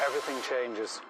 Everything changes.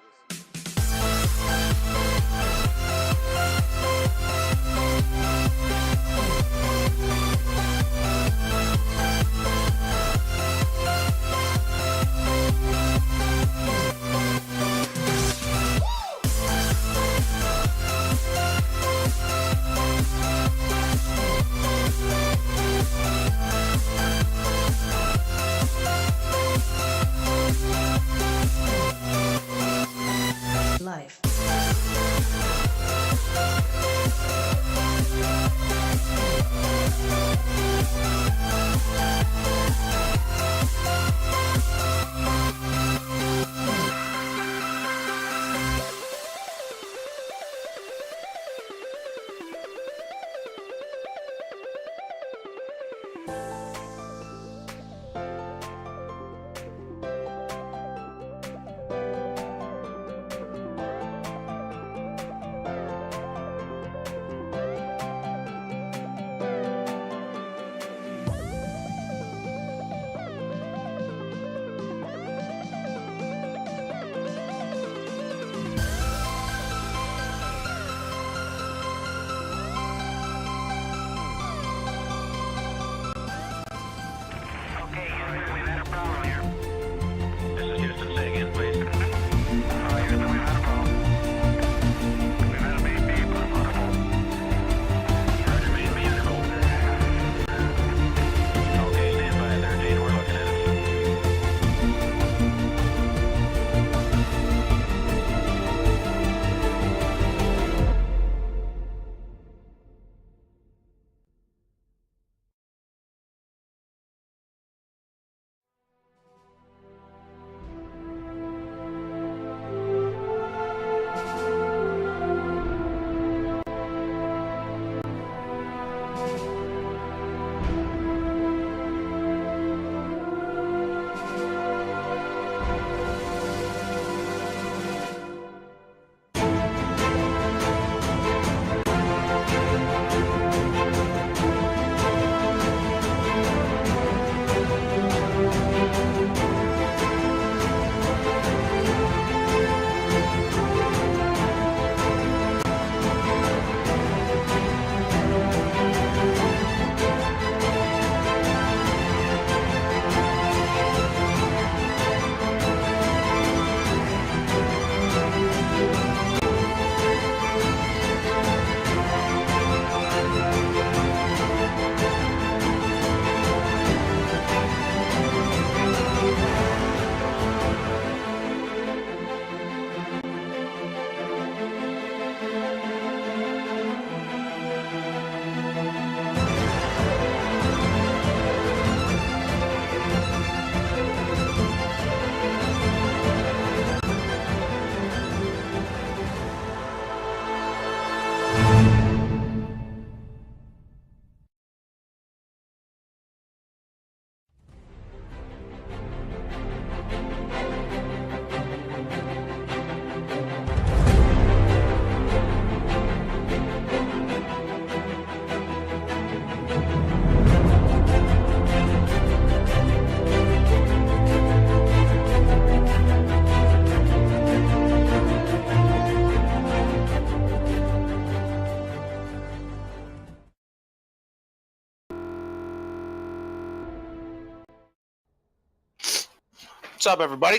What's up, everybody?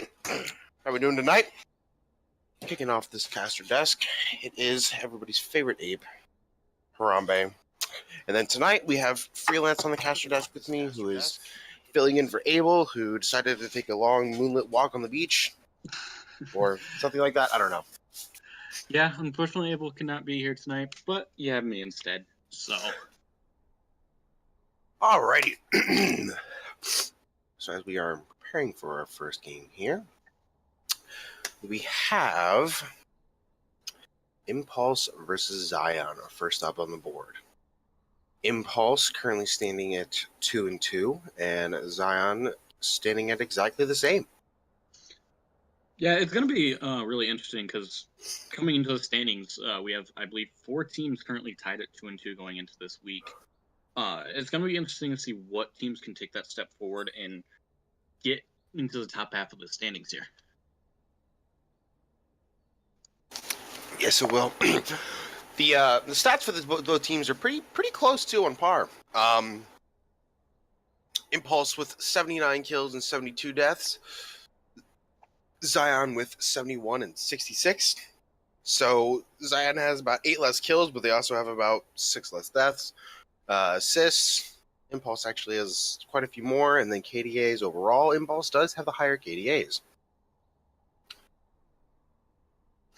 How we doing tonight? Kicking off this caster desk, it is everybody's favorite Abe, Harambe. And then tonight we have Freelance on the caster desk with me, who is filling in for Abel, who decided to take a long moonlit walk on the beach, or something like that. I don't know. Yeah, unfortunately, Abel cannot be here tonight, but you have me instead. So, Alrighty. So as we are preparing for our first game here, we have Impulse versus Zion, first up on the board. Impulse currently standing at 2-2, and Zion standing at exactly the same. yeah, it's going to be really interesting because coming into the standings, we have, I believe, 4 teams currently tied at 2-2 going into this week. It's going to be interesting to see what teams can take that step forward and get into the top half of the standings here. Yes, it will. The stats for both teams are pretty close to on par. Impulse with 79 kills and 72 deaths. Zion with 71 and 66. So Zion has about 8 less kills, but they also have about 6 less deaths. Assists, Impulse actually has quite a few more, and then KDAs overall, Impulse does have the higher KDAs.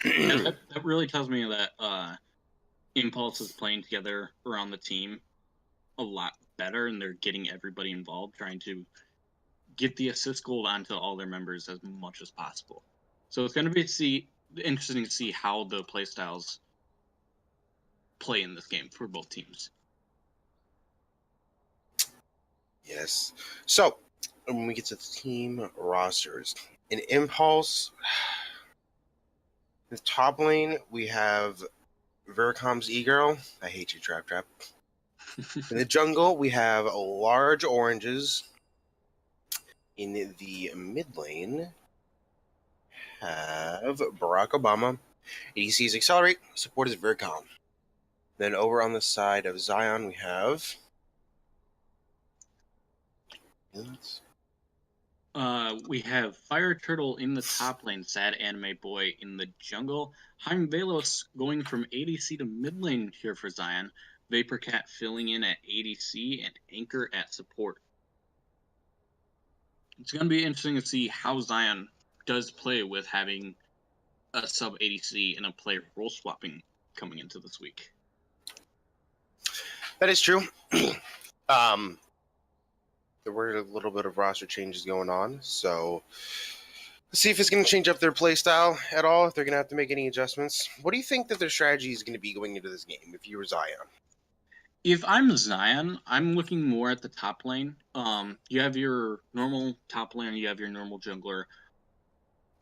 Yeah, that really tells me that Impulse is playing together around the team a lot better, and they're getting everybody involved, trying to get the assist gold onto all their members as much as possible. So it's going to be interesting to see how the playstyles play in this game for both teams. Yes. So when we get to the team rosters, in Impulse, in the top lane we have Vericom's E-Girl. I hate you, Trap Trap. In the jungle we have Large Oranges. In the mid lane have Barack Obama. ADC's Accelerate, support is Vericom. Then over on the side of Zion we have we have Fire Turtle in the top lane, Sad Anime Boy in the jungle, Jaime Velos going from ADC to mid lane here for Zion, Vapor Cat filling in at ADC, and Anchor at support. It's going to be interesting to see how Zion does play with having a sub ADC and a player role swapping coming into this week. That is true. There were a little bit of roster changes going on, so let's see if it's going to change up their play style at all, if they're going to have to make any adjustments. What do you think that their strategy is going to be going into this game if you were Zion? If I'm Zion, I'm looking more at the top lane. You have your normal top lane, you have your normal jungler.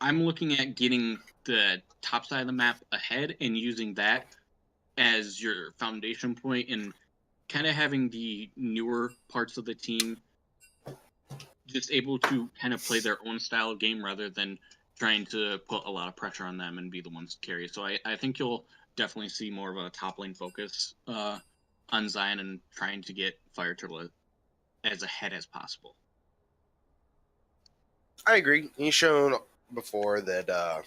I'm looking at getting the top side of the map ahead and using that as your foundation point and kind of having the newer parts of the team just able to kind of play their own style of game rather than trying to put a lot of pressure on them and be the ones to carry. So I think you'll definitely see more of a top lane focus on Zion and trying to get Fire Turtle as ahead as possible. I agree. He's shown before that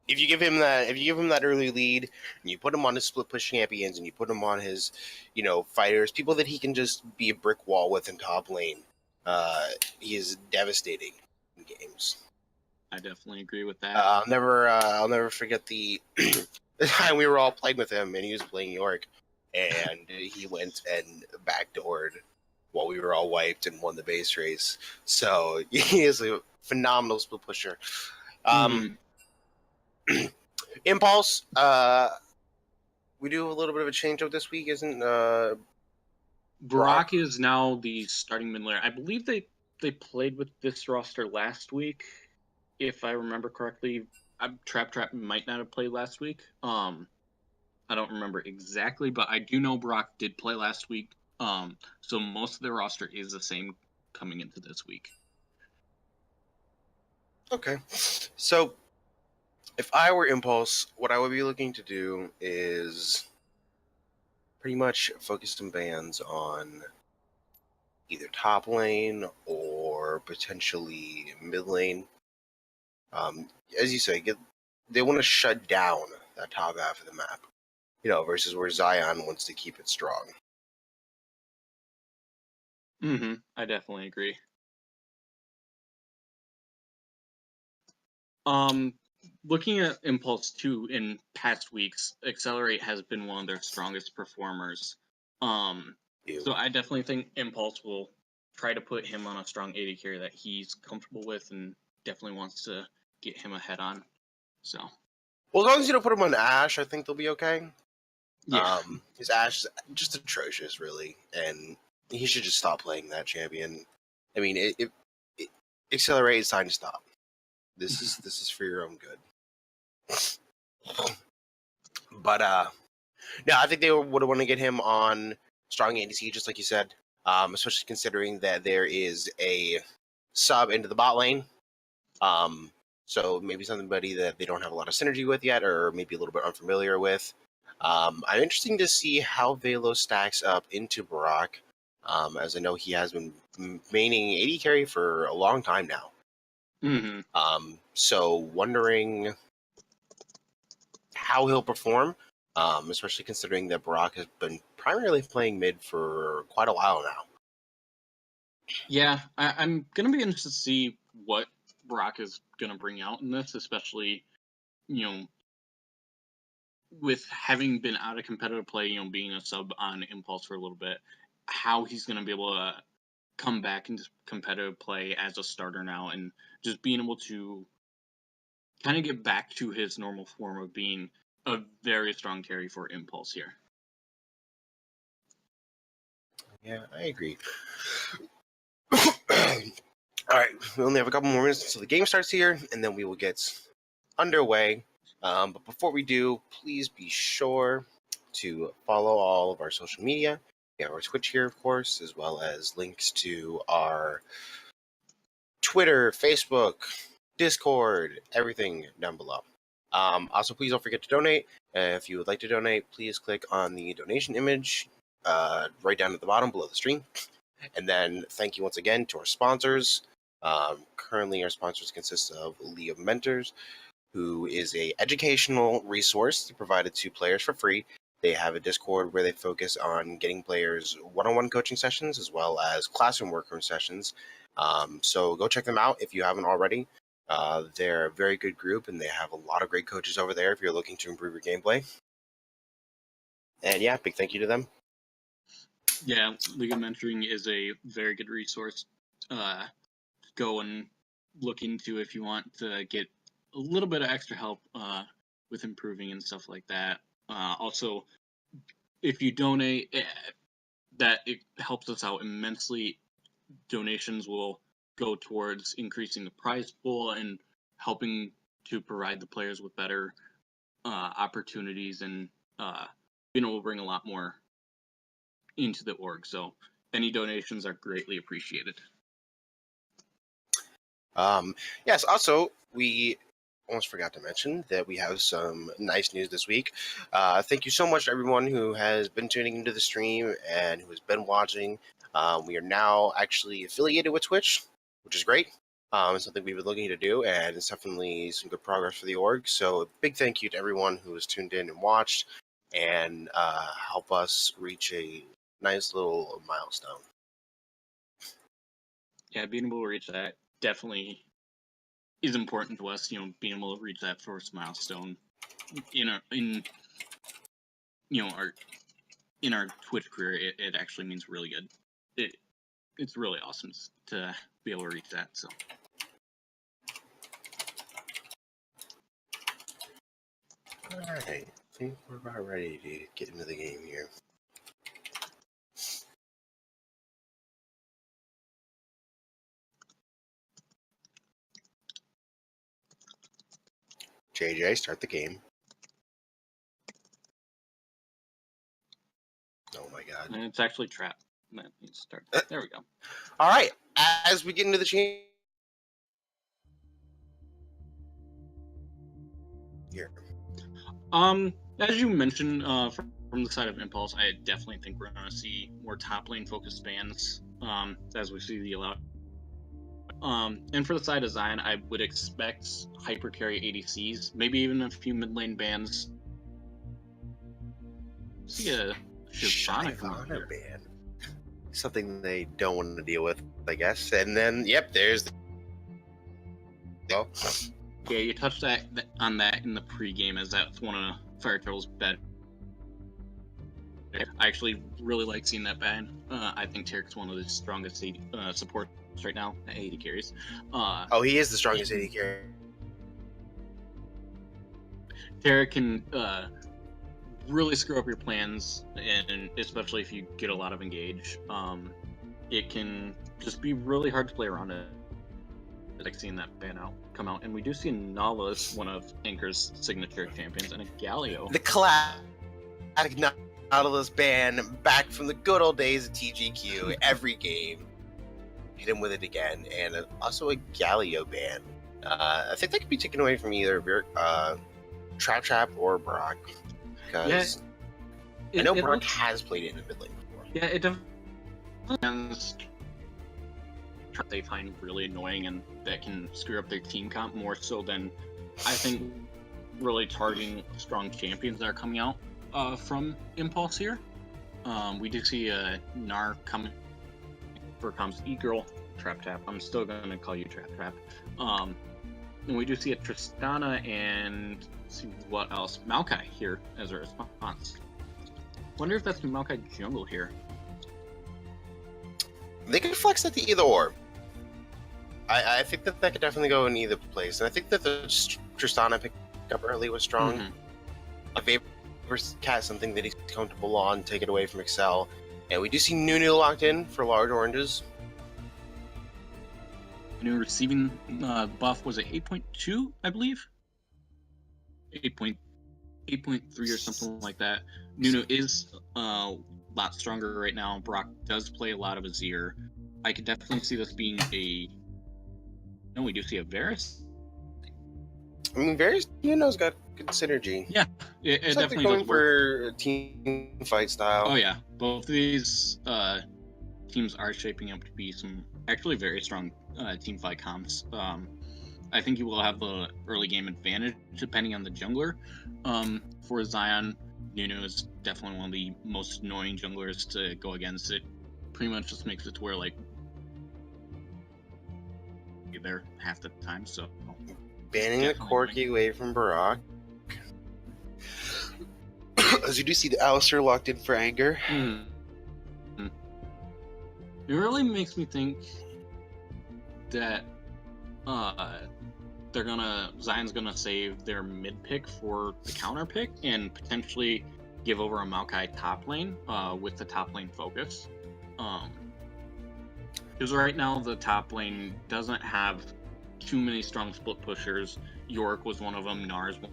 if you give him that early lead and you put him on his split push champions and you put him on his, fighters, people that he can just be a brick wall with in top lane, he is devastating in games. I definitely agree with that. I'll never forget the time we were all playing with him and he was playing York, and he went and backdoored while we were all wiped and won the base race. So he is a phenomenal split pusher. Impulse, we do a little bit of a change up this week, isn't Brock is now the starting mid laner. I believe they played with this roster last week, if I remember correctly. Trap might not have played last week. I don't remember exactly, but I do know Brock did play last week. So most of their roster is the same coming into this week. Okay. So if I were Impulse, what I would be looking to do is pretty much focus some bans on either top lane or or potentially mid lane. As you say, they want to shut down that top half of the map, versus where Zion wants to keep it strong. I definitely agree. Looking at Impulse 2 in past weeks, Accelerate has been one of their strongest performers. So I definitely think Impulse will try to put him on a strong AD carry that he's comfortable with and definitely wants to get him ahead on. So, well, as long as you don't put him on Ashe, I think they'll be okay. Yeah. His Ashe is just atrocious, really, and he should just stop playing that champion. I mean, it Accelerate is time to stop. This is for your own good. But no, I think they would want to get him on strong ADC, just like you said. Especially considering that there is a sub into the bot lane. So maybe somebody that they don't have a lot of synergy with yet, or maybe a little bit unfamiliar with. I'm interested to see how Velo stacks up into Barak, as I know he has been maining AD carry for a long time now. So wondering how he'll perform, especially considering that Barak has been primarily playing mid for quite a while now. Yeah, I'm going to be interested to see what Barak is going to bring out in this, especially, with having been out of competitive play, being a sub on Impulse for a little bit, how he's going to be able to come back into competitive play as a starter now and just being able to kind of get back to his normal form of being a very strong carry for Impulse here. Yeah, I agree. All right, we only have a couple more minutes until the game starts here, and then we will get underway. But before we do, please be sure to follow all of our social media. We have our Twitch here, of course, as well as links to our Twitter, Facebook, Discord, everything down below. Also, please don't forget to donate. If you would like to donate, please click on the donation image right down at the bottom below the stream. And then thank you once again to our sponsors. Currently, our sponsors consist of League of Mentors, who is a educational resource provided to players for free. They have a Discord where they focus on getting players one-on-one coaching sessions as well as classroom workroom sessions. So go check them out if you haven't already. They're a very good group, and they have a lot of great coaches over there if you're looking to improve your gameplay. And yeah, big thank you to them. Yeah, League of Mentoring is a very good resource. Go and look into if you want to get a little bit of extra help with improving and stuff like that. Also, if you donate, that it helps us out immensely. Donations will go towards increasing the prize pool and helping to provide the players with better opportunities and being able to bring a lot more into the org. So any donations are greatly appreciated. Yes, also, we almost forgot to mention that we have some nice news this week. Thank you so much to everyone who has been tuning into the stream and who has been watching. We are now actually affiliated with Twitch, which is great. It's something we've been looking to do, and it's definitely some good progress for the org. So a big thank you to everyone who has tuned in and watched and help us reach a nice little milestone. Yeah, being able to reach that definitely is important to us. Being able to reach that first milestone in our Twitch career, it actually means really good. It's really awesome to be able to reach that. So. All right, I think we're about ready to get into the game here. JJ, start the game. Oh my god. And it's actually trap. That needs to start. There we go. All right, as we get into the chain here. As you mentioned, from the side of Impulse, I definitely think we're going to see more top lane focused bans. As we see the allowed And for the side of Zion, I would expect hyper carry ADCs, maybe even a few mid lane bans. See a Shyvana come out here. ban. Something they don't want to deal with, I guess. And then, yep, there's. Oh. Yeah, you touched on that in the pregame, as that's one of Fire Turtle's bed. I actually really like seeing that ban. I think Tarek's one of the strongest supports right now at 80 carries. He is the strongest AD carry. Tarek can really screw up your plans, and especially if you get a lot of engage. It can just be really hard to play around it. I like seeing that ban come out, and we do see a Nautilus, one of Anchor's signature champions, and a Galio. The classic Nautilus ban, back from the good old days of TGQ. Every game, hit him with it again, and also a Galio ban. I think that could be taken away from either Trap or Brock, because I know Brock has played it in the mid lane before. Yeah, it depends. They find really annoying and that can screw up their team comp more so than I think really targeting strong champions that are coming out from Impulse here. We do see a Gnar coming for comes E-Girl Trap Tap. I'm still gonna call you Trap Trap. And we do see a Tristana and let's see what else. Maokai here as a response. Wonder if that's Maokai jungle here. They could flex at the either or. I think that could definitely go in either place, and I think that the Tristana pick up early was strong. If Vapor's cat something that he's comfortable on, take it away from Excel, and we do see Nunu locked in for large oranges. New receiving buff was it 8.2, I believe. 8.3 or something like that. Nunu is a lot stronger right now. Brock does play a lot of Azir. I could definitely see this being a. No, we do see a Varus. I mean, Varus, Nuno's got good synergy. Yeah, it It's like definitely they're does going work. for a team fight style. Oh yeah, both of these teams are shaping up to be some actually very strong team fight comps. I think you will have the early game advantage depending on the jungler. For Zion, Nunu is definitely one of the most annoying junglers to go against. It pretty much just makes it to where like you're there half the time. So Banning the Corki away from Barak. As you do see the Alistair locked in for anger. It really makes me think that Zion's gonna save their mid pick for the counter pick and potentially give over a Maokai top lane with the top lane focus. Because right now the top lane doesn't have too many strong split pushers. York was one of them. Gnar's one.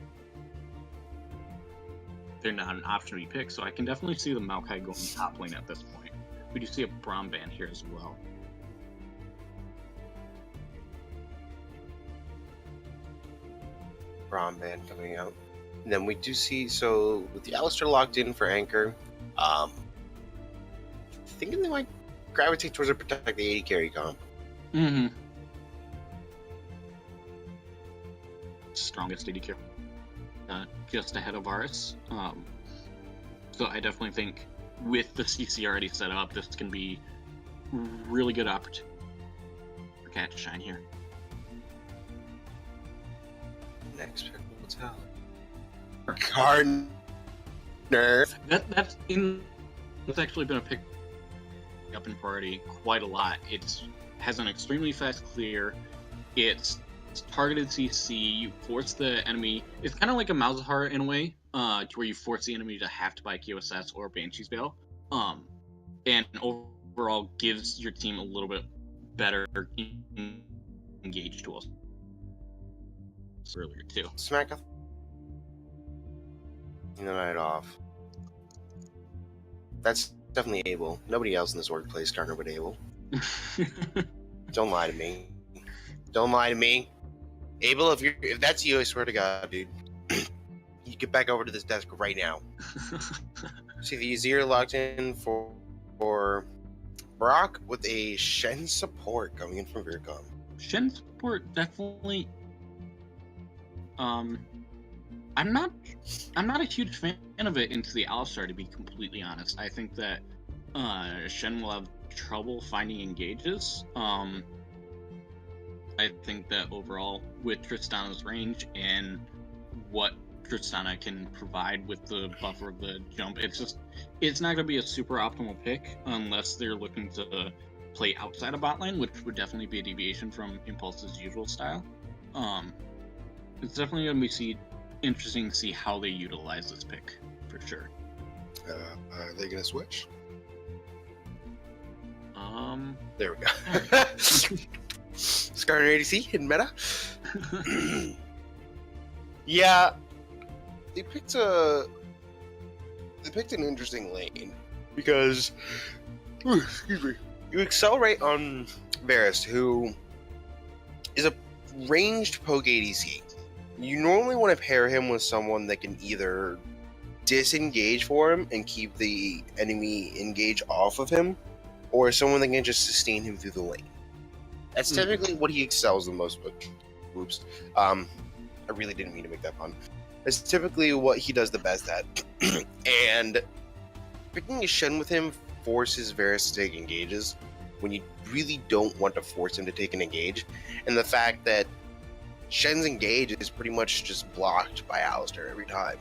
They're not an option to be picked, so I can definitely see the Maokai going top lane at this point. We do see a Braum ban here as well. Braum ban coming out. And then we do see, so with the Alistair locked in for anchor, thinking they might gravitate towards a protect the 80 carry comp. Strongest AD carry. Just ahead of Varus. So I definitely think with the CC already set up, this can be really good opportunity for Cat to shine here. Next pick, what's out? Gardner. That's actually been a pick up in priority quite a lot. It has an extremely fast clear. It's targeted CC. You force the enemy. It's kind of like a Malzahar in a way, to where you force the enemy to have to buy QSS or Banshee's Veil, and overall gives your team a little bit better engage tools. Earlier too. Smack the night off. That's definitely able. Nobody else in this workplace Gardner would able. Don't lie to me. Don't lie to me. Abel, if that's you, I swear to God, dude, you get back over to this desk right now. See the Azir locked in for Brock with a Shen support coming in from Vircom. Shen support definitely. I'm not a huge fan of it into the Alistar, to be completely honest. I think that Shen will have trouble finding engages. I think that overall, with Tristana's range and what Tristana can provide with the buffer of the jump, it's not going to be a super optimal pick unless they're looking to play outside of bot lane, which would definitely be a deviation from Impulse's usual style. It's definitely going to be interesting to see how they utilize this pick, for sure. Are they going to switch? There we go. Skarner ADC hidden meta. Yeah, they picked an interesting lane because excuse me, you accelerate on Varus, who is a ranged poke ADC. You normally want to pair him with someone that can either disengage for him and keep the enemy engage off of him, or someone that can just sustain him through the lane. That's typically what he excels the most with. Oops. I really didn't mean to make that pun. It's typically what he does the best at. And picking a Shen with him forces Varus to take engages when you really don't want to force him to take an engage. And the fact that Shen's engage is pretty much just blocked by Alistar every time.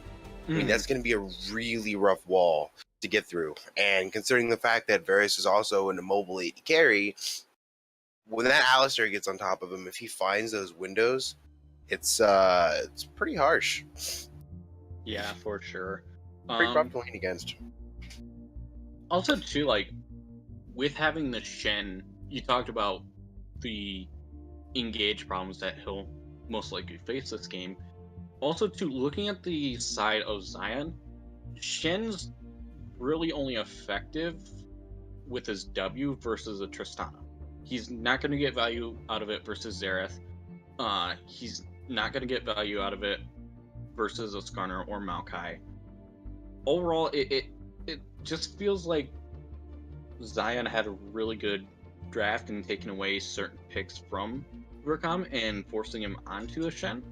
I mean, that's going to be a really rough wall to get through. And considering the fact that Varus is also an immobile AD carry, when that Alistar gets on top of him, if he finds those windows, it's pretty harsh. Yeah, for sure. Pretty rough to lean against. Also, too, like, with having the Shen, you talked about the engage problems that he'll most likely face this game. Also, too, looking at the side of Zion, Shen's really only effective with his W versus a Tristana. He's not going to get value out of it versus Xerath. He's not going to get value out of it versus a Skarner or Maokai. Overall, it just feels like Zion had a really good draft and taken away certain picks from Rakan and forcing him onto a Shen,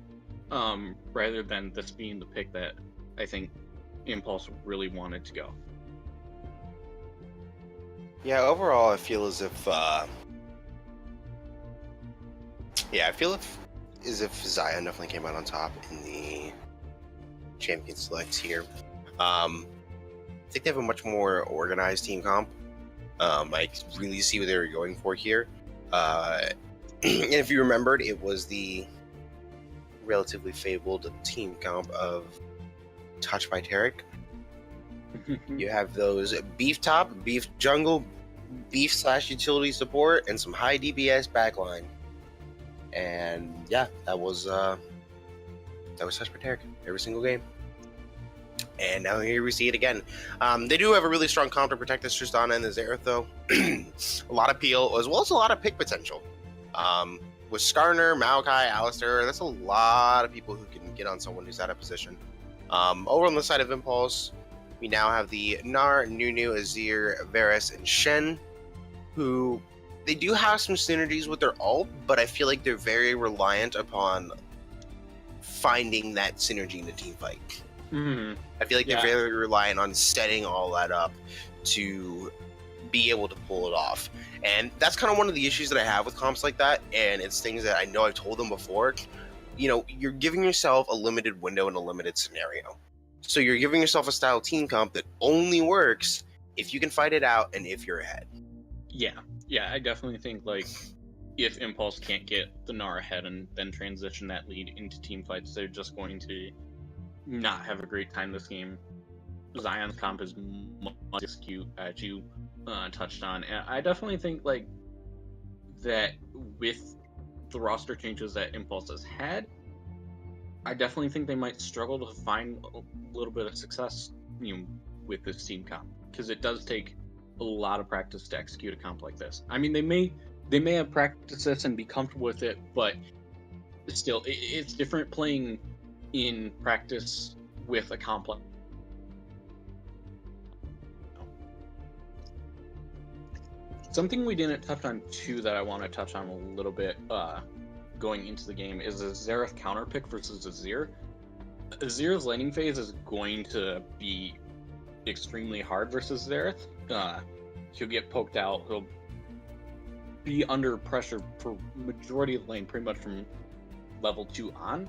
rather than this being the pick that I think Impulse really wanted to go. Yeah, overall, I feel as if Zion definitely came out on top in the champion selects here. I think they have a much more organized team comp. I really see what they were going for here. And if you remembered, it was the relatively fabled team comp of Touch by Taric. You have those beef top, beef jungle, beef / utility support, and some high DPS backline. And yeah, that was Touch by Taric every single game. And now here we see it again. They do have a really strong comp to protect this Tristana and the Xerath, though. A lot of peel, as well as a lot of pick potential. With Skarner, Maokai, Alistar, that's a lot of people who can get on someone who's out of position. Over on the side of Impulse, we now have the Gnar, Nunu, Azir, Varus, and Shen, who they do have some synergies with their ult, but I feel like they're very reliant upon finding that synergy in a team fight. I feel like they're very reliant on setting all that up to be able to pull it off. And that's kind of one of the issues that I have with comps like that, and it's things that I know I've told them before. You know, you're giving yourself a limited window in a limited scenario. So you're giving yourself a style team comp that only works if you can fight it out and if you're ahead. Yeah, I definitely think, like, if Impulse can't get the Gnar ahead and then transition that lead into team fights, they're just going to not have a great time this game. Zion's comp is much cute, as you touched on, and I definitely think, like, that with the roster changes that Impulse has had, I definitely think they might struggle to find a little bit of success, with this team comp, because it does take a lot of practice to execute a comp like this. I mean, they may have practiced this and be comfortable with it, but still, it's different playing in practice with a complex. Something we didn't touch on too that I want to touch on a little bit going into the game is a Xerath counter pick versus Azir. Azir's laning phase is going to be extremely hard versus Xerath. He'll get poked out. He'll be under pressure for majority of the lane, pretty much from level 2 on.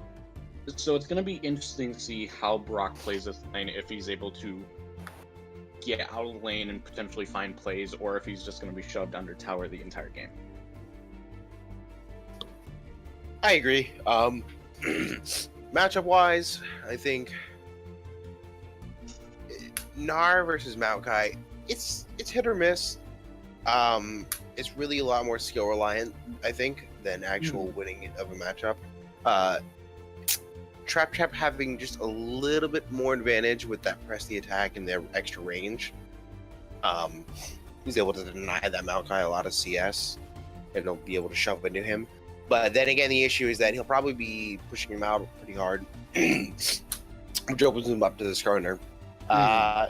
So it's going to be interesting to see how Brock plays this lane, if he's able to get out of the lane and potentially find plays, or if he's just going to be shoved under tower the entire game. I agree. Matchup wise, I think Gnar versus Maokai, it's hit or miss. It's really a lot more skill reliant, I think, than actual winning of a matchup. Trap having just a little bit more advantage with that press the attack and their extra range. He's able to deny that Maokai a lot of CS and they'll be able to shove into him. But then again, the issue is that he'll probably be pushing him out pretty hard, which opens him up to the Skarner.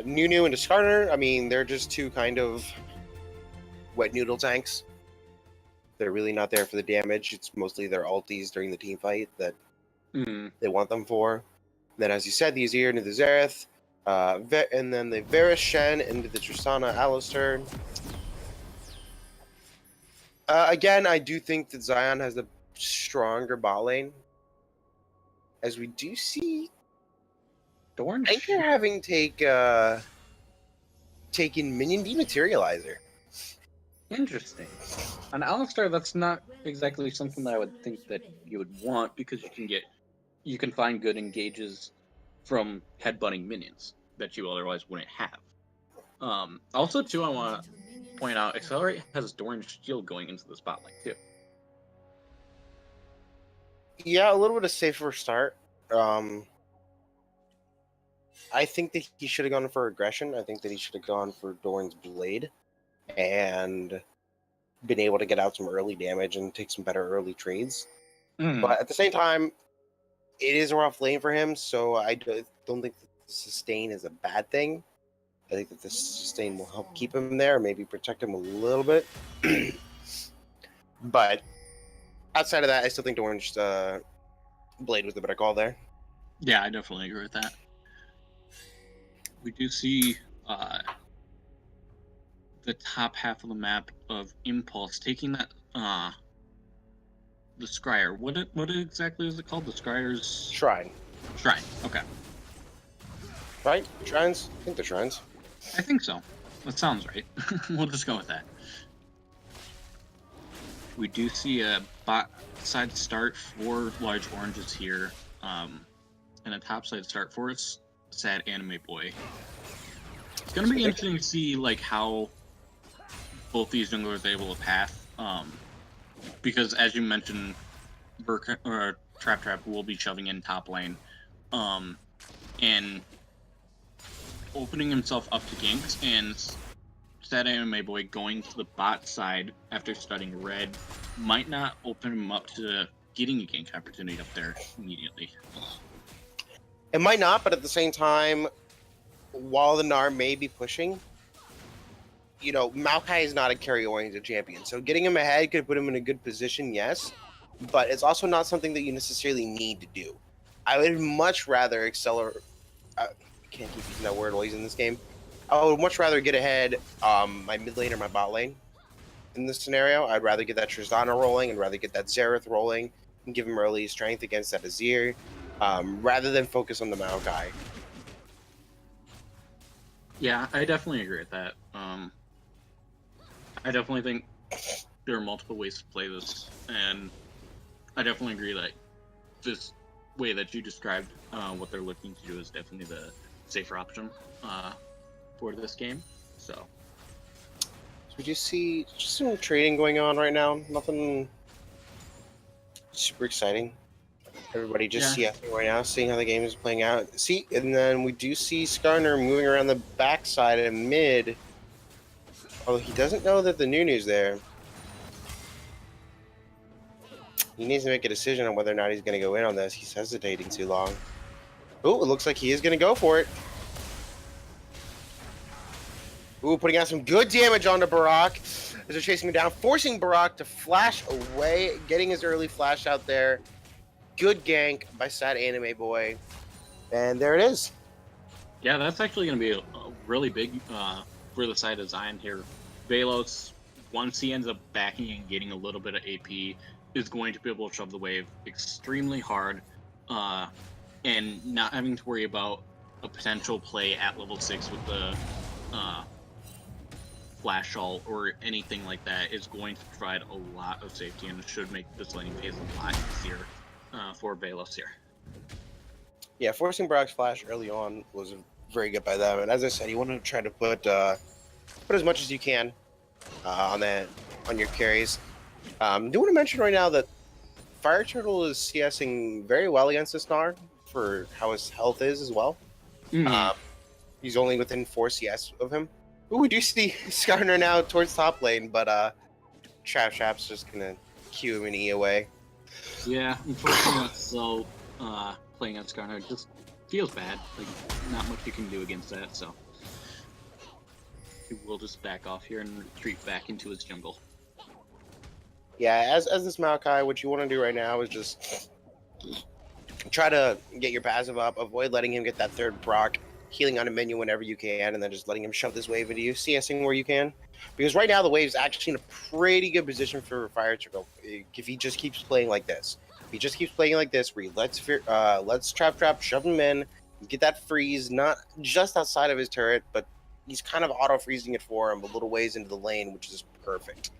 Nunu and the Skarner, I mean, they're just two kind of wet noodle tanks. They're really not there for the damage. It's mostly their ulties during the team fight that they want them for. And then, as you said, the Azir into the Xerath, and then the Varus Shen into the Tristana Alistar. Again, I do think that Zion has a stronger bot lane, as we do see Dorn Anchor having taken minion dematerializer. Interesting. On Alistar, that's not exactly something that I would think that you would want, because you can find good engages from headbutting minions that you otherwise wouldn't have. Also, too, I want to point out, Accelerate has Doran's shield going into the spotlight too. Yeah, a little bit of safer start. I think that he should have gone for aggression. I think that he should have gone for Doran's blade and been able to get out some early damage and take some better early trades. But at the same time, it is a rough lane for him, so I don't think that the sustain is a bad thing. I think that the sustain will help keep him there, maybe protect him a little bit. But outside of that, I still think Doran's blade was the better call there. Yeah, I definitely agree with that. We do see the top half of the map of Impulse taking that the Scryer. What exactly is it called? The Scryer's Shrine. Shrine. Okay. Right? Shrines? I think they're shrines. I think so. That sounds right. We'll just go with that. We do see a bot side start for Large Oranges here, and a top side start for Sad Anime Boy. It's gonna be interesting to see like how both these junglers are able to path, because as you mentioned, Trap will be shoving in top lane, and opening himself up to ganks, and Sad Anime Boy going to the bot side after studying red might not open him up to getting a gank opportunity up there immediately. It might not, but at the same time, while the Gnar may be pushing, you know, Maokai is not a carry-oriented champion, so getting him ahead could put him in a good position, yes, but it's also not something that you necessarily need to do. I would much rather accelerate... I can't keep using that word while he's in this game. I would much rather get ahead my mid lane or my bot lane in this scenario. I'd rather get that Tristana rolling and rather get that Xerath rolling and give him early strength against that Azir, rather than focus on the Maokai. Yeah, I definitely agree with that. I definitely think there are multiple ways to play this, and I definitely agree that this way that you described what they're looking to do is definitely the safer option for this game. So we just see just some trading going on right now. Nothing super exciting. Everybody just CSing right now, seeing how the game is playing out. See, and then we do see Skarner moving around the backside and mid. Although he doesn't know that the Nunu's there. He needs to make a decision on whether or not he's going to go in on this. He's hesitating too long. Oh, it looks like he is going to go for it. Ooh, putting out some good damage onto Barak. as they're chasing him down, forcing Barak to flash away, getting his early flash out there. Good gank by Sad Anime Boy. And there it is. Yeah, that's actually going to be a really big for the side of Zion here. Velos, once he ends up backing and getting a little bit of AP, is going to be able to shove the wave extremely hard, and not having to worry about a potential play at level 6 with the flash ult or anything like that is going to provide a lot of safety and should make this laning phase a lot easier for Velos here. Yeah, forcing Barak's flash early on was very good by them. And as I said, you want to try to put as much as you can on your carries. Do want to mention right now that Fire Turtle is CSing very well against this Gnar for how his health is as well. He's only within 4 CS of him. Ooh, we do see Skarner now towards top lane, but Trap's just gonna queue him and E away. Yeah, unfortunately, so playing on Skarner just feels bad. Like, not much you can do against that, so he will just back off here and retreat back into his jungle. Yeah, as this Maokai, what you want to do right now is just try to get your passive up, avoid letting him get that third proc, healing on a menu whenever you can, and then just letting him shove this wave into you, CSing where you can. Because right now the wave's actually in a pretty good position for Fire Turtle if he just keeps playing like this. If he just keeps playing like this, where he lets Trap shove him in, get that freeze, not just outside of his turret, but he's kind of auto-freezing it for him a little ways into the lane, which is perfect.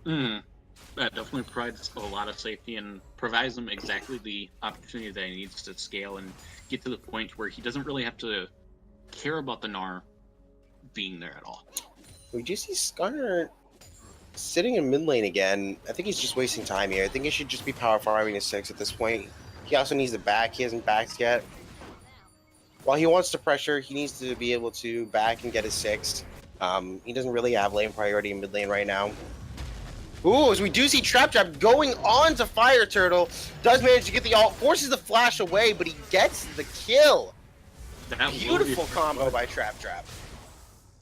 That definitely provides a lot of safety and provides him exactly the opportunity that he needs to scale and get to the point where he doesn't really have to care about the Gnar being there at all. We do see Skarner sitting in mid lane again. I think he's just wasting time here. I think he should just be power farming to 6 at this point. He also needs to back. He hasn't backed yet. While he wants to pressure, he needs to be able to back and get his 6. He doesn't really have lane priority in mid lane right now. Ooh, as we do see Trap going on to Fire Turtle. Does manage to get the ult, forces the flash away, but he gets the kill. That Beautiful combo by Trap.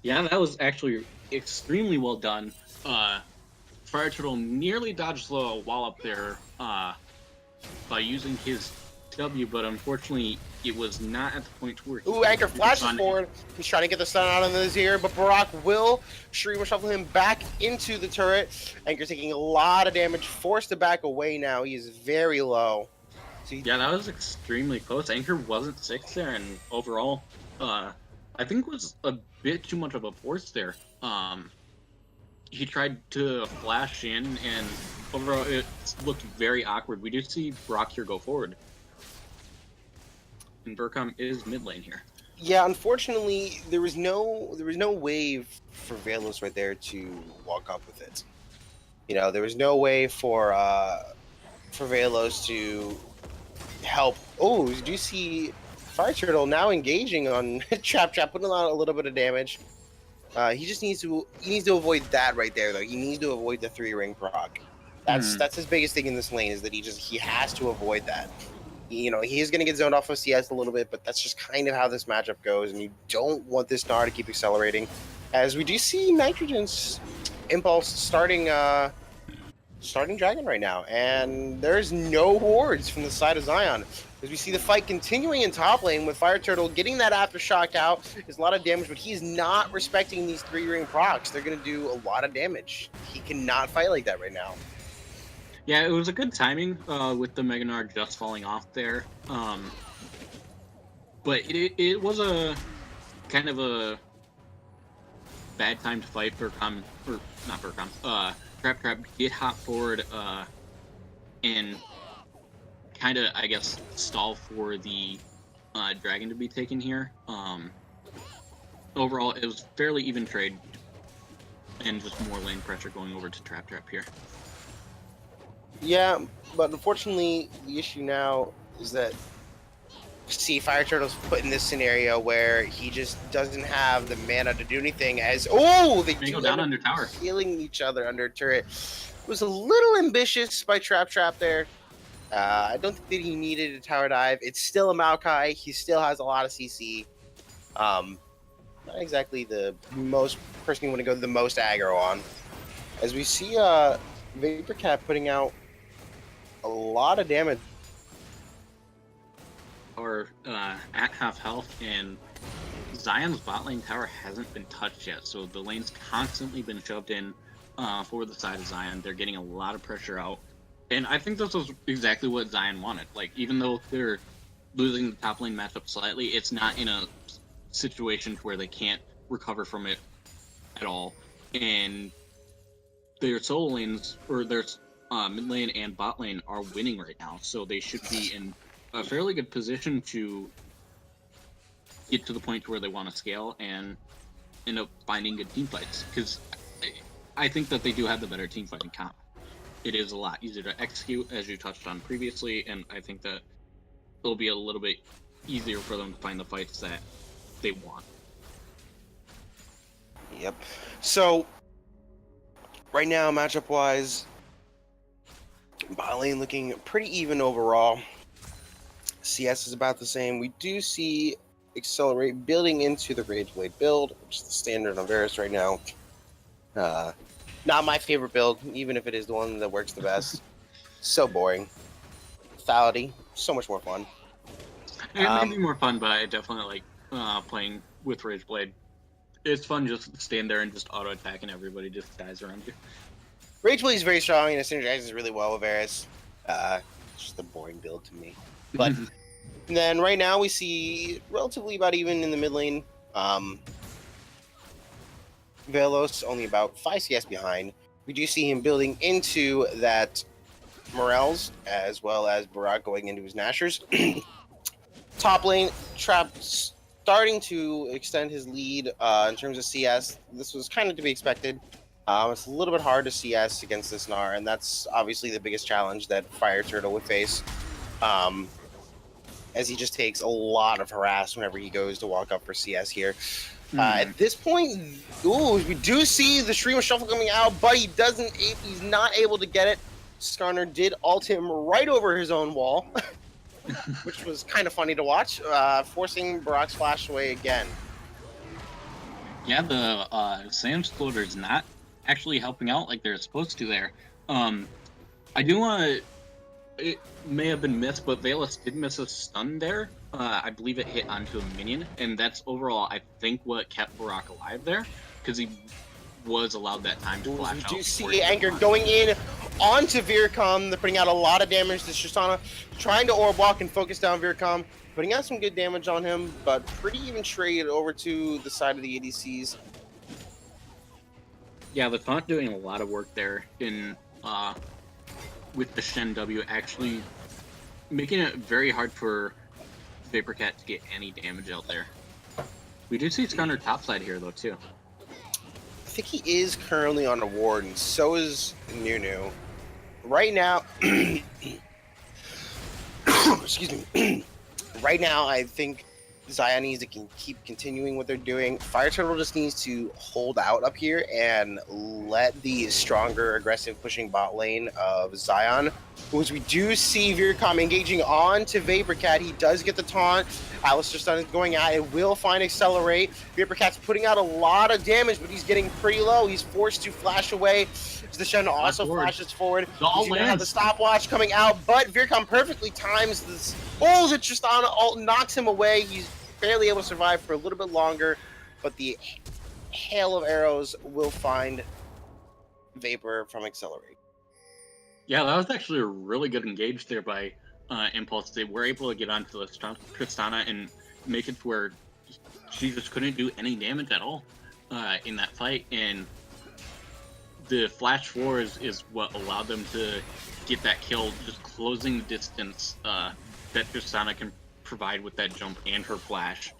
Yeah, that was actually extremely well done. Fire Turtle nearly dodged the wall up there by using his W, but unfortunately it was not at the point where Ooh, Anchor flashes forward. He's trying to get the stun out of his ear, but Barak will Shurima shuffle him back into the turret. Anchor's taking a lot of damage, forced to back away now. He is very low. So yeah, that was extremely close. Anchor wasn't 6 there, and overall, I think it was a bit too much of a force there. He tried to flash in, and overall it looked very awkward. We do see Barak here go forward. And Burkham is mid lane here. Yeah, unfortunately, there was no wave for Velos right there to walk up with it. You know, there was no way for Velos to help. Oh, did you see Fire Turtle now engaging on Trap, putting out a little bit of damage. He just needs to avoid that right there though. He needs to avoid the 3-ring proc. That's his biggest thing in this lane is that he has to avoid that. You know, he is going to get zoned off of CS a little bit, but that's just kind of how this matchup goes, and you don't want this Gnar to keep accelerating. As we do see Nitrogen's Impulse starting Dragon right now, and there's no wards from the side of Zion. As we see the fight continuing in top lane with Fire Turtle getting that Aftershock out, is a lot of damage, but he's not respecting these 3-ring procs. They're going to do a lot of damage. He cannot fight like that right now. Yeah, it was a good timing with the Mega Gnar just falling off there. But it was a kind of a bad time to fight Burkham, or not Burkham, Trap get hop forward and kind of, I guess, stall for the dragon to be taken here. Overall, it was fairly even trade and just more lane pressure going over to Trap here. Yeah, but unfortunately, the issue now is that see Fire Turtle's put in this scenario where he just doesn't have the mana to do anything. As they do go down under tower, healing each other under turret. It was a little ambitious by Trap there. I don't think that he needed a tower dive. It's still a Maokai. He still has a lot of CC. Not exactly the most person you want to go the most aggro on. as we see Vapor Cat putting out a lot of damage. Or at half health, and Zion's bot lane tower hasn't been touched yet, so the lane's constantly been shoved in for the side of Zion. They're getting a lot of pressure out, and I think this was exactly what Zion wanted. Like, even though they're losing the top lane matchup slightly, it's not in a situation where they can't recover from it at all. And their solo lanes, or their mid lane and bot lane, are winning right now, so they should be in a fairly good position to get to the point where they want to scale and end up finding good team fights. Because I think that they do have the better team fighting comp. It is a lot easier to execute, as you touched on previously, and I think that it'll be a little bit easier for them to find the fights that they want. Yep. So, right now, matchup-wise, bot lane looking pretty even overall. CS is about the same. We do see Accelerate building into the Rageblade build, which is the standard on Varus right now. Not my favorite build, even if it is the one that works the best. So boring. Lethality, so much more fun. It may be more fun, but I definitely like playing with Rageblade. It's fun just to stand there and just auto-attack and everybody just dies around you. Rageblade is very strong and it synergizes really well with Varus. It's just a boring build to me. But then right now we see relatively about even in the mid lane. Velos only about 5 CS behind. We do see him building into that Morels as well as Barak going into his Nashers. Top lane, Trap starting to extend his lead in terms of CS. This was kind of to be expected. It's a little bit hard to CS against this Gnar, and that's obviously the biggest challenge that Fire Turtle would face. As he just takes a lot of harass whenever he goes to walk up for CS here. At this point, we do see the Stream of Shuffle coming out, but he's not able to get it. Skarner did ult him right over his own wall, which was kind of funny to watch, forcing Barak's flash away again. Yeah, the Sam Exploder is not actually helping out like they're supposed to there. I do want to... It may have been missed, but Velos did miss a stun there. I believe it hit onto a minion, and that's overall, I think, what kept Barak alive there, because he was allowed that time to flash out. You do see Anchor going in onto Vircom. They're putting out a lot of damage to Tristana, trying to orb walk and focus down Vircom, putting out some good damage on him, but pretty even trade over to the side of the ADCs. Yeah, the Taunt doing a lot of work there in with the Shen W, actually making it very hard for Vapor Cat to get any damage out there. We do see Skarner topside here though too. I think he is currently on a ward, and so is Nunu. Right now, excuse me. Right now, I think Zion needs to keep continuing what they're doing. Fire Turtle just needs to hold out up here and let the stronger, aggressive pushing bot lane of Zion. Because we do see Vircom engaging on to Vapor Cat. He does get the taunt. Alistair Stun is going out. It will find Accelerate. Vapor Cat's putting out a lot of damage, but he's getting pretty low. He's forced to flash away. The Shen also flashes forward. You have the stopwatch coming out, but Vircom perfectly times this. Oh, the Tristana ult knocks him away. He's barely able to survive for a little bit longer, but the hail of arrows will find Vapor from Accelerate. Yeah, that was actually a really good engage there by Impulse. They were able to get onto the Tristana and make it to where she just couldn't do any damage at all in that fight, and the flash forward is what allowed them to get that kill, just closing the distance that Tristana can provide with that jump and her flash.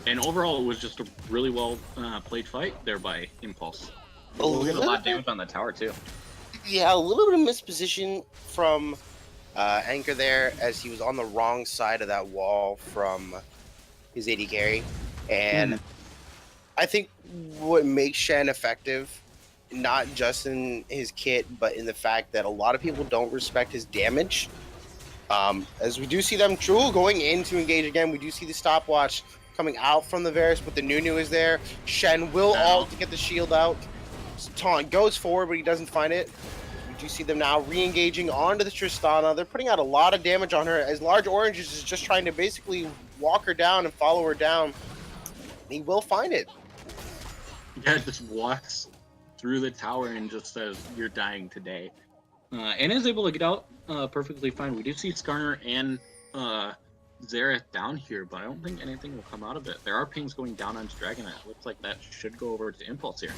And overall, it was just a really well played fight there by Impulse. We'll get a lot of damage on the tower too. Yeah, a little bit of misposition from Anchor there, as he was on the wrong side of that wall from his AD carry. And I think what makes Shen effective, not just in his kit, but in the fact that a lot of people don't respect his damage. As we do see them going in to engage again, we do see the stopwatch coming out from the Varus, but the Nunu is there. Shen will ult to get the shield out. Taunt goes forward, but he doesn't find it. We do see them now re-engaging onto the Tristana. They're putting out a lot of damage on her as Large Orange is just trying to basically walk her down and follow her down. He will find it. Yeah, it just walks through the tower and just says, "You're dying today," and is able to get out perfectly fine. We do see Skarner and Xerath down here, but I don't think anything will come out of it. There are pings going down on Dragonite. Looks like that should go over to Impulse here.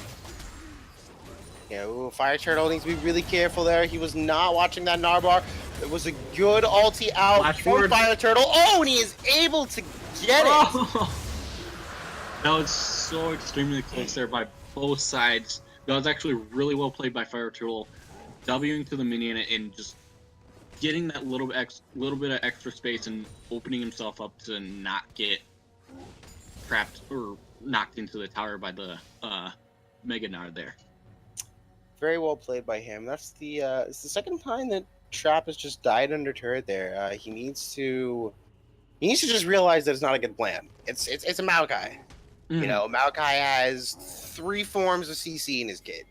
Yeah, ooh, Fire Turtle needs to be really careful there. He was not watching that Narbar. It was a good ulti out Flash from forward. Fire Turtle. Oh, and he is able to get it. Oh! That was so extremely close there by both sides. That was actually really well played by Fire Turtle, Wing to the minion and just getting that little bit of extra space and opening himself up to not get trapped or knocked into the tower by the Mega Gnar there. Very well played by him. That's it's the second time that Trap has just died under turret there. He needs to just realize that it's not a good plan. It's a Maokai. You know, Maokai has 3 forms of CC in his kit.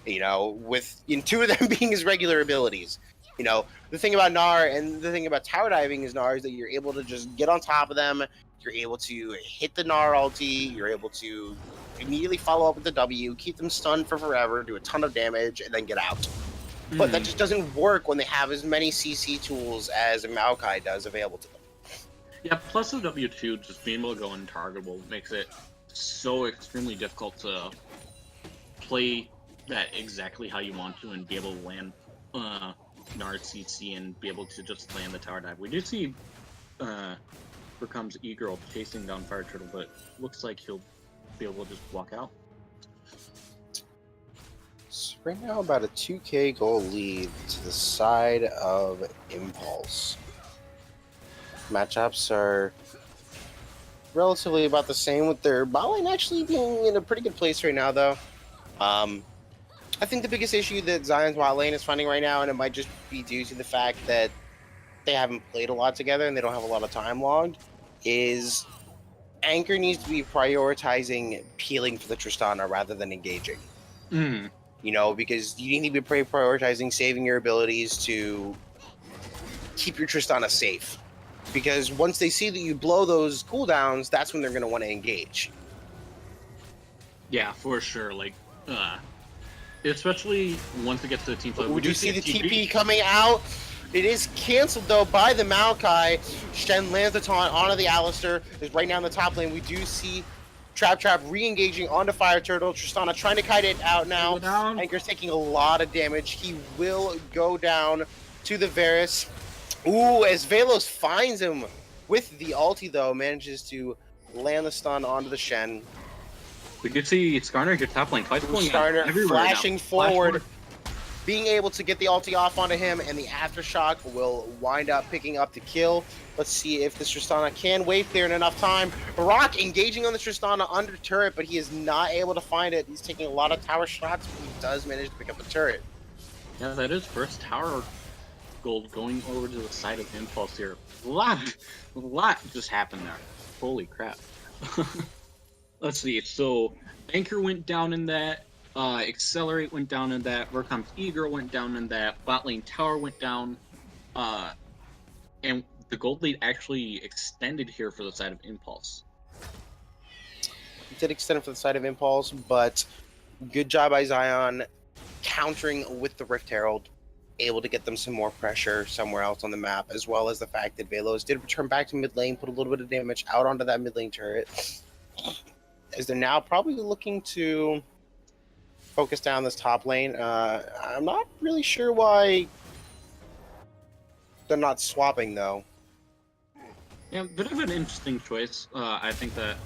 You know, with 2 of them being his regular abilities. You know, the thing about Gnar and the thing about tower diving is Gnar is that you're able to just get on top of them. You're able to hit the Gnar ulti. You're able to immediately follow up with the W, keep them stunned for forever, do a ton of damage, and then get out. But that just doesn't work when they have as many CC tools as a Maokai does available to them. Yeah, plus the W2 just being able to go untargetable makes it so extremely difficult to play that exactly how you want to and be able to land Gnar's CC and be able to just land the tower dive. We do see here comes E-Girl chasing down Fire Turtle, but looks like he'll be able to just walk out. So right now about a 2k goal lead to the side of Impulse. Matchups are relatively about the same with their bot lane actually being in a pretty good place right now though. I think the biggest issue that Zion's bot lane is finding right now, and it might just be due to the fact that they haven't played a lot together and they don't have a lot of time logged, is Anchor needs to be prioritizing peeling for the Tristana rather than engaging. You know, because you need to be prioritizing saving your abilities to keep your Tristana safe. Because once they see that you blow those cooldowns, that's when they're going to want to engage. Yeah, for sure. Like, especially once it gets to the team fight. We do see the TP coming out. It is canceled, though, by the Maokai. Shen lands the taunt onto the Alistar. Is right now in the top lane. We do see Trap re-engaging onto Fire Turtle. Tristana trying to kite it out now. Anchor's taking a lot of damage. He will go down to the Varus. Ooh, as Velos finds him with the ulti, though, manages to land the stun onto the Shen. We did see Skarner get top lane. Skarner flashing forward, being able to get the ulti off onto him, and the Aftershock will wind up picking up the kill. Let's see if this Tristana can wait there in enough time. Barak engaging on the Tristana under turret, but he is not able to find it. He's taking a lot of tower shots, but he does manage to pick up the turret. Yeah, that is first tower gold going over to the side of Impulse here. A lot just happened there. Holy crap. Let's see. So Anchor went down in that. Accelerate went down in that. Vercomp's Eager went down in that. Bot lane tower went down. And the gold lead actually extended here for the side of Impulse. It did extend for the side of Impulse, but good job by Zion countering with the Rift Herald. Able to get them some more pressure somewhere else on the map, as well as the fact that Velos did return back to mid lane, put a little bit of damage out onto that mid lane turret. As they're now probably looking to focus down this top lane. I'm not really sure why they're not swapping, though. Yeah, bit of an interesting choice. I think that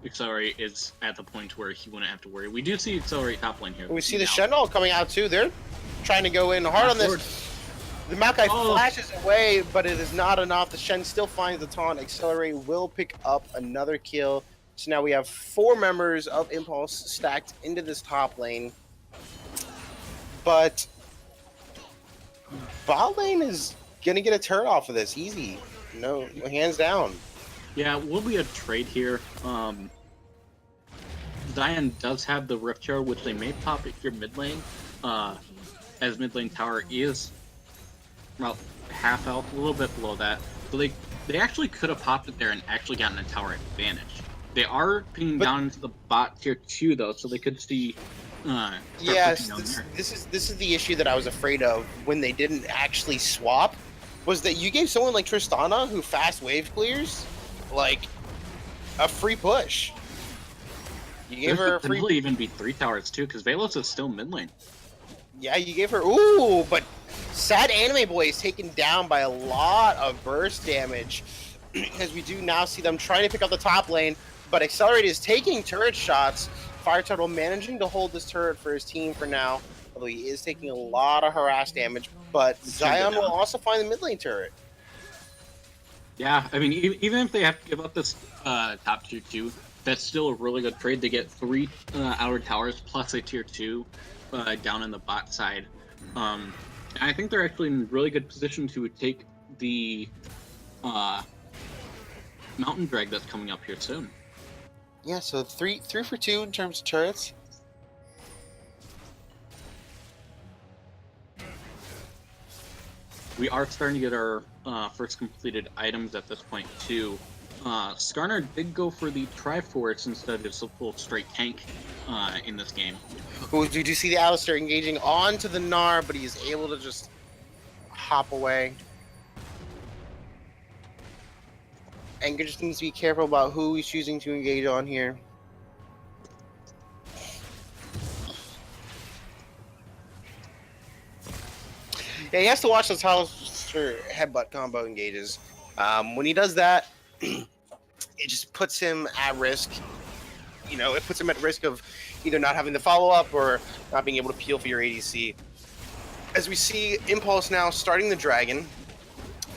Accelerate is at the point where he wouldn't have to worry. We do see Accelerate top lane here. We see the Shenol coming out, too. They're trying to go in hard on this. The Maokai flashes away, but it is not enough. The Shen still finds the taunt. Accelerate will pick up another kill. So now we have 4 members of Impulse stacked into this top lane. But bot lane is going to get a turn off of this. Easy. No, hands down. Yeah, will be a trade here. Zion does have the Rift Shard, which they may pop at your mid lane, as mid lane tower is about half health, a little bit below that. So they actually could have popped it there and actually gotten a tower advantage. They are pinging down into the bot tier 2 though, so they could see. Yes, this is the issue that I was afraid of when they didn't actually swap. Was that you gave someone like Tristana, who fast wave clears, like a free push. You gave her a free. Could even be 3 towers too, because Velos is still mid lane. Yeah, you gave her. Ooh, but Sad Anime Boy is taken down by a lot of burst damage, as we do now see them trying to pick up the top lane. But Accelerate is taking turret shots. Fire Turtle managing to hold this turret for his team for now, although he is taking a lot of harass damage. But Zion will also find the mid lane turret. Yeah, I mean, even if they have to give up this top tier 2, that's still a really good trade. They get 3 outer towers plus a tier 2 down in the bot side. And I think they're actually in really good position to take the Mountain Drag that's coming up here soon. Yeah, so 3 for 2 in terms of turrets. We are starting to get our first completed items at this point too. Skarner did go for the Triforce instead of just a full straight tank in this game. We do see the Alistar engaging onto the Gnar, but he is able to just hop away. Anger just needs to be careful about who he's choosing to engage on here. Yeah, he has to watch those Alistar headbutt combo engages. When he does that, it just puts him at risk. You know, it puts him at risk of either not having the follow-up or not being able to peel for your ADC. As we see Impulse now starting the Dragon.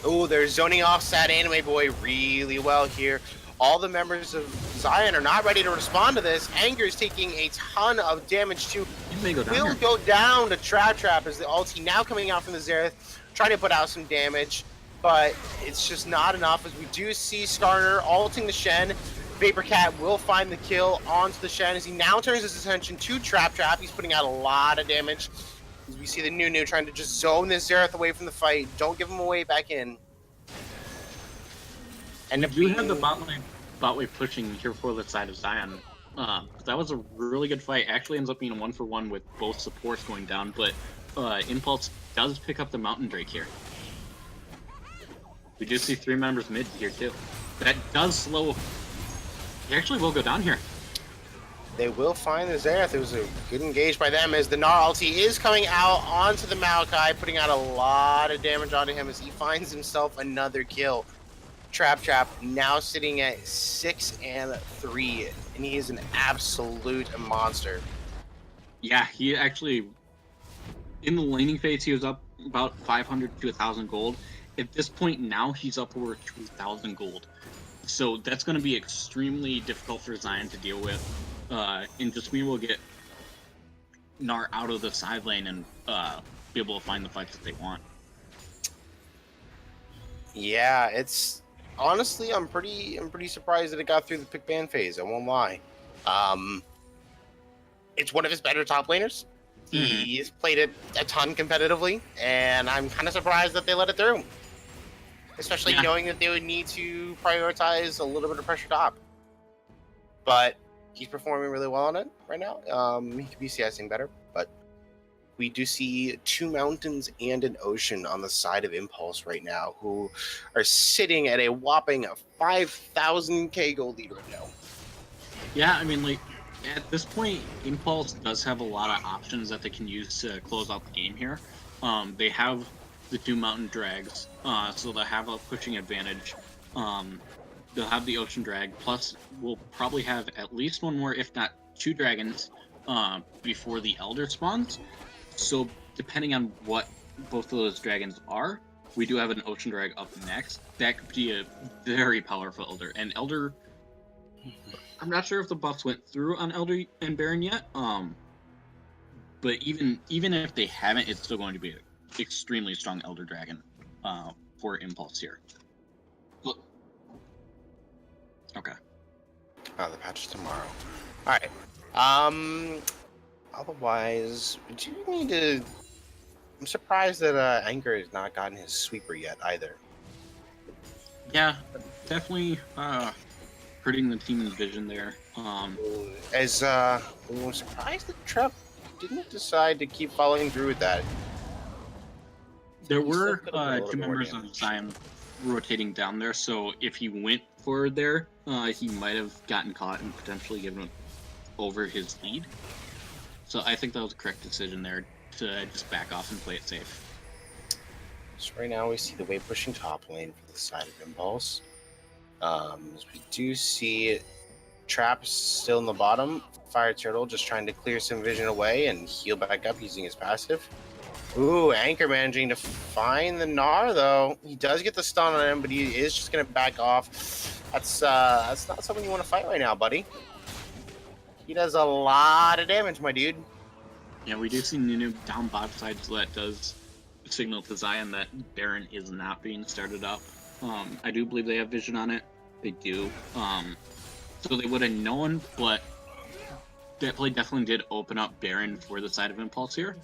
Oh, they're zoning off Sad Anime Boy really well here. All the members of Zion are not ready to respond to this. Anger is taking a ton of damage too. Will go down to Trap as the ulti now coming out from the Xerath, trying to put out some damage, but it's just not enough as we do see Skarner ulting the Shen. Vapor Cat will find the kill onto the Shen as he now turns his attention to Trap. He's putting out a lot of damage. As we see the Nunu trying to just zone this Xerath away from the fight. Don't give him away back in. And if you have the bot lane pushing here for the side of Zion, that was a really good fight. Actually ends up being a 1-for-1 with both supports going down, but Impulse does pick up the Mountain Drake here. We do see 3 members mid here too. That does slow. He actually will go down here. They will find the Xerath. It was a good engage by them as the Gnar ulti is coming out onto the Maokai, putting out a lot of damage onto him as he finds himself another kill. Trap now sitting at 6-3, and he is an absolute monster. Yeah, he actually, in the laning phase, he was up about 500 to 1,000 gold. At this point now, he's up over 2,000 gold. So that's going to be extremely difficult for Zion to deal with. And just we will get Gnar out of the side lane and be able to find the fights that they want. Yeah, it's honestly I'm pretty surprised that it got through the pick ban phase. I won't lie. It's one of his better top laners. He's played it a ton competitively, and I'm kind of surprised that they let it through. Especially knowing that they would need to prioritize a little bit of pressure top. But he's performing really well on it right now. He could be CSing better, but we do see 2 mountains and an ocean on the side of Impulse right now, who are sitting at a whopping 5,000k gold lead right now. Yeah, I mean, like, at this point, Impulse does have a lot of options that they can use to close out the game here. They have the 2 mountain drags, so they'll have a pushing advantage. They'll have the ocean drag, plus we'll probably have at least 1 more, if not 2 dragons, before the elder spawns. So depending on what both of those dragons are, we do have an ocean drag up next. That could be a very powerful elder. And elder, I'm not sure if the buffs went through on elder and baron yet. But even if they haven't, it's still going to be an extremely strong elder dragon for Impulse here. Okay. Oh, the patch is tomorrow. All right. Otherwise, do you need to? I'm surprised that Anchor has not gotten his sweeper yet either. Yeah, definitely hurting the team's vision there. I'm surprised that Trap didn't decide to keep following through with that. There He still were could've done a little two more members damage. of Zion rotating down there, so if he went forward there, he might have gotten caught and potentially given over his lead. So I think that was a correct decision there to just back off and play it safe. So right now we see the wave pushing top lane for the side of Impulse. We do see Trap still in the bottom. Fire Turtle just trying to clear some vision away and heal back up using his passive. Ooh, Anchor managing to find the Gnar though. He does get the stun on him, but he is just gonna back off. That's not something you want to fight right now, buddy. He does a lot of damage, my dude. Yeah, we do see Nunu down bot side, so that does signal to Zion that Baron is not being started up. I do believe they have vision on it. They do. So they would have known, but that play definitely did open up Baron for the side of Impulse here.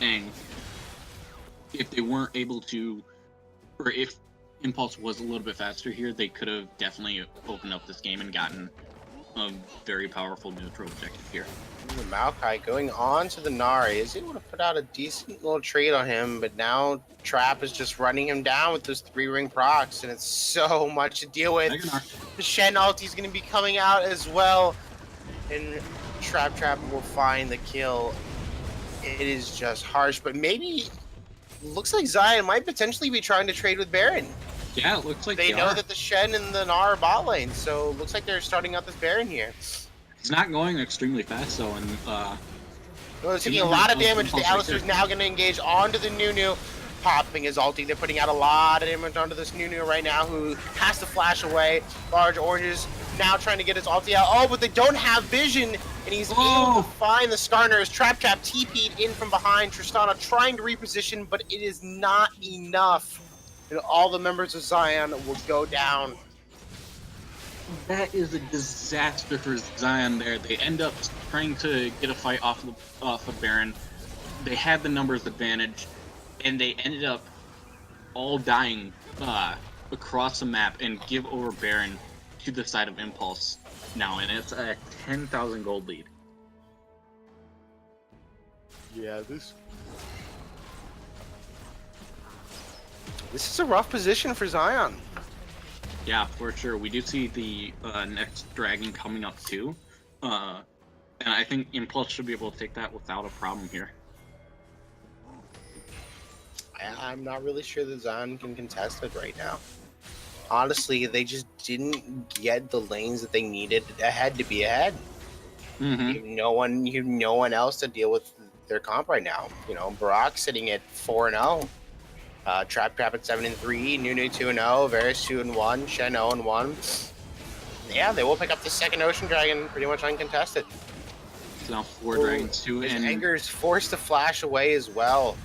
And if they weren't able to, or if Impulse was a little bit faster here, they could have definitely opened up this game and gotten a very powerful neutral objective here. Ooh, Maokai going on to the Gnar is able to put out a decent little trade on him, but now Trap is just running him down with those 3-ring procs, and it's so much to deal with. The Shen ulti is going to be coming out as well, and Trap will find the kill. It is just harsh, but maybe looks like Zion might potentially be trying to trade with Baron. Yeah, it looks like They know that the Shen and the Gnar are bot lane, so looks like they're starting out this Baron here. It's not going extremely fast though, and Well, it's taking a lot of damage. The Alistar's now going to engage onto the Nunu, popping his ulti. They're putting out a lot of damage onto this Nunu right now, who has to flash away. Large Oranges now trying to get his ulti out. Oh, but they don't have vision, and he's able to find the Skarner as Trap TP'd in from behind. Tristana trying to reposition, but it is not enough. And all the members of Zion will go down. that is a disaster for Zion there. They end up trying to get a fight off of Baron. They had the numbers advantage, and they ended up all dying across the map and give over Baron to the side of Impulse now, and it's a 10,000 gold lead. Yeah, this is a rough position for Zion. Yeah, for sure. We do see the next dragon coming up too, and I think Impulse should be able to take that without a problem here. I'm not really sure that Zion can contest it right now. Honestly, they just didn't get the lanes that they needed ahead to be ahead. Mm-hmm. You have no one else to deal with their comp right now. You know, Barak sitting at 4-0. Trap at 7-3, Nunu 2-0, Varus 2-1, Shen 0-1. Yeah, they will pick up the second Ocean Dragon pretty much uncontested. So now 4 dragons too, and Anger's forced to flash away as well.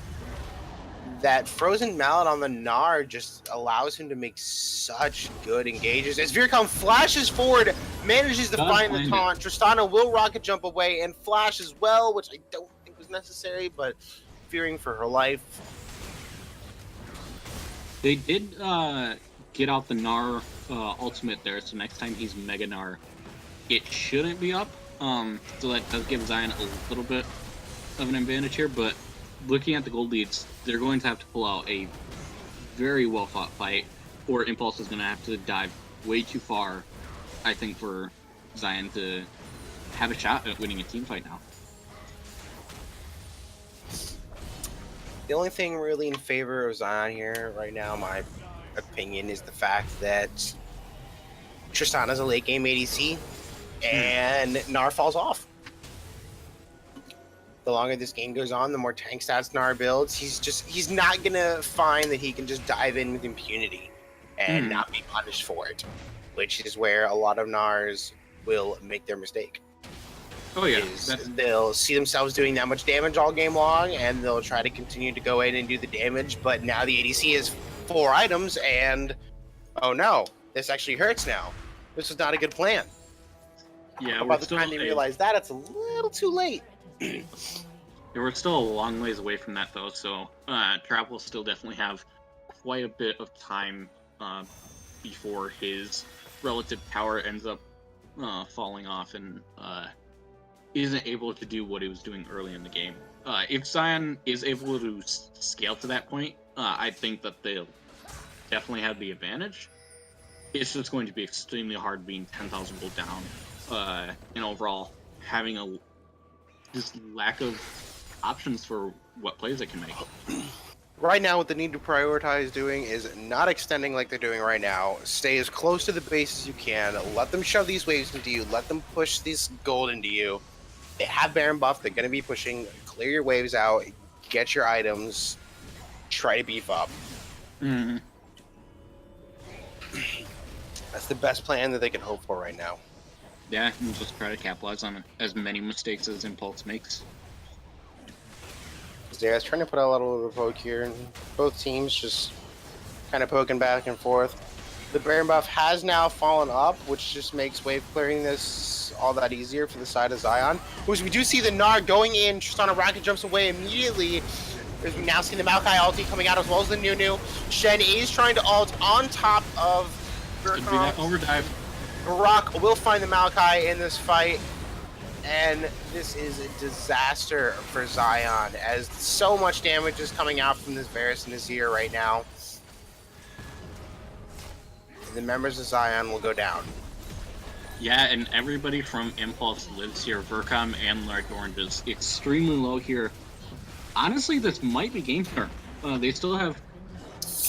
That Frozen Mallet on the Gnar just allows him to make such good engages. As Vircom flashes forward, manages to find the taunt. Tristana will rocket jump away and flash as well, which I don't think was necessary, but fearing for her life. they did get out the Gnar ultimate there, so next time he's Mega Gnar, it shouldn't be up. So that does give Zion a little bit of an advantage here, but looking at the gold leads, they're going to have to pull out a very well fought fight, or Impulse is going to have to dive way too far, I think, for Zion to have a shot at winning a team fight now. The only thing really in favor of Zion here right now, my opinion, is the fact that Tristana's a late game ADC and Gnar falls off. The longer this game goes on, the more tank stats Gnar builds. He's not gonna find that he can just dive in with impunity and not be punished for it, which is where a lot of Gnars will make their mistake. Oh yeah, They'll see themselves doing that much damage all game long, and they'll try to continue to go in and do the damage, but now the ADC is 4 items, and oh no, this actually hurts now. This is not a good plan. Yeah, But we're by the still time they realize that, it's a little too late. we're still a long ways away from that though. So Trap will still definitely have quite a bit of time before his relative power ends up falling off and isn't able to do what he was doing early in the game. If Zion is able to scale to that point, I think that they'll definitely have the advantage. It's just going to be extremely hard being 10,000 gold down, and overall having a just lack of options for what plays they can make. Right now, what they need to prioritize doing is not extending like they're doing right now. Stay as close to the base as you can. Let them shove these waves into you. Let them push this gold into you. They have Baron buff. They're going to be pushing. Clear your waves out. Get your items. Try to beef up. Mm. That's the best plan that they can hope for right now. Yeah, and just try to capitalize on as many mistakes as Impulse makes. Xerath's trying to put out a little poke here, and both teams just kind of poking back and forth. The Baron buff has now fallen up, which just makes wave clearing this all that easier for the side of Zion. Which we do see the Gnar going in, Tristana Rocket jumps away immediately. As we now see the Maokai ulti coming out as well as the Nunu. Shen is trying to ult on top of Could be that overdive. Barak will find the Maokai in this fight. And this is a disaster for Zion, as so much damage is coming out from this Varus and Azir right now. The members of Zion will go down. Yeah, and everybody from Impulse lives here. Vercom and Lark Orange is extremely low here. Honestly, this might be game turn. They still have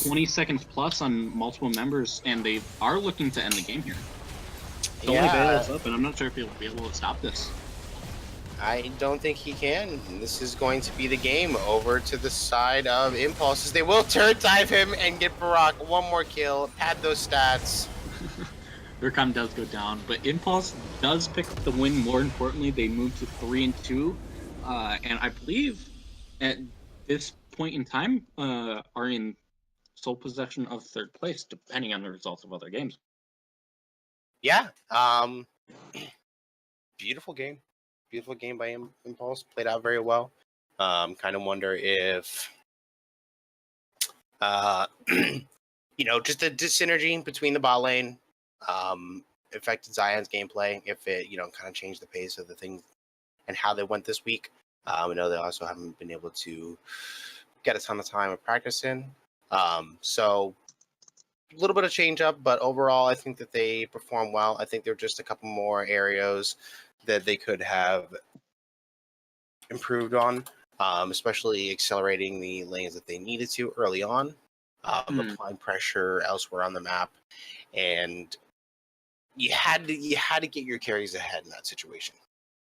20 seconds plus on multiple members, and they are looking to end the game here. The only Veil's up, and I'm not sure if he'll be able to stop this. I don't think he can. This is going to be the game over to the side of Impulses. They will turret dive him and get Barak one more kill, pad those stats. Vercom does go down, but Impulse does pick up the win. More importantly, they move to 3-2, and I believe at this point in time are in sole possession of third place, depending on the results of other games. Yeah, beautiful game. Beautiful game by Impulse. Played out very well. Kind of wonder if, just the dissynergy between the bot lane affected Zion's gameplay. If it, kind of changed the pace of the things and how they went this week. I know they also haven't been able to get a ton of time of practice in. So a little bit of change up, but overall, I think that they perform well. I think there are just a couple more areas that they could have improved on, especially accelerating the lanes that they needed to early on, applying pressure elsewhere on the map, and you had to get your carries ahead in that situation.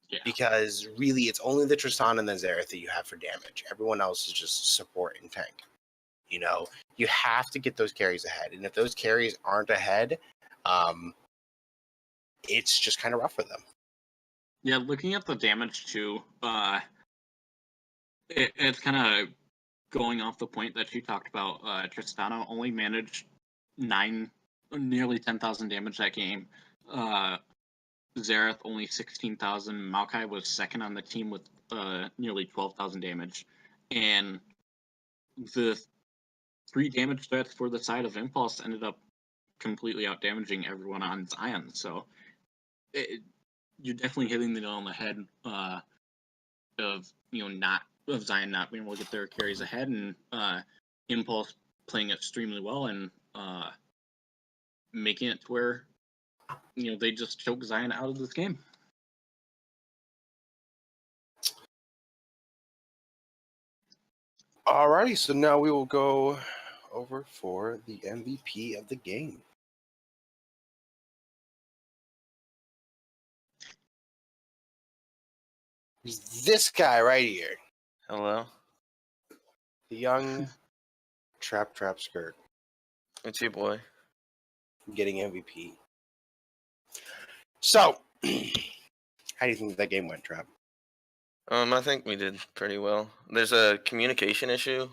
Yeah. Because really, it's only the Tristana and the Xerath that you have for damage. Everyone else is just support and tank. You have to get those carries ahead, and if those carries aren't ahead, it's just kind of rough for them. Yeah, looking at the damage too, it's kind of going off the point that you talked about. Tristana only managed nearly 10,000 damage that game. Xerath only 16,000. Maokai was second on the team with nearly 12,000 damage, and the 3 damage threats for the side of Impulse ended up completely out damaging everyone on Zion. So you're definitely hitting the nail on the head of Zion not being able to get their carries ahead, and Impulse playing extremely well and making it to where they just choke Zion out of this game. Alrighty, so now we will go over for the MVP of the game. This guy right here. Hello. The young Trap Skirt It's your boy. getting MVP. So, how do you think that game went, Trap? I think we did pretty well. There's a communication issue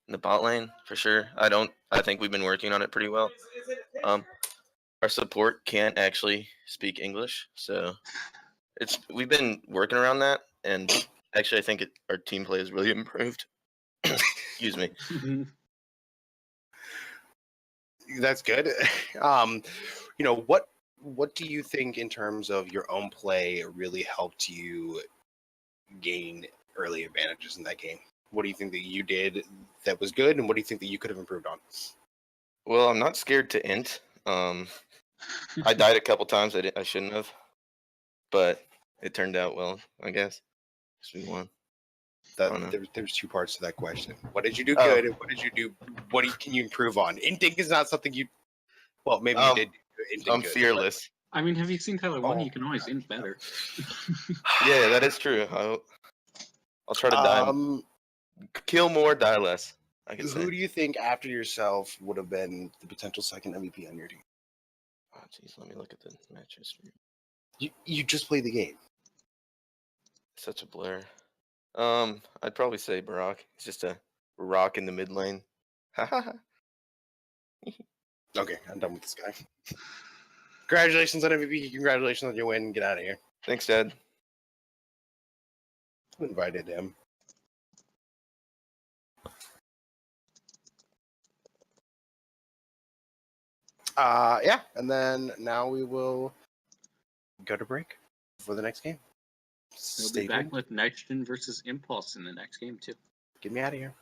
in the bot lane for sure. I think we've been working on it pretty well. our support can't actually speak English, so we've been working around that, and actually I think our team play has really improved. Excuse me. That's good. What do you think in terms of your own play really helped you gain early advantages in that game? What do you think that you did that was good, and what do you think that you could have improved on? Well, I'm not scared to int. I died a couple times. I shouldn't have, but it turned out well, I guess. 'Cause we won. There's two parts to that question. What did you do Oh. good, and what did you do? Can you improve on? Inting is not something you. Well, maybe you did. Inting I'm good, fearless. I mean, have you seen Tyler 1? Oh. You can always int better. Yeah, that is true. I'll try to but, kill more, die less. I can who say. do you think after yourself would have been the potential second MVP on your team? Oh, jeez, let me look at the match history. You just played the game. Such a blur. I'd probably say Barack. He's just a rock in the mid lane. Okay, I'm done with this guy. Congratulations on MVP. Congratulations on your win. Get out of here. Thanks, Dad. Who invited him? Yeah, and then now we will go to break for the next game. We'll Stay be back tuned. with Nitrogen versus Impulse in the next game, too. Get me out of here.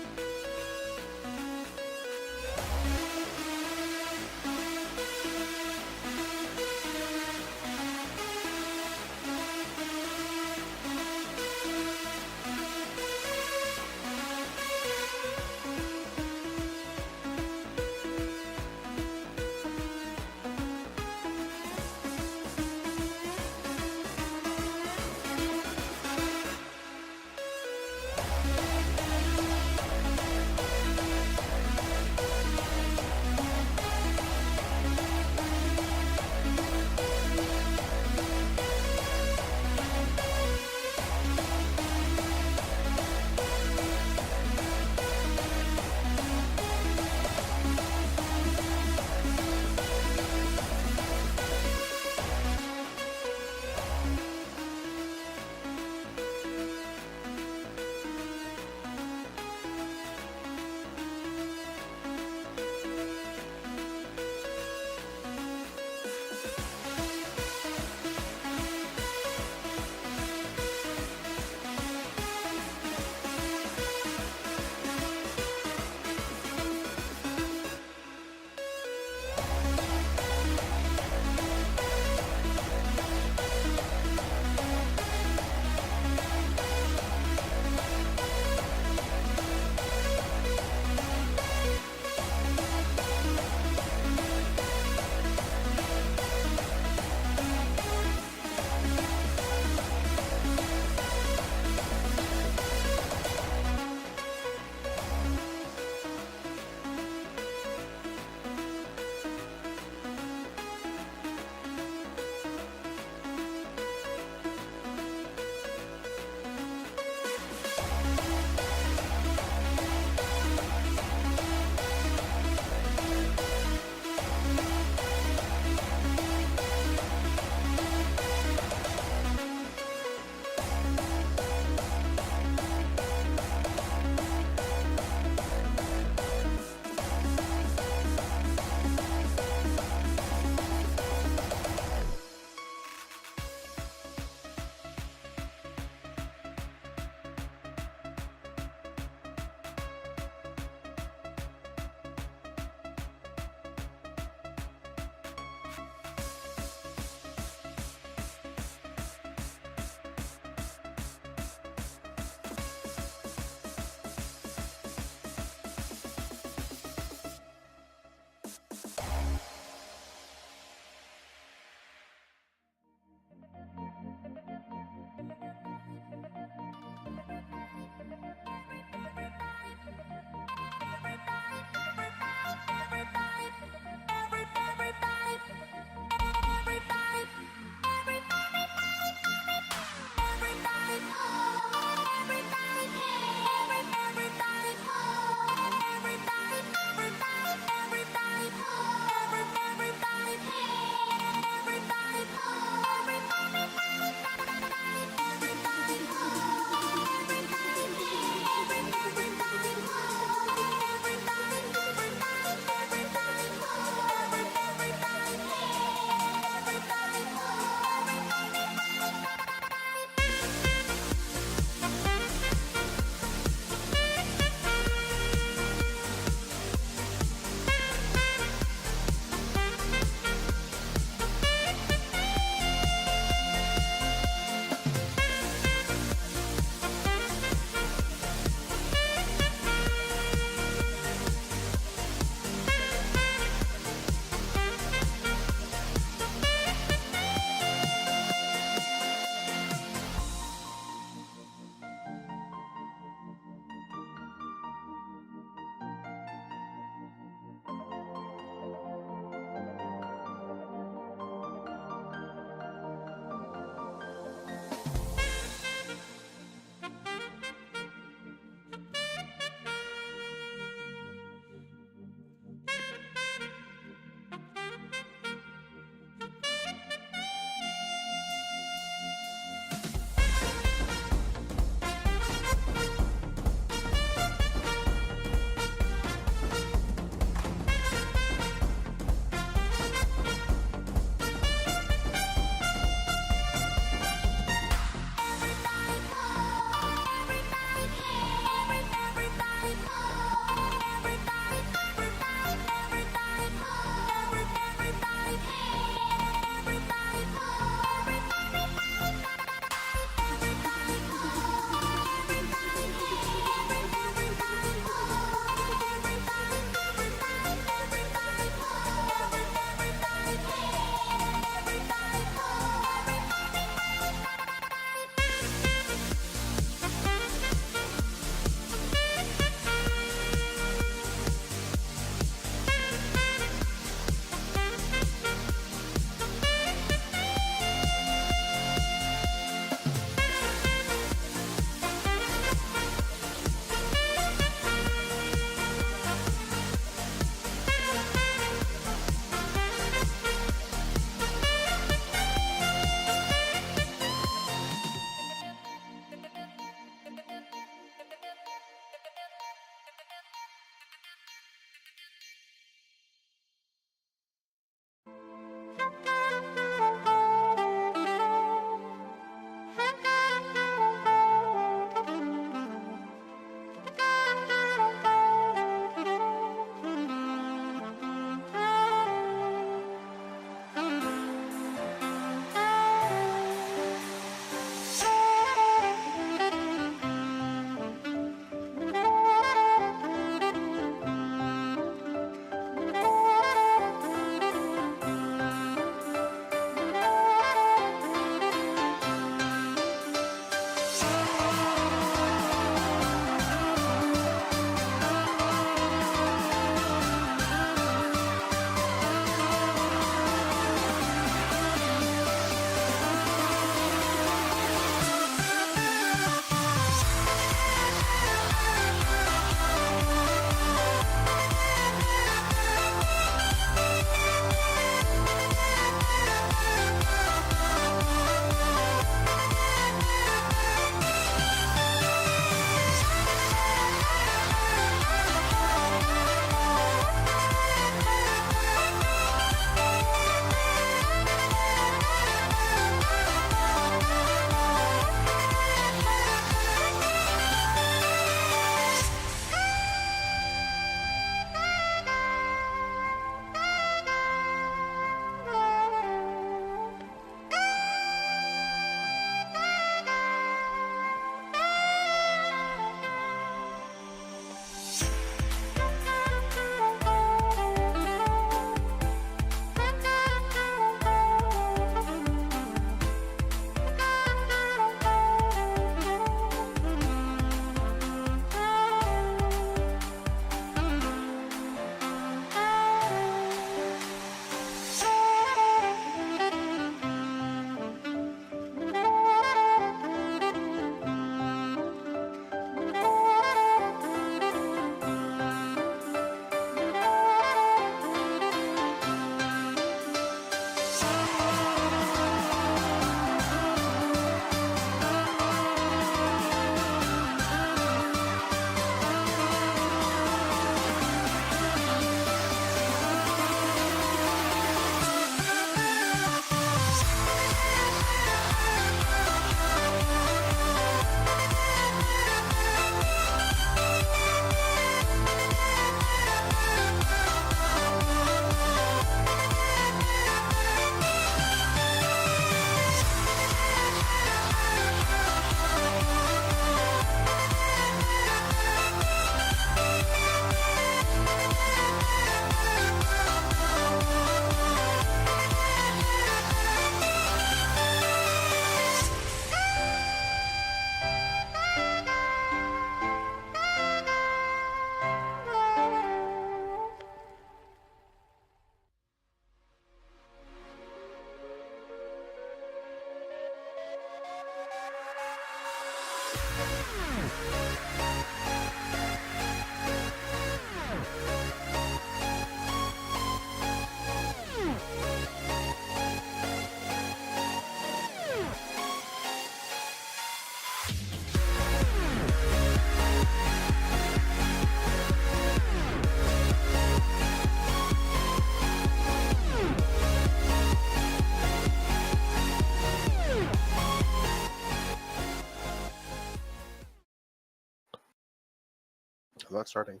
I'm not starting.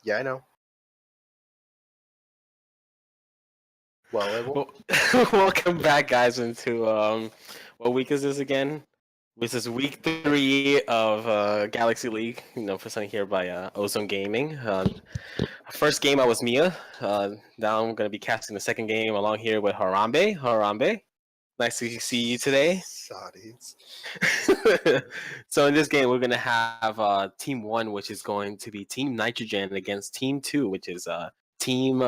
Yeah, I know. Well, Welcome back, guys, into what week is this again? This is week 3 of Galaxy League. Presented here by Ozone Gaming. First game I was Mia. Now I'm gonna be casting the second game along here with Harambe. Harambe, nice to see you today. Saudis. So in this game, we're gonna have Team 1, which is going to be Team Nitrogen against Team 2, which is Team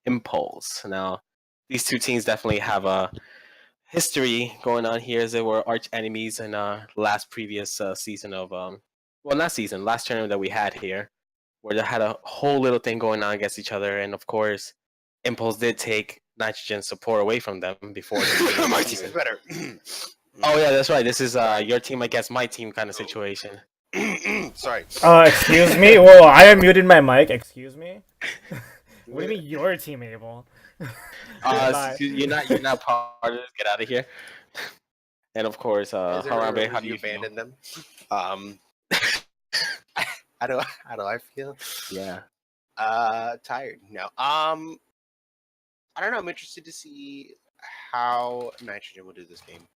Impulse. Now, these two teams definitely have a history going on here, as they were arch enemies in last previous season of last tournament that we had here, where they had a whole little thing going on against each other, and of course, Impulse did take Nitrogen support away from them before. My team is better. Oh yeah, that's right. This is your team against my team kind of situation. Sorry. Excuse me? Whoa, I unmuted my mic. Excuse me? What do you mean your team, Abel? You're not part of this. Get out of here. And of course, Is there Harambe, a how do you you feel? abandon them? How do I feel? Yeah. Tired. No. I don't know. I'm interested to see how Nitrogen will do this game.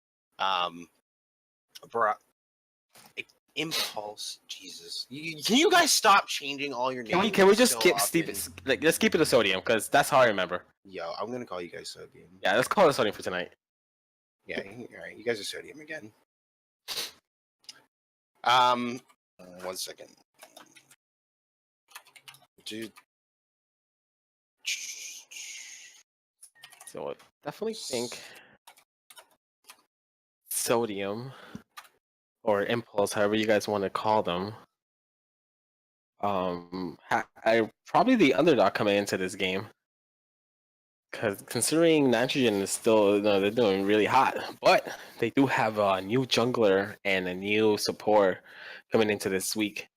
Impulse. Jesus. Can you guys stop changing all your names? Can we just so skip often? let's keep it to Sodium, because that's how I remember. Yo, I'm gonna call you guys Sodium. Yeah, let's call it Sodium for tonight. Yeah. All right. You guys are Sodium again. 1 second. Dude. So I definitely think Sodium or Impulse, however you guys want to call them, I probably the underdog coming into this game. Because considering Nitrogen is still, they're doing really hot, but they do have a new jungler and a new support coming into this week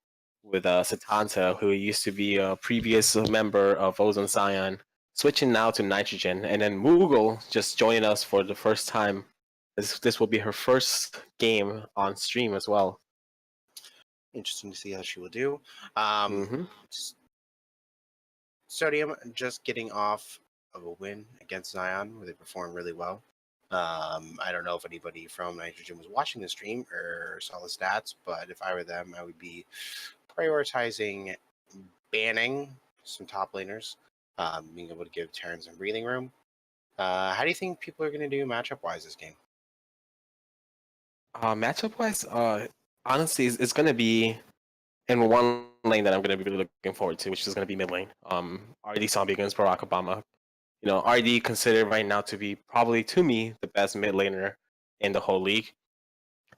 with Satanta, who used to be a previous member of Ozone Scion, switching now to Nitrogen, and then Moogle just joining us for the first time. This will be her first game on stream as well. Interesting to see how she will do. Mm-hmm. Sodium just getting off of a win against Zion, where they performed really well. I don't know if anybody from Nitrogen was watching the stream or saw the stats, but if I were them, I would be prioritizing banning some top laners, being able to give Terran some breathing room. How do you think people are going to do matchup-wise this game? Matchup-wise, honestly, it's going to be in one lane that I'm going to be really looking forward to, which is going to be mid lane. RD Zombie against Barack Obama. RD considered right now to be probably, to me, the best mid laner in the whole league.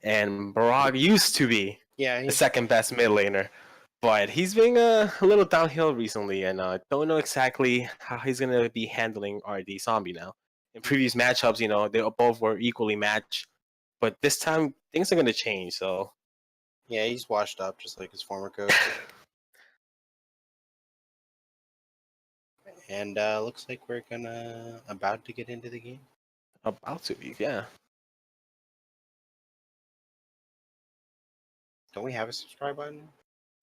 And Barack used to be the second best mid laner. But he's been a little downhill recently, and don't know exactly how he's going to be handling RD Zombie now. In previous matchups, they both were equally matched. But this time, things are going to change, so... Yeah, he's washed up, just like his former coach. And looks like we're about to get into the game. About to be, yeah. Don't we have a subscribe button?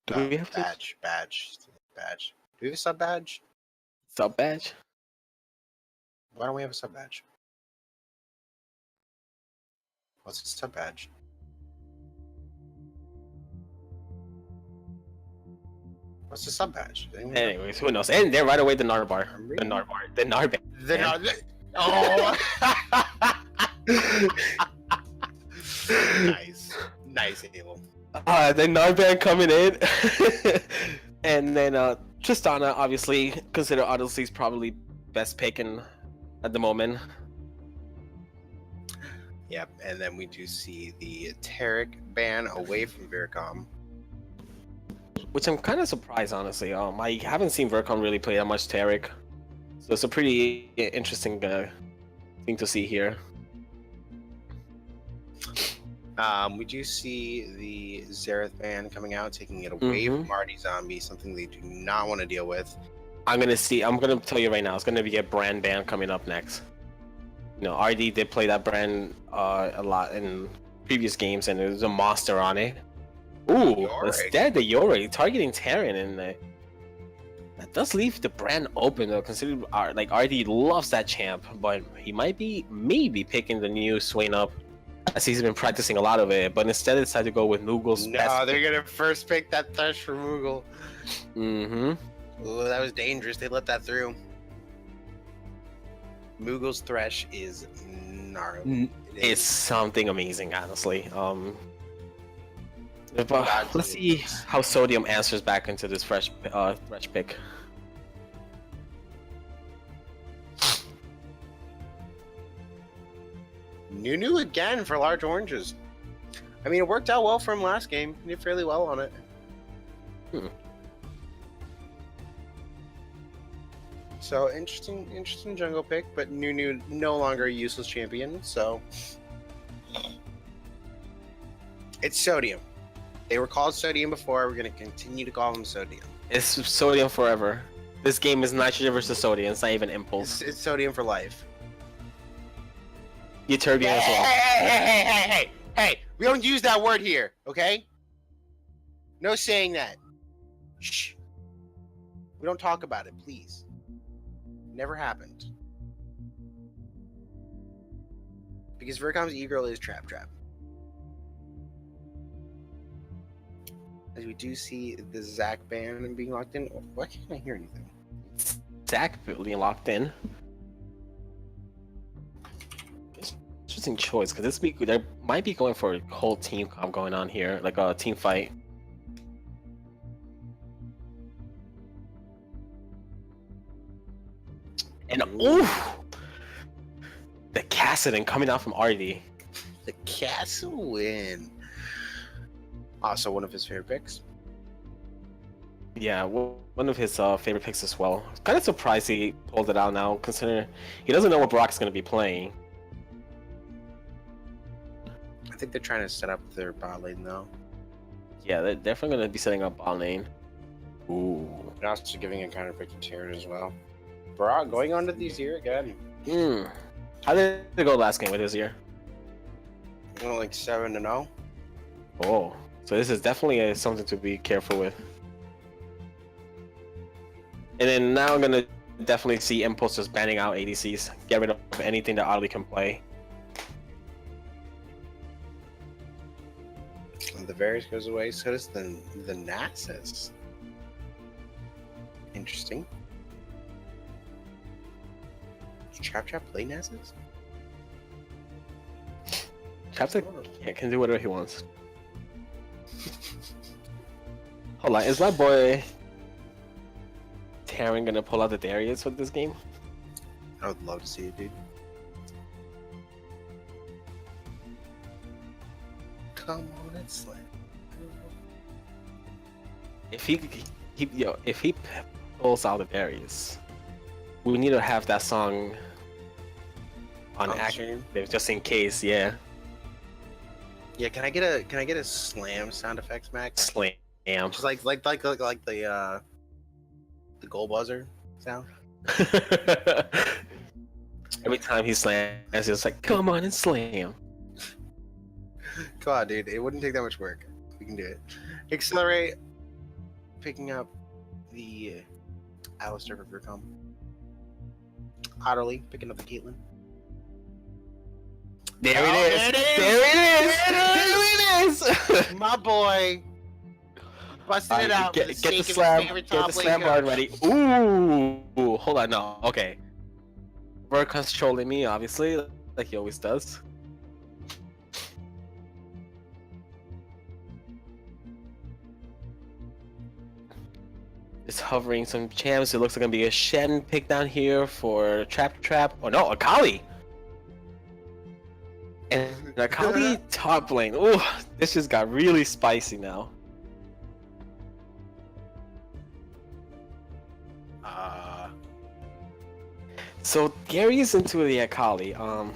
Do we have badge. Do we have a sub badge? Sub badge? Why don't we have a sub badge? What's a sub badge? What's the sub badge? Anyways, who knows? And then right away the Narbar. The Narban. Oh! Nice, Abel. The Narban coming in. And then Tristana, obviously, considered Odyssey's probably best pick at the moment. Yep, and then we do see the Taric ban away from Vircom. Which I'm kind of surprised, honestly. I haven't seen Vircom really play that much Taric. So it's a pretty interesting thing to see here. We do see the Xerath ban coming out, taking it away from RD Zombie, something they do not want to deal with. I'm gonna tell you right now, it's gonna be a brand ban coming up next. RD did play that brand a lot in previous games, and there's a monster on it. Ooh, Yorick. instead the Yorick targeting Terran, and that does leave the brand open though. Considering RD loves that champ, but he might be maybe picking the new Swain up as he's been practicing a lot of it. But instead, they decided to go with Moogle's No, they're gonna first pick that Thresh for Moogle. Mm-hmm. Ooh, that was dangerous. They let that through. Moogle's Thresh is gnarly. It's something amazing, honestly. But let's see how Sodium answers back into this fresh pick. Nunu again for large oranges. I mean, it worked out well for him last game. He did fairly well on it. So interesting jungle pick, but Nunu no longer a useless champion. So it's Sodium. They were called Sodium before. We're gonna continue to call them Sodium. It's Sodium forever. This game is nitrogen versus Sodium. It's not even Impulse. It's Sodium for life. Euterbion as well. Hey! We don't use that word here, okay? No saying that. Shh. We don't talk about it, please. Never happened. Because Vercom's e-girl is Trap. As we do see the Zac ban being locked in. Why can't I hear anything? Zac being locked in. Interesting choice, because this week they might be going for a whole team comp going on here, like a team fight. And oof, the Kassadin coming out from RD. The Castle win. Also one of his favorite picks. Yeah, one of his favorite picks as well. Kind of surprised he pulled it out now, considering he doesn't know what Brock's going to be playing. I think they're trying to set up their bot lane though. Yeah, they're definitely going to be setting up bot lane. Ooh. And also giving a counter pick to Tyrion as well. Brock going on to the Azir again. How did it go last game with Azir? Like 7-0. Oh, so this is definitely something to be careful with. And then now I'm gonna definitely see Impulse just banning out ADCs, get rid of anything that Oddly can play. And the Varus goes away, so does the Nasus. Interesting. Does Trap play Nasus? Chapter can do whatever he wants. Hold on, is my boy Terran gonna pull out the Darius for this game? I would love to see it, dude. Come on, it's slam. If he pulls out the Darius, we need to have that song on stream? active just in case. Yeah, Yeah, can I get a slam sound effects, Max? slam. Just like the goal buzzer sound. Every time he slams, it's just like, come on and slam. Come on, dude. It wouldn't take that much work. We can do it. Accelerate. Picking up the Alistar for Vercom. Otterly picking up the Caitlyn. There Oh, it is. There it is. There it is. My boy. Busting it out. Get for the sake of his slam. favorite Get the top lane slam coach. card ready. Ooh, hold on. No, okay. Vercon's trolling me, obviously, like he always does. Just hovering some champs. It looks like gonna be a Shen pick down here for Trap. Oh no, Akali. And Akali top lane. Ooh, this just got really spicy now. So Gary's into the Akali. I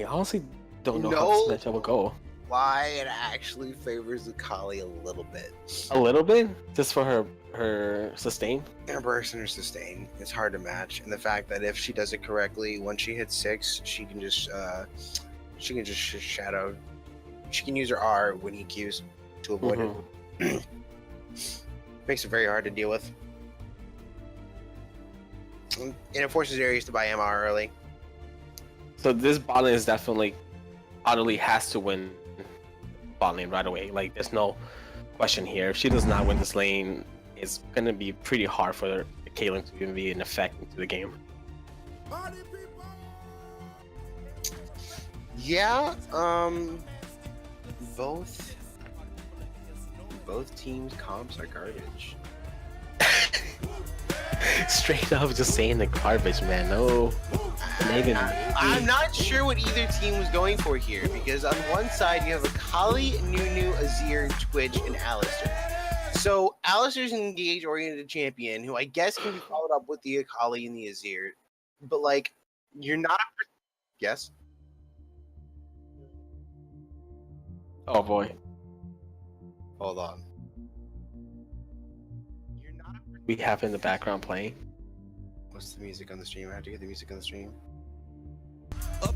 honestly don't know how this matchup will go. Why it actually favors Akali a little bit. A little bit, just for her sustain. Her burst and her sustain. It's hard to match. And the fact that if she does it correctly, once she hits 6, she can just shadow She can use her R when he Qs to avoid it. Makes it very hard to deal with. And it forces Ares to buy MR early. So this bot lane is definitely Audley has to win bot lane right away. Like there's no question here. If she does not win this lane, it's gonna be pretty hard for Caitlyn to even be an effect into the game. Yeah, both teams' comps are garbage. Straight up just saying the garbage, man. No. I'm not sure what either team was going for here, because on one side you have Akali, Nunu, Azir, Twitch, and Alistar. So Alistar's an engage-oriented champion who I guess can be followed up with the Akali and the Azir, but like you're not. Yes. Oh boy. Hold on. You're not. We have in the background playing. What's the music on the stream? I have to get the music on the stream. I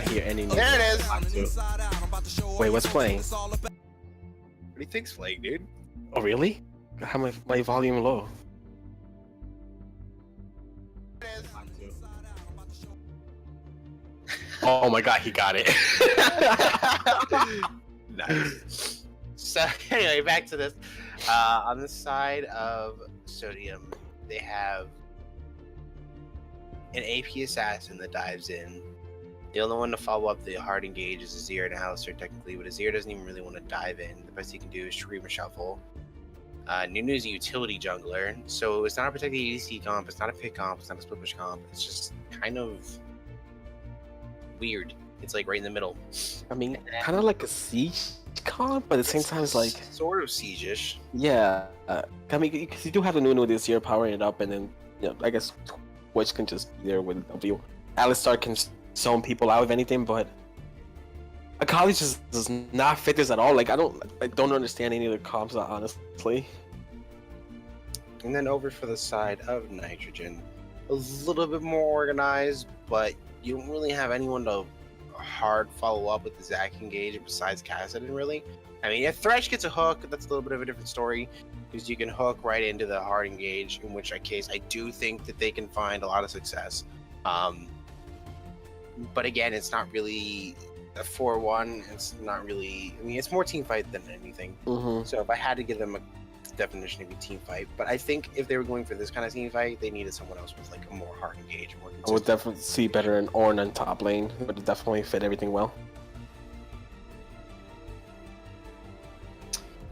hear any music. There it is. Wait, what's playing? What do you think's playing, dude? Oh really? I have my volume low. Oh my god, he got it. Nice. So anyway, back to this. On the side of Sodium, they have an AP assassin that dives in. The only one to follow up the hard engage is Azir and Alistar technically, but Azir doesn't even really want to dive in. The best he can do is Shreem or Shuffle. Nunu's a utility jungler, so it's not a protected ADC comp, it's not a pick comp, it's not a split push comp. It's just kind of weird. It's like right in the middle. I mean, kind of like a siege comp, but at the same time, it's like sort of siege-ish. yeah. I mean, because you do have the Nunu this year powering it up, and then I guess Twitch can just be there with W. Alistar can zone people out if anything, but Akali just does not fit this at all. Like I don't understand any of the comps, honestly. And then over for the side of Nitrogen, a little bit more organized, but you don't really have anyone to hard follow up with the Zac engage besides Kassadin, really. I mean, if Thresh gets a hook, that's a little bit of a different story, because you can hook right into the hard engage, in which case I do think that they can find a lot of success. But again, it's not really a 4-1. It's not really, I mean, it's more team fight than anything. Mm-hmm. So if I had to give them a definition, it'd be team fight. But I think if they were going for this kind of team fight, they needed someone else with like a more hard engage, more I would consistent. definitely see better in Ornn on top lane. It would definitely fit everything well.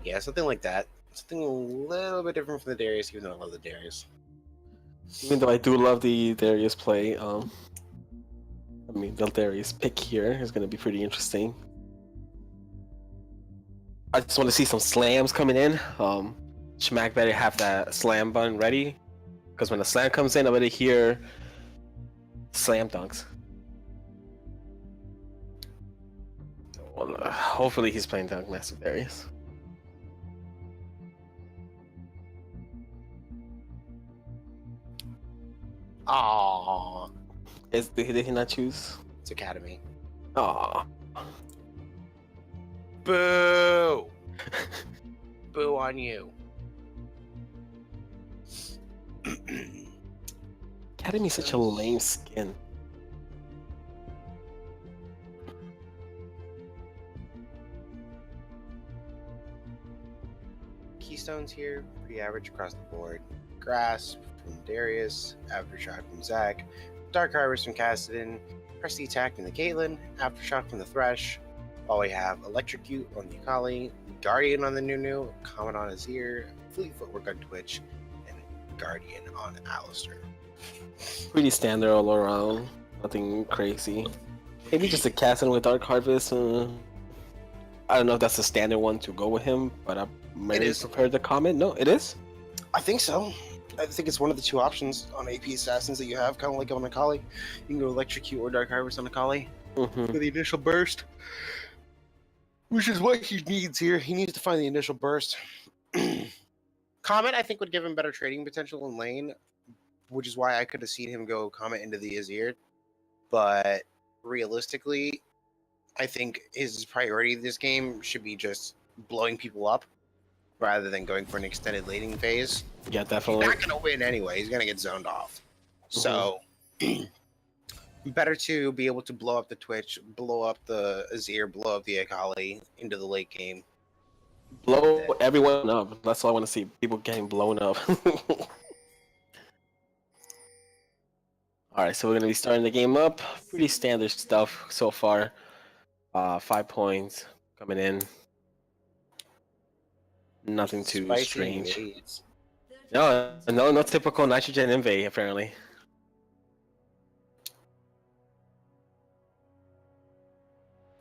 Yeah, something like that. Something a little bit different from the Darius, even though I love the Darius. Even though I do love the Darius play, I mean, the Darius pick here is going to be pretty interesting. I just want to see some slams coming in. Schmack better have that slam button ready, because when the slam comes in, I better hear slam dunks. Well, hopefully he's playing Dunk Master Darius. Aww. Did he not choose? It's Academy. Aww. Boo! Boo on you. Academy's such a lame skin. Keystones here, pretty average across the board. Grasp from Darius, Aftershock from Zac, Dark Harvest from Kassadin, Press the Attack from the Caitlyn, Aftershock from the Thresh, while we have Electrocute on the Akali, Guardian on the Nunu, Comet on Azir, Fleet Footwork on Twitch, and Guardian on Alistar. Pretty standard all around. Nothing crazy. Maybe just a Kassadin with Dark Harvest. I don't know if that's a standard one to go with him, but I might is. prefer the comment. No, it is? I think so. I think it's one of the two options on AP Assassins that you have, kind of like on Akali. You can go Electrocute or Dark Harvest on Akali Mm-hmm. for the initial burst, which is what he needs here. He needs to find the initial burst. Comet, I think, would give him better trading potential in lane, which is why I could have seen him go Comet into the Azir. But realistically, I think his priority this game should be just blowing people up rather than going for an extended laning phase. Yeah, He's definitely. not going to win anyway. He's going to get zoned off. So, better to be able to blow up the Twitch, blow up the Azir, blow up the Akali into the late game. Blow everyone up. That's all I want to see. People getting blown up. Alright, so we're going to be starting the game up. Pretty standard stuff so far. 5 points coming in. Nothing too Spicy strange. invades. No typical nitrogen invade, apparently.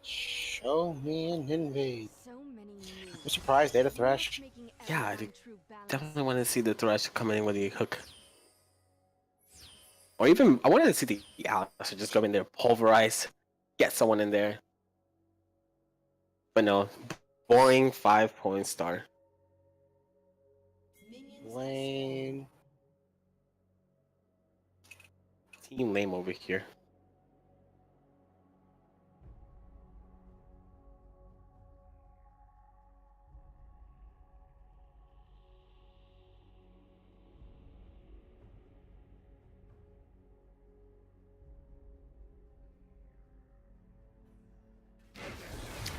Show me an invade. So many new I'm surprised they had a Thresh. making Yeah, I everyone true Definitely balance. want to see the Thresh coming in with the hook. Or even, I wanted to see the Alex just go in there, pulverize, get someone in there. But no, boring 5-point start. Lane. Team lame over here.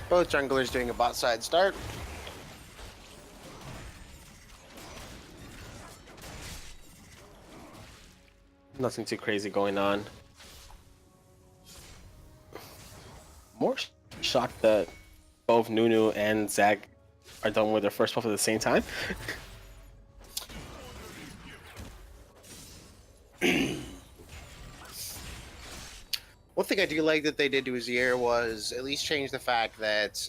Both junglers doing a bot side start. Nothing too crazy going on. More shocked that both Nunu and Zag are done with their first buff at the same time. One thing I do like that they did to Azir was at least change the fact that,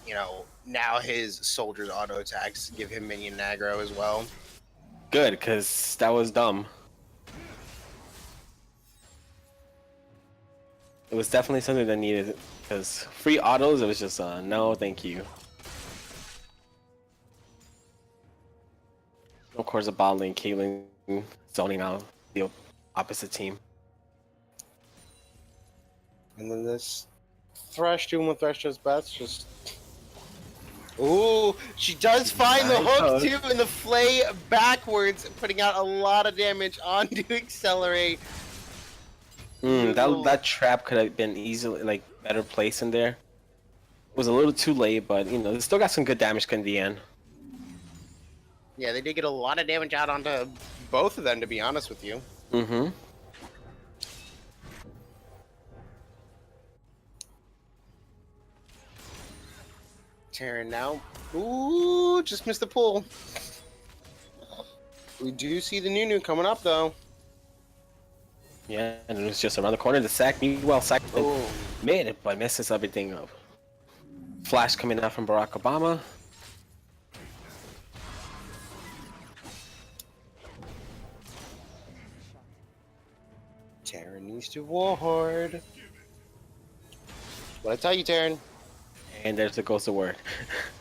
you know, now his soldiers auto attacks give him minion aggro as well. Good, because that was dumb. It was definitely something that needed, because free autos, it was just, no, thank you. Of course, the bot lane, Caitlyn zoning out the opposite team. And then this Thresh doing what Thresh does best, just... Ooh, she does find the Nice hook hook. too, and the flay backwards, putting out a lot of damage onto Accelerate. That trap could have been easily, like, better placed in there. It was a little too late, but, you know, they still got some good damage in the end. Yeah, they did get a lot of damage out onto both of them, to be honest with you. Mm-hmm. Terran now. Ooh, just missed the pull. We do see the Nunu coming up, though. Yeah, and it was just around the corner. The sack, meanwhile, sack Oh, made it, but messes everything up. Flash coming out from Barack Obama. Terran needs to ward. What I tell you, Terran? And there's the ghost of word.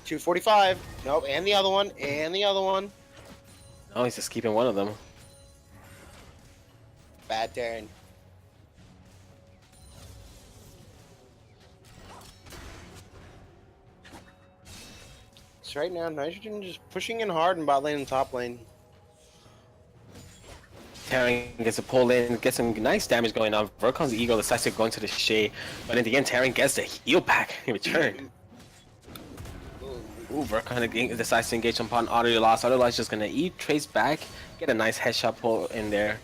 245. Nope, and the other one, and the other one. Oh, he's just keeping one of them. Bad Terran. So right now, Nitrogen just pushing in hard in bot lane and top lane. Terran gets a pull in, gets some nice damage going on. Verkon's ego decides to go into the shade, but in the end, Terran gets the heal back in return. Ooh, Verkon decides to engage upon Auto Loss. Auto Loss just gonna eat, trace back, get a nice headshot pull in there.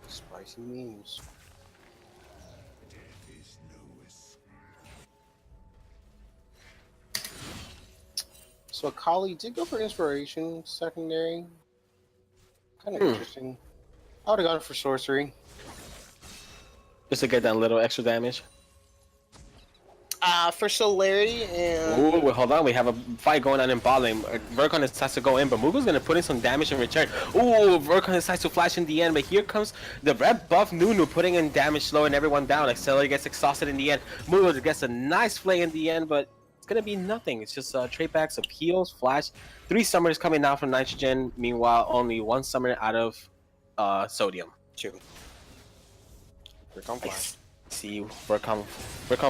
Spicy memes. So Akali did go for inspiration secondary. Kind of interesting. I would have gone for sorcery. Just to get that little extra damage. For Solarity and Ooh, well, hold on. We have a fight going on in bot lane. Vercon decides to go in, but Mugo's gonna put in some damage in return. Ooh, Vercon decides to flash in the end, but here comes the red buff Nunu putting in damage, slowing everyone down. Accelerate gets exhausted in the end. Mugo gets a nice play in the end, but it's gonna be nothing. It's just trade backs, appeals, flash. 3 summoners coming down from Nitrogen. Meanwhile, only 1 summoner out of Sodium. 2. Vercon Flash. See Vercon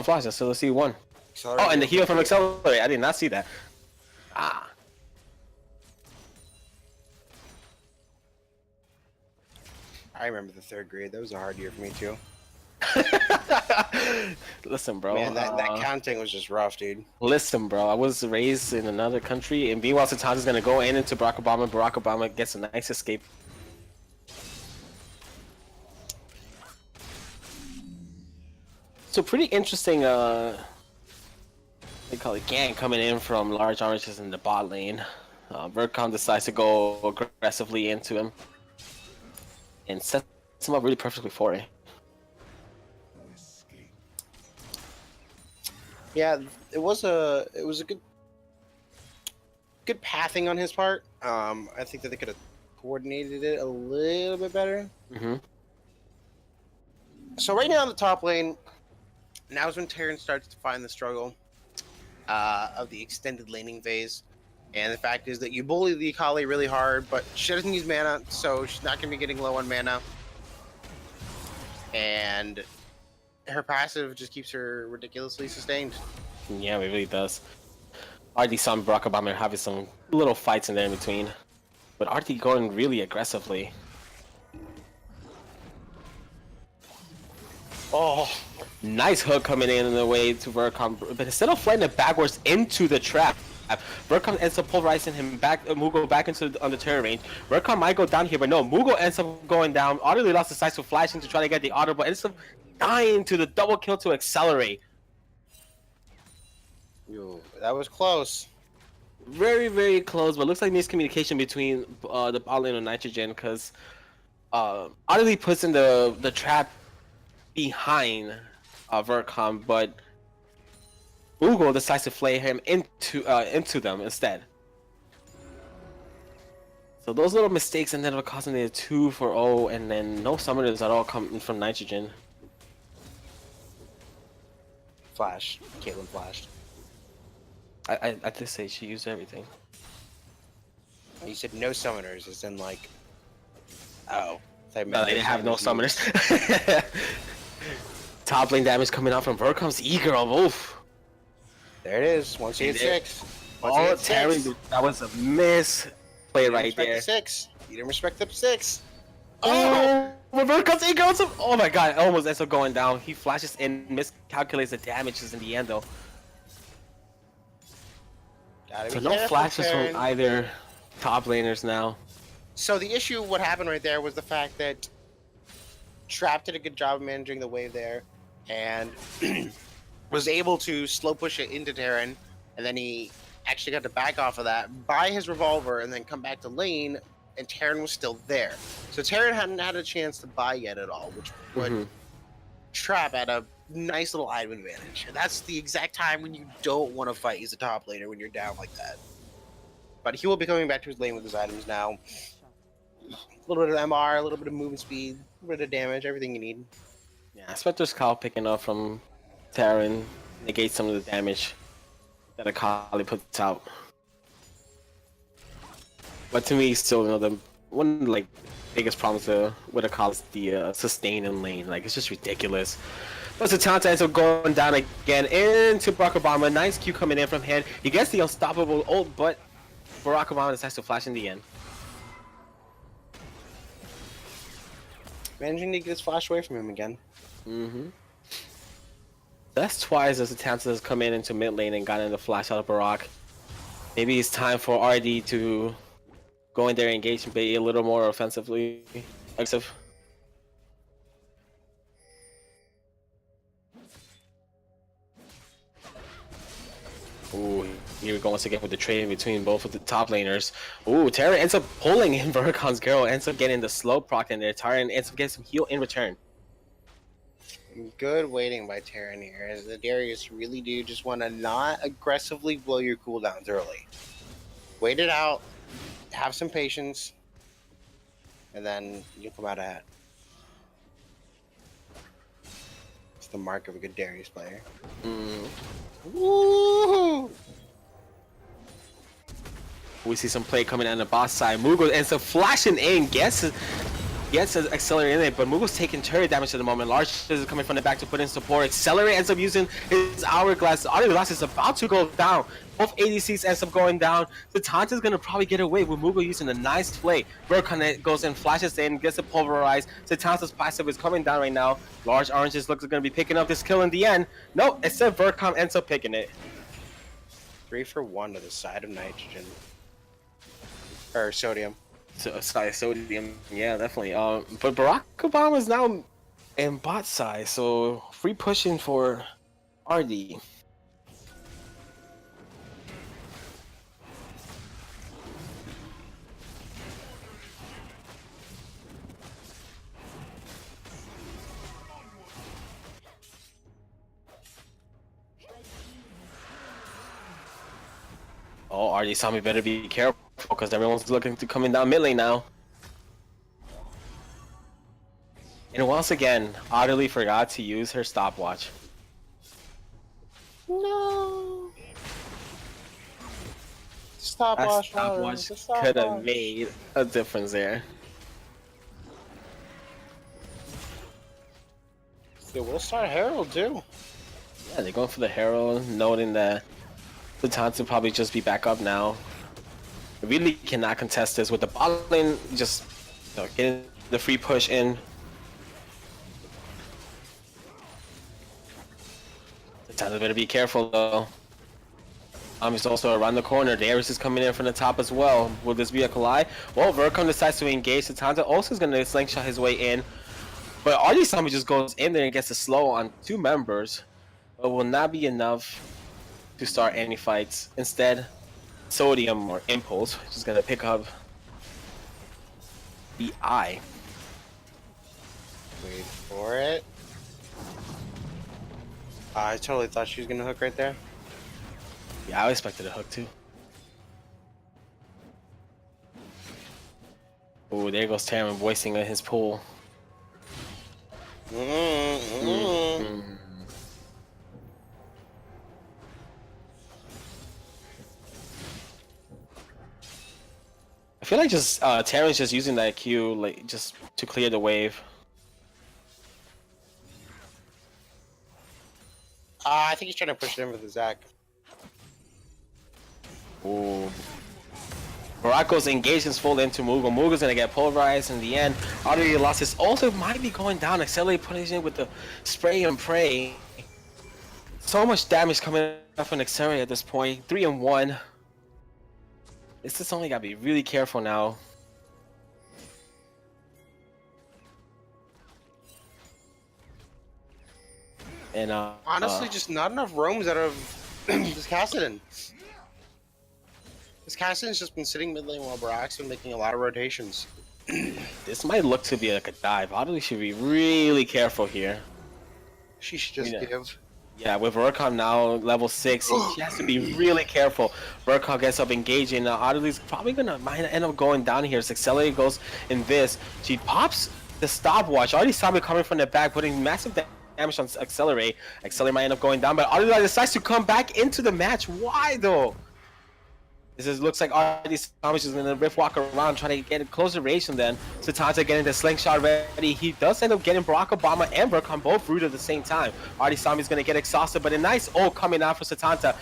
flash. I still see 1. Accelerate. Oh, and the heal from Accelerate. I did not see that. Ah. I remember the 3rd grade. That was a hard year for me too. Listen, bro. Man, that counting was just rough, dude. Listen, bro. I was raised in another country, and meanwhile, Satans is gonna go into Barack Obama. Barack Obama gets a nice escape. So pretty interesting. They call it gank coming in from large oranges in the bot lane. Vercon decides to go aggressively into him and sets him up really perfectly for it. Yeah, it was a good pathing on his part. I think that they could have coordinated it a little bit better. Mm-hmm. So right now in the top lane, now is when Terran starts to find the struggle of the extended laning phase. And the fact is that you bully the Akali really hard, but she doesn't use mana, so she's not going to be getting low on mana. And her passive just keeps her ridiculously sustained. Yeah, it really does. RD saw Barack Obama having some little fights in there in between. But RD going really aggressively. Oh, nice hook coming in the way to Vercon. But instead of flying it backwards into the trap, Vercon ends up pulverizing him back, Mugo back into on the turret range. Vercon might go down here, but no, Mugo ends up going down. Utterly lost the sight to flashing to try to get the auto, but ends up dying to the double kill to Accelerate. Yo, that was close. Very, very close, but looks like miscommunication between the bot lane and Nitrogen, because Utterly puts in the trap behind Vercon, but Mugo decides to flay him into them instead. So those little mistakes ended up causing a 2-0, and then no summoners at all coming from Nitrogen. Flash. Caitlyn flashed. I did say she used everything. You said no summoners, as in like... Oh. No, they didn't have no summoners. Top lane damage coming out from Vercon's E-Girl. Oof. There it is. Once you hit 6. Oh, Terry, that was a miss play right there. The 6. You didn't respect the 6. Oh, Vercon's E-Girl. Oh my god, it almost ends up going down. He flashes in, miscalculates the damages in the end though. So no flashes from either top laners now. So the issue, what happened right there was the fact that Trap did a good job of managing the wave there, and was able to slow push it into Terran, and then he actually got to back off of that, buy his revolver, and then come back to lane, and Terran was still there. So Terran hadn't had a chance to buy yet at all, which put Trap at a nice little item advantage. And that's the exact time when you don't want to fight as a top laner when you're down like that. But he will be coming back to his lane with his items now. A little bit of MR, a little bit of movement speed, a little bit of damage, everything you need. Yeah, Spectre's Call picking up from Terran negates some of the damage that Akali puts out. But to me, still, you know, the one like biggest problems with Akali is the sustain in lane. Like, it's just ridiculous. But Satanta ends up going down again into Barack Obama. Nice Q coming in from him. He gets the unstoppable ult, but Barack Obama decides to flash in the end. Managing to get his flash away from him again. That's twice as Satanta has come in into mid lane and gotten the flash out of Barack. Maybe it's time for RD to go in there and engage and be a little more offensively aggressive. Ooh, here we go once again with the trade in between both of the top laners. Ooh, Terra ends up pulling in Vercon's girl, ends up getting the slow proc in there. Terra ends up getting some heal in return. Good waiting by Terran here, as the Darius really do just want to not aggressively blow your cooldowns early. Wait it out, have some patience, and then you'll come out ahead. It's the mark of a good Darius player. Woo! We see some play coming on the boss side. Mughal ends up flashing in, gets his Accelerate in it, but Mughal's taking turret damage at the moment. Large is coming from the back to put in support. Accelerate ends up using his Hourglass. Hourglass is about to go down. Both ADCs ends up going down. The Taunta's gonna probably get away with Mughal using a nice play. Burkhan goes in, flashes in, gets it pulverized. The Taunta's passive is coming down right now. Large Oranges looks like gonna be picking up this kill in the end. No, instead Burkhan ends up picking it. 3 for 1 to the side of Nitrogen. Or Sodium. So, Sodium, yeah, definitely. But Barack Obama is now in bot side, so free pushing for RD. Oh, RD Sami better be careful because everyone's looking to coming down mid lane now. And once again, utterly forgot to use her stopwatch. No. That Stopwatch. stopwatch could have made a difference there. They will start Herald too. Yeah, they're going for the Herald, noting that the Taunts will probably just be back up now. They really cannot contest this with the bot lane just getting the free push in. The Taunts better be careful though. He's also around the corner. Darius is coming in from the top as well. Will this be a collide? Well, Vercom decides to engage. The Tanta also is going to slingshot his way in. But RD Sami just goes in there and gets a slow on 2 members. But will not be enough to start any fights. Instead, Sodium or Impulse is just going to pick up the eye. Wait for it. I totally thought she was gonna hook right there. Yeah, I expected a hook too. Oh, there goes Terran voicing his pull. I feel like just Terran's just using that Q like just to clear the wave. I think he's trying to push it in with the Zac. Ooh. Morocco's engagements full into Mughal. Mughal's gonna get pulverized in the end. Already lost his ult, might be going down. Accelerate putting in with the spray and pray. So much damage coming up from Accelerate at this point. 3 and 1. This is only gotta be really careful now. And Honestly, just not enough roams out of this Kassadin. This Kassadin's just been sitting mid lane while Barack's been making a lot of rotations. this might look to be like a dive. Audley should be really careful here. She should just give. Yeah, with Vercom now level 6, she has to be really careful. Vercom gets up engaging. Now Audley's probably gonna end up going down here. So Accelerate goes in this. She pops the stopwatch. Already saw me coming from the back, putting massive damage on Accelerate. Accelerate might end up going down, but Audley decides to come back into the match. Why though? Looks like RD Sami is gonna rift walk around, try to get a closer range, and then Satanta getting the slingshot ready. He does end up getting Barack Obama and Vercom both root at the same time. RD Sami is gonna get exhausted, but a nice ult coming out for Satanta.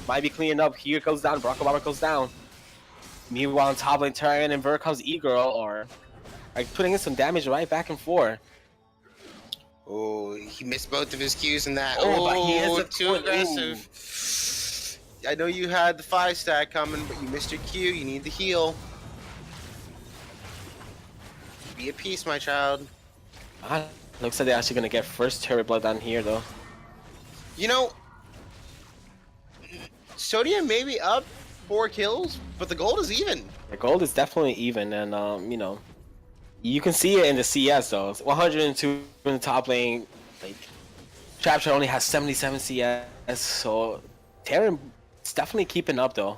Might be cleaning up. Here goes down. Barack Obama goes down. Meanwhile, on top lane, Terran and Vercom's E-Girl are putting in some damage right back and forth. Oh, he missed both of his Qs in that. Oh, but he is too aggressive. I know you had the 5 stack coming, but you missed your Q. You need the heal. Be at peace, my child. Looks like they're actually gonna get first turret blood down here, though. You know, Sodium may be up 4 kills, but the gold is even. The gold is definitely even, and you know, you can see it in the CS though. It's 102 in the top lane. Like Trapshot only has 77 CS, so Terran is definitely keeping up though.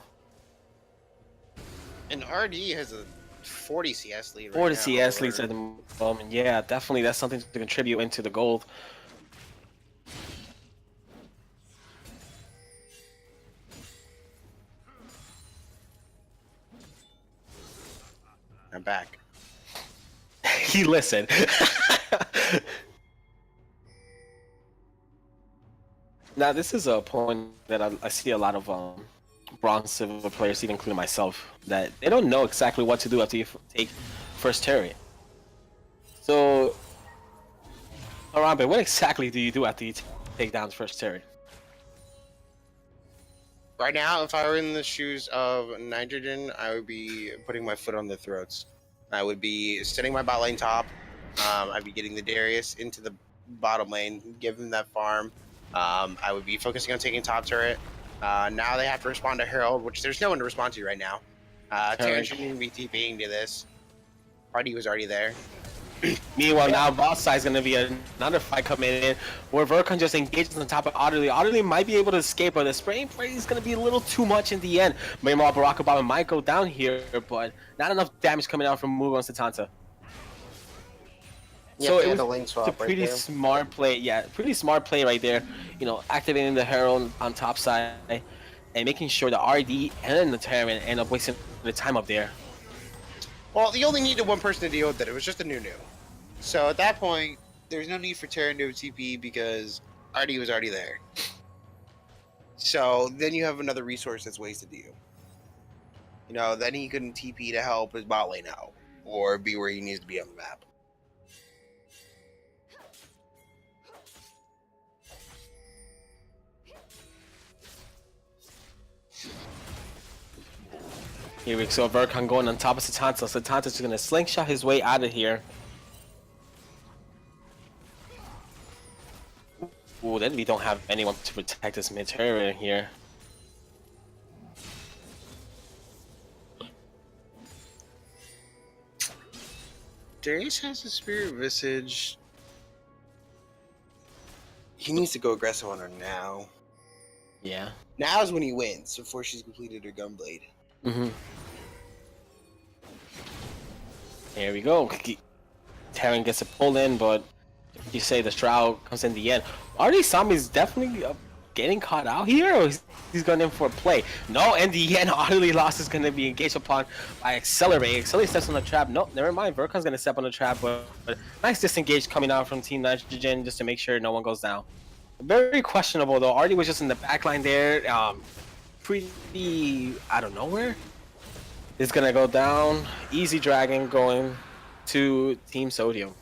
And RD has a 40 CS lead right 40 now. CS leads at the moment. Yeah, definitely that's something to contribute into the gold. I'm back. He listened. Now this is a point that I see a lot of bronze silver players, even including myself, that they don't know exactly what to do after you take first turret. So, Harambe, what exactly do you do after you take down the first turret? Right now, if I were in the shoes of Nitrogen, I would be putting my foot on their throats. I would be setting my bot lane top. I'd be getting the Darius into the bottom lane, give them that farm. I would be focusing on taking top turret. Now they have to respond to Herald, which there's no one to respond to right now. Terran shouldn't even be TPing to this. Party was already there. Meanwhile, now boss side is going to be another fight coming in where Verkan just engages on top of Otterly. Otterly might be able to escape, but the spray and pray is going to be a little too much in the end. Meanwhile, Barack Obama might go down here, but not enough damage coming out from Mugo and Satanta. Yeah, So they it had was a lane swap a right pretty there. smart play. Yeah, pretty smart play right there. You know, activating the Herald on top side and making sure the RD and the Terran end up wasting the time up there. Well, you only needed one person to deal with it. It was just a Nunu. So at that point, there's no need for Terran to TP because RD was already there. So then you have another resource that's wasted to you. You know, then he couldn't TP to help his bot lane out or be where he needs to be on the map. Here we go, Verkan going on top of Satanta. Satanta's just gonna slingshot his way out of here. Ooh, then we don't have anyone to protect this mid turret here. Darius has a Spirit Visage. He needs to go aggressive on her now. Yeah. Now is when he wins, before she's completed her Gunblade. Mm-hmm. Here we go. Terran gets a pull in, but you say the Shroud comes in the end. Are these zombies definitely getting caught out here, or he's going in for a play? No, in the end, utterly lost is going to be engaged upon by Accelerate. Accelerate steps on the trap. No, never mind. Verkan's going to step on the trap, but nice disengage coming out from Team Nitrogen just to make sure no one goes down. Very questionable though. Artie was just in the back line there. Pretty out of nowhere. It's gonna go down. Easy Dragon going to Team Sodium.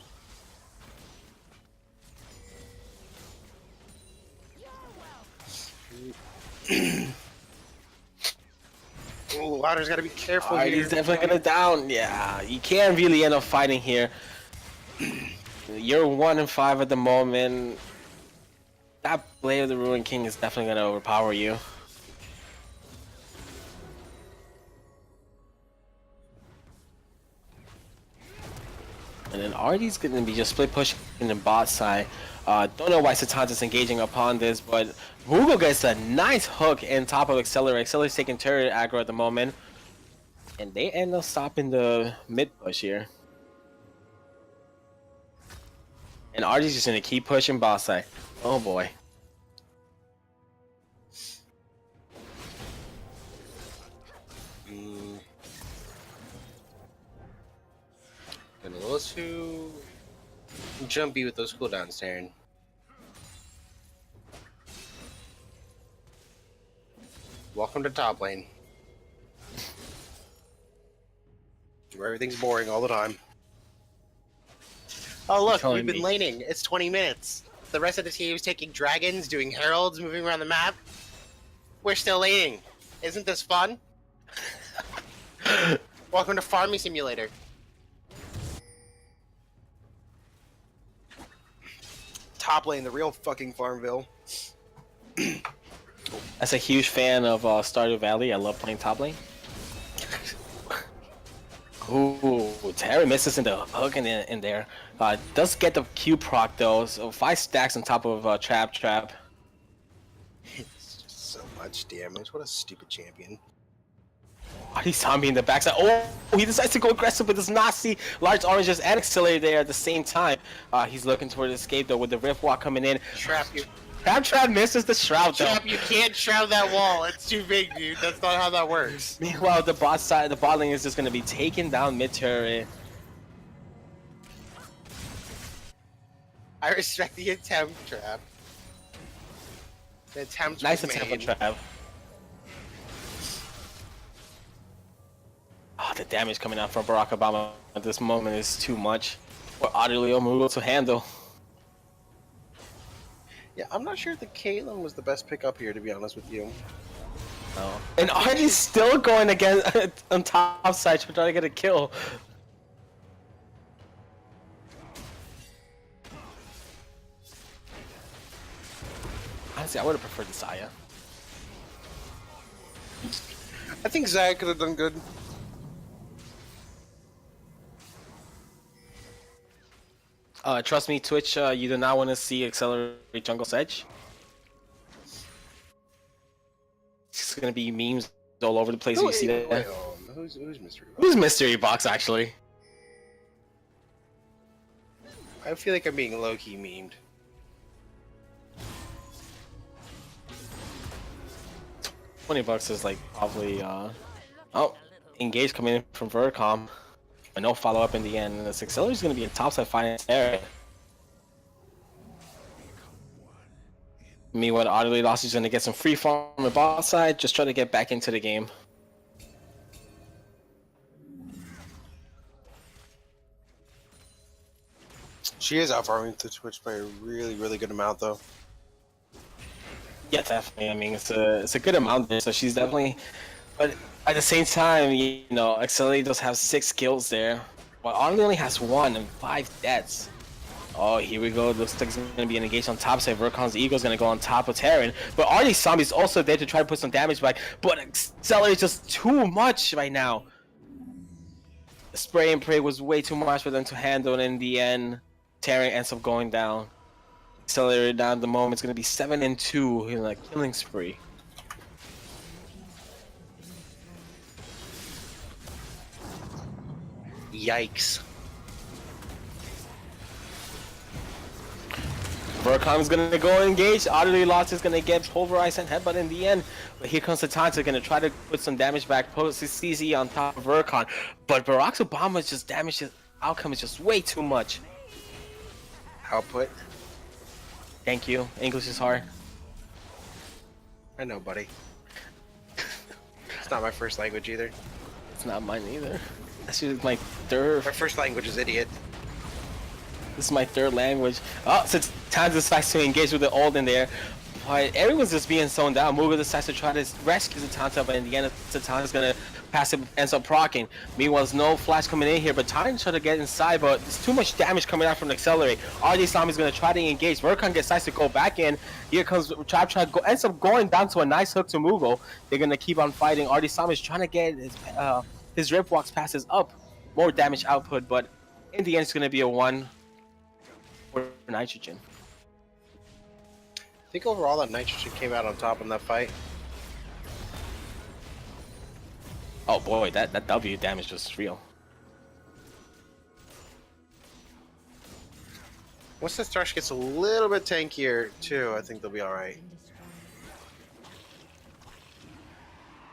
Oh, Louder's got to be careful here. Artie's definitely gonna down. Yeah, you can't really end up fighting here. You're 1-5 at the moment. That Blade of the Ruined King is definitely gonna overpower you. And then Artie's gonna be just split pushing in the bot side. Don't know why Satanta's engaging upon this, but Mugo gets a nice hook in top of Accelerate. Accelerate's taking turret aggro at the moment. And they end up stopping the mid push here. And Artie's just gonna keep pushing bot side. Oh boy. And a little too jumpy with those cooldowns, Terran. Welcome to top lane. Where everything's boring all the time. Oh look, Telling we've been me. laning. It's 20 minutes. The rest of the team's taking dragons, doing heralds, moving around the map. We're still laning. Isn't this fun? Welcome to Farming Simulator. Top lane, the real fucking Farmville. As a huge fan of Stardew Valley, I love playing top lane. Ooh, Terry misses in the hook in there. Does get the Q proc though, so 5 stacks on top of Trap. It's just so much damage. What a stupid champion. He's zombie in the backside. Oh, he decides to go aggressive but does not see large oranges and accelerator there at the same time. He's looking toward the escape though with the Rift Walk coming in. Trap you. Trap misses the shroud though. Trap, you can't shroud that wall. It's too big, dude. That's not how that works. Meanwhile, the bot lane is just gonna be taken down mid turret. I respect the attempt, Trap. The attempt Nice was attempt made. from Trap. Oh, the damage coming out from Barack Obama at this moment is too much for Aurelio Mugo to handle. Yeah, I'm not sure if the Caitlyn was the best pick up here, to be honest with you. No. And Artie's still going again on top side to try to get a kill. Honestly, I would have preferred the Saya. I think Zaya could have done good. Trust me, Twitch, you do not want to see Accelerate Jungle Sedge. It's gonna be memes all over the place. You see that? Who's Mystery Box? Who's Mystery Box actually? I feel like I'm being low-key memed. $20 is like probably oh, engage coming in from Vercom, but no follow up in the end. And this Accelerate is gonna be a topside finance area. Meanwhile, Audley Lost is gonna get some free farm on the bot side, just trying to get back into the game. She is outfarming to Twitch by a really, really good amount, though. Yeah, definitely. I mean, it's a good amount there, so she's definitely. But at the same time, you know, Accelerate does have 6 kills there, while Audley only has 1 and 5 deaths. Oh, here we go. Looks like it's going to be an engaged on top side. Vercon's Eagle's going to go on top of Terran. But Artie Zombie's also there to try to put some damage back. But Accelerate's just too much right now. The spray and pray was way too much for them to handle, and in the end, Terran ends up going down. Accelerated down at the moment. It's going to be 7-2 in a killing spree. Yikes. Vercom is going to go engage. Utterly Lost is going to get pulverized and headbutt in the end. But here comes the Tanta, going to try to put some damage back. Post CZ on top of Vercon. But Barack Obama's just damage. His outcome is just way too much. Output. Thank you. English is hard. I know, buddy. It's not my first language either. It's not mine either. That's just my third. My first language is idiot. This is my third language. Oh, so Tanta decides to engage with the ult in there. But everyone's just being sewn down. Muga decides to try to rescue the Tanta, but in the end, the Tanta's gonna pass it, ends up proccing. Meanwhile, there's no flash coming in here, but Tanta tries to get inside, but there's too much damage coming out from the Accelerate. RD Zombie's gonna try to engage. Vercon decides to go back in. Here comes Trap, ends up going down to a nice hook to Mugo. They're gonna keep on fighting. RD Zombie's trying to get his Rip Walks passes up. More damage output, but in the end, it's gonna be a 1 for Nitrogen. I think overall that Nitrogen came out on top in that fight. Oh boy, that W damage was real. Once this Thresh gets a little bit tankier, too, I think they'll be alright.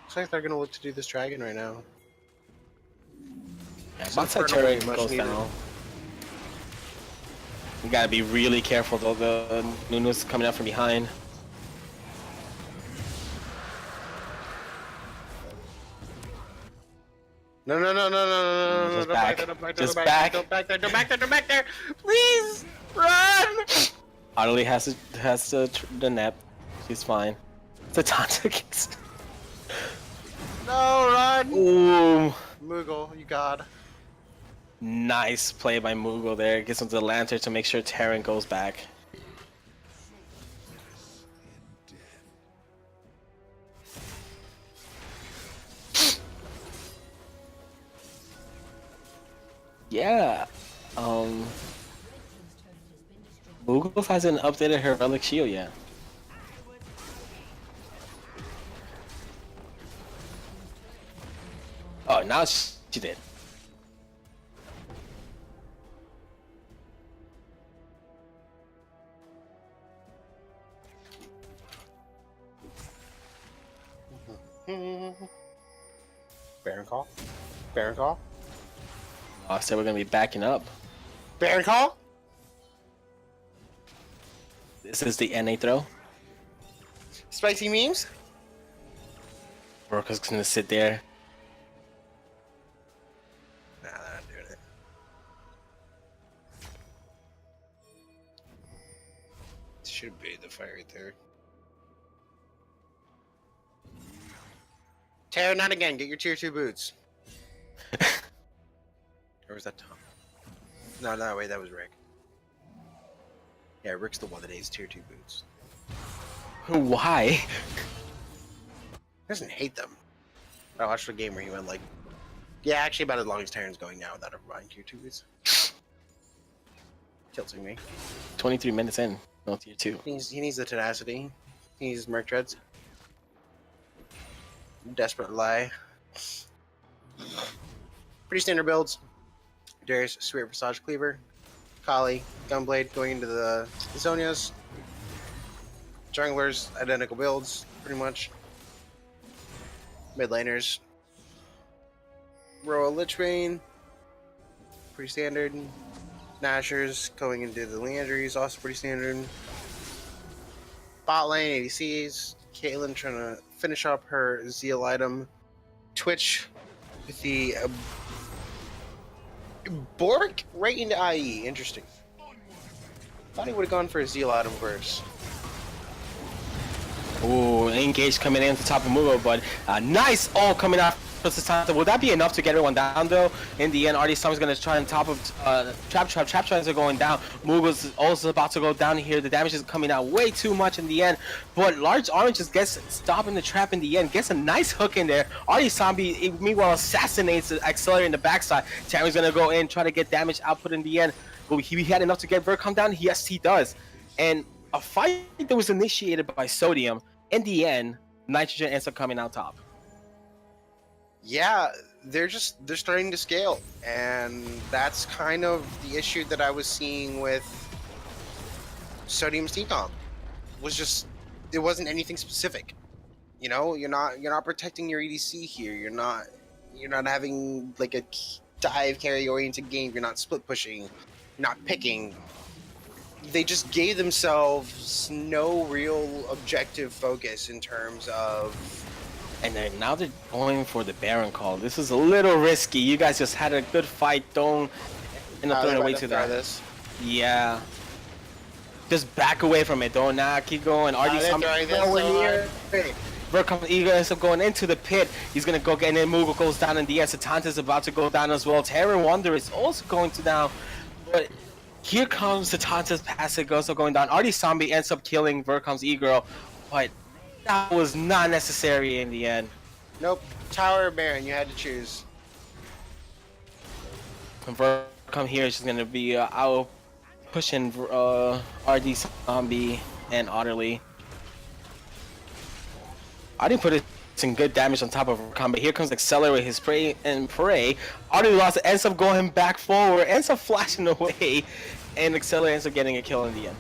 Looks like they're gonna look to do this dragon right now. Yeah, Some once that Infernal turret will be much goes needed. down, you gotta be really careful though. The Nunu's coming out from behind. No, no, no, no, no, no, no, Just don't back. there, don't back there, Just don't back. don't back there, don't back there, don't back there! Please! Run! Audley has the nap. She's fine. The Tanta gets. No, run! Ooh, Moogle, you god. nice play by Mugo there. Gets into the lantern to make sure Terran goes back. Yeah. Moogles hasn't updated her relic shield yet. Oh, now she did. Baron call. Baron call. I said we're gonna be backing up. Baron call. This is the NA throw. Spicy memes. Broca's gonna sit there. Nah, they're not doing it. Should be the fight right there. Terra, not again. Get your tier 2 boots. Or was that Tom? No, wait, that was Rick. Yeah, Rick's the one that hates tier 2 boots. Why? He doesn't hate them. I watched a game where he went like, yeah, actually about as long as Terran's going now without ever buying tier 2 boots. Tilting me. 23 minutes in. No tier 2. He needs the tenacity. He needs Merc Treads. Desperate lie. Pretty standard builds. Darius, Spirit Visage Cleaver. Kali, Gunblade going into the Zonias. Junglers, identical builds, pretty much. Mid laners. Roa Lichbane. Pretty standard. Nashers going into the Leandries, also pretty standard. Bot lane, ADCs. Caitlyn trying to finish up her Zeal item. Twitch with the Bork right into IE. Interesting. Thought he would have gone for a Zeal item first. Ooh, engage coming in at the top of Mugo, but nice ult coming out. Will that be enough to get everyone down though? In the end, Artie Summer's gonna try on top of Trap Traps are going down. Mugo's also about to go down here. The damage is coming out way too much in the end, but Large Orange just gets stopping the trap in the end. Gets a nice hook in there. Artie Zombie meanwhile assassinates the Accelerator in the backside. Tammy's gonna go in, try to get damage output in the end. Will he had enough to get Vert come down? Yes, he does. And a fight that was initiated by Sodium. In the end, Nitrogen ends up coming out top. Yeah, they're starting to scale, and that's kind of the issue that I was seeing with Sodium's Decom. Was just it wasn't anything specific. You know, you're not protecting your EDC here. You're not having like a dive carry oriented game. You're not split pushing. You're not picking. They just gave themselves no real objective focus in terms of. And then now they're going for the Baron call. This is a little risky. You guys just had a good fight. Don't end up throwing away to that. This. Yeah. Just back away from it. Don't keep going. He ends up going into the pit. He's gonna go get in. And Moogle goes down in the end. Satanta is about to go down as well. Terran Wonder is also going to down. But here comes Satanta's passive also going down. Artie Zombie ends up killing. Vert comes E-Girl. But that was not necessary in the end. Nope. Tower or Baron, you had to choose. Vert come here, she's gonna be out pushing RD Zombie and Otterly. I didn't put some good damage on top of Rakan, but here comes Accelerate his prey and pray. Otterly lost, ends up going back forward, ends up flashing away, and Accelerate ends up getting a kill in the end.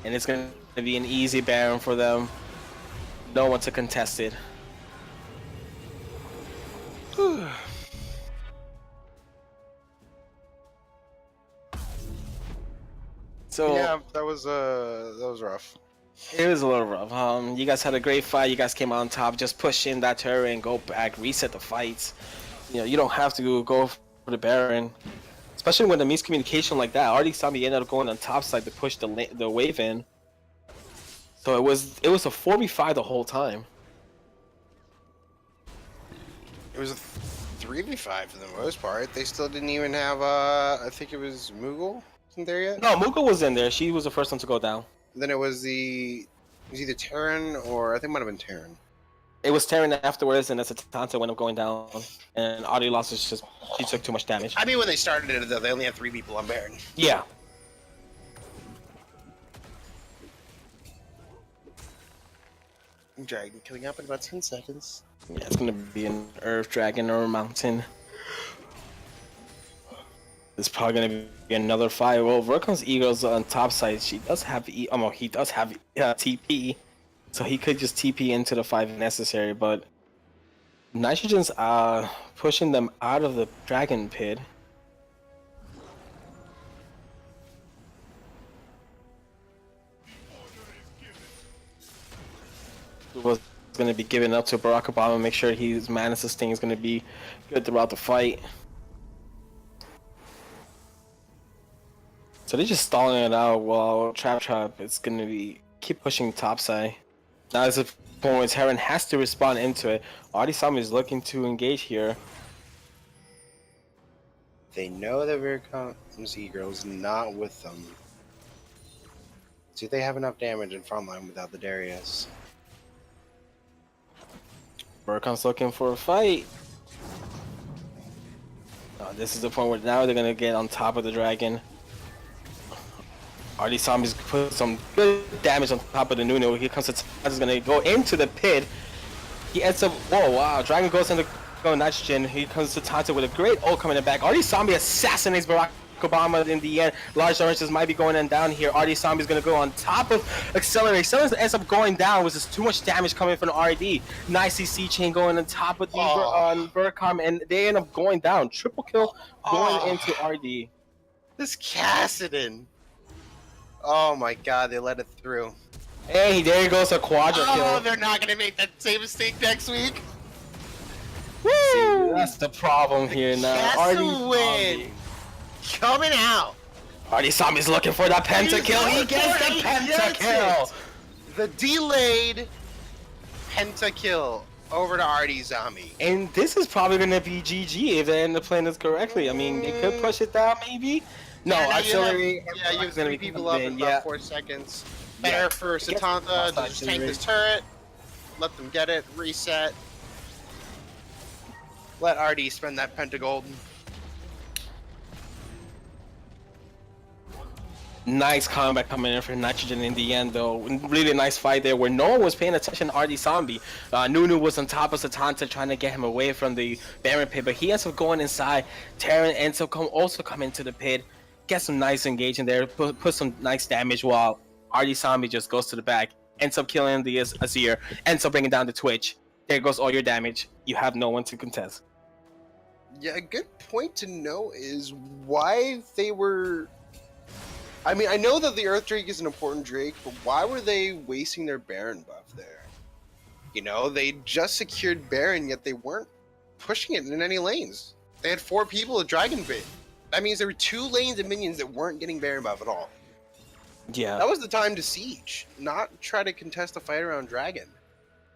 And it's gonna be an easy Baron for them. No one to contest it. So yeah, that was rough. it was a little rough. You guys had a great fight. You guys came on top. Just push in that turret and go back, reset the fights. You know, you don't have to go for the Baron, especially when the miscommunication like that. Artie Zombie ended up going on top side to push the wave in. So it was a 4v5 the whole time. It was a 3v5 for the most part. They still didn't even have I think it was Moogle wasn't there yet. No, Moogle was in there. She was the first one to go down. And then it was either Terran or I think it might have been Terran. It was Terran afterwards, and as Satanta went up going down, and Audi lost is just she took too much damage. I mean, when they started it, though, they only had 3 people on Baron. Yeah. Dragon coming up in about 10 seconds. Yeah, it's gonna be an Earth Dragon or a Mountain. It's probably gonna be another fight. Well, Verkon's Eagle's on top side. She does have he does have TP, so he could just TP into the fight if necessary. But Nitrogen's pushing them out of the Dragon Pit. Was going to be given up to Barack Obama. Make sure his mana sustain is going to be good throughout the fight. So they're just stalling it out while Trap is going to be keep pushing topside. Now is the point where Terran has to respond into it. Artisami is looking to engage here. They know that Verkon's Eagle is not with them. Do they have enough damage in frontline without the Darius? Verkon's looking for a fight. This is the point where now they're going to get on top of the dragon. Artisami's put some good damage on top of the Nunu. Here comes the Taz going to go into the pit. He ends up, whoa, wow, Dragon goes into Nitrogen. Here comes the Tanta with a great ult coming in back. Artisami assassinates Barack Obama in the end. Large oranges might be going in down here. Artisami is going to go on top of Accelerate. Accelerate ends up going down with just too much damage coming from the RD. Nice CC chain going on top of the on Vercom, and they end up going down. Triple kill going into RD. This Kassadin. Oh my god, they let it through. Hey, there goes a quadra kill. Oh, they're not going to make that same mistake next week. Woo! That's the problem here now. Kassa win. Coming out. Artisami's looking for that pentakill. He gets the pentakill. The delayed pentakill over to Artisami. And this is probably going to be GG if they end up playing this correctly. I mean, they could push it down maybe. No, Accelerate. You have 3 people up in about 4 seconds. Better for Satanta to just tank this turret. Let them get it. Reset. Let RD spend that pentagolden. Nice combat coming in for Nitrogen in the end, though. Really nice fight there where no one was paying attention to Artisami. Nunu was on top of Satanta trying to get him away from the Baron pit, but he ends up going inside. Terran ends up also come into the pit, get some nice engagement there, put some nice damage while Artisami just goes to the back, ends up killing the Azir, ends up bringing down the Twitch. There goes all your damage. You have no one to contest. Yeah, a good point to know is why they were... I mean, I know that the Earth Drake is an important Drake, but why were they wasting their Baron buff there? You know, they just secured Baron, yet they weren't pushing it in any lanes. They had 4 people at Dragon Pit. That means there were 2 lanes of minions that weren't getting Baron buff at all. Yeah. That was the time to siege, not try to contest a fight around Dragon.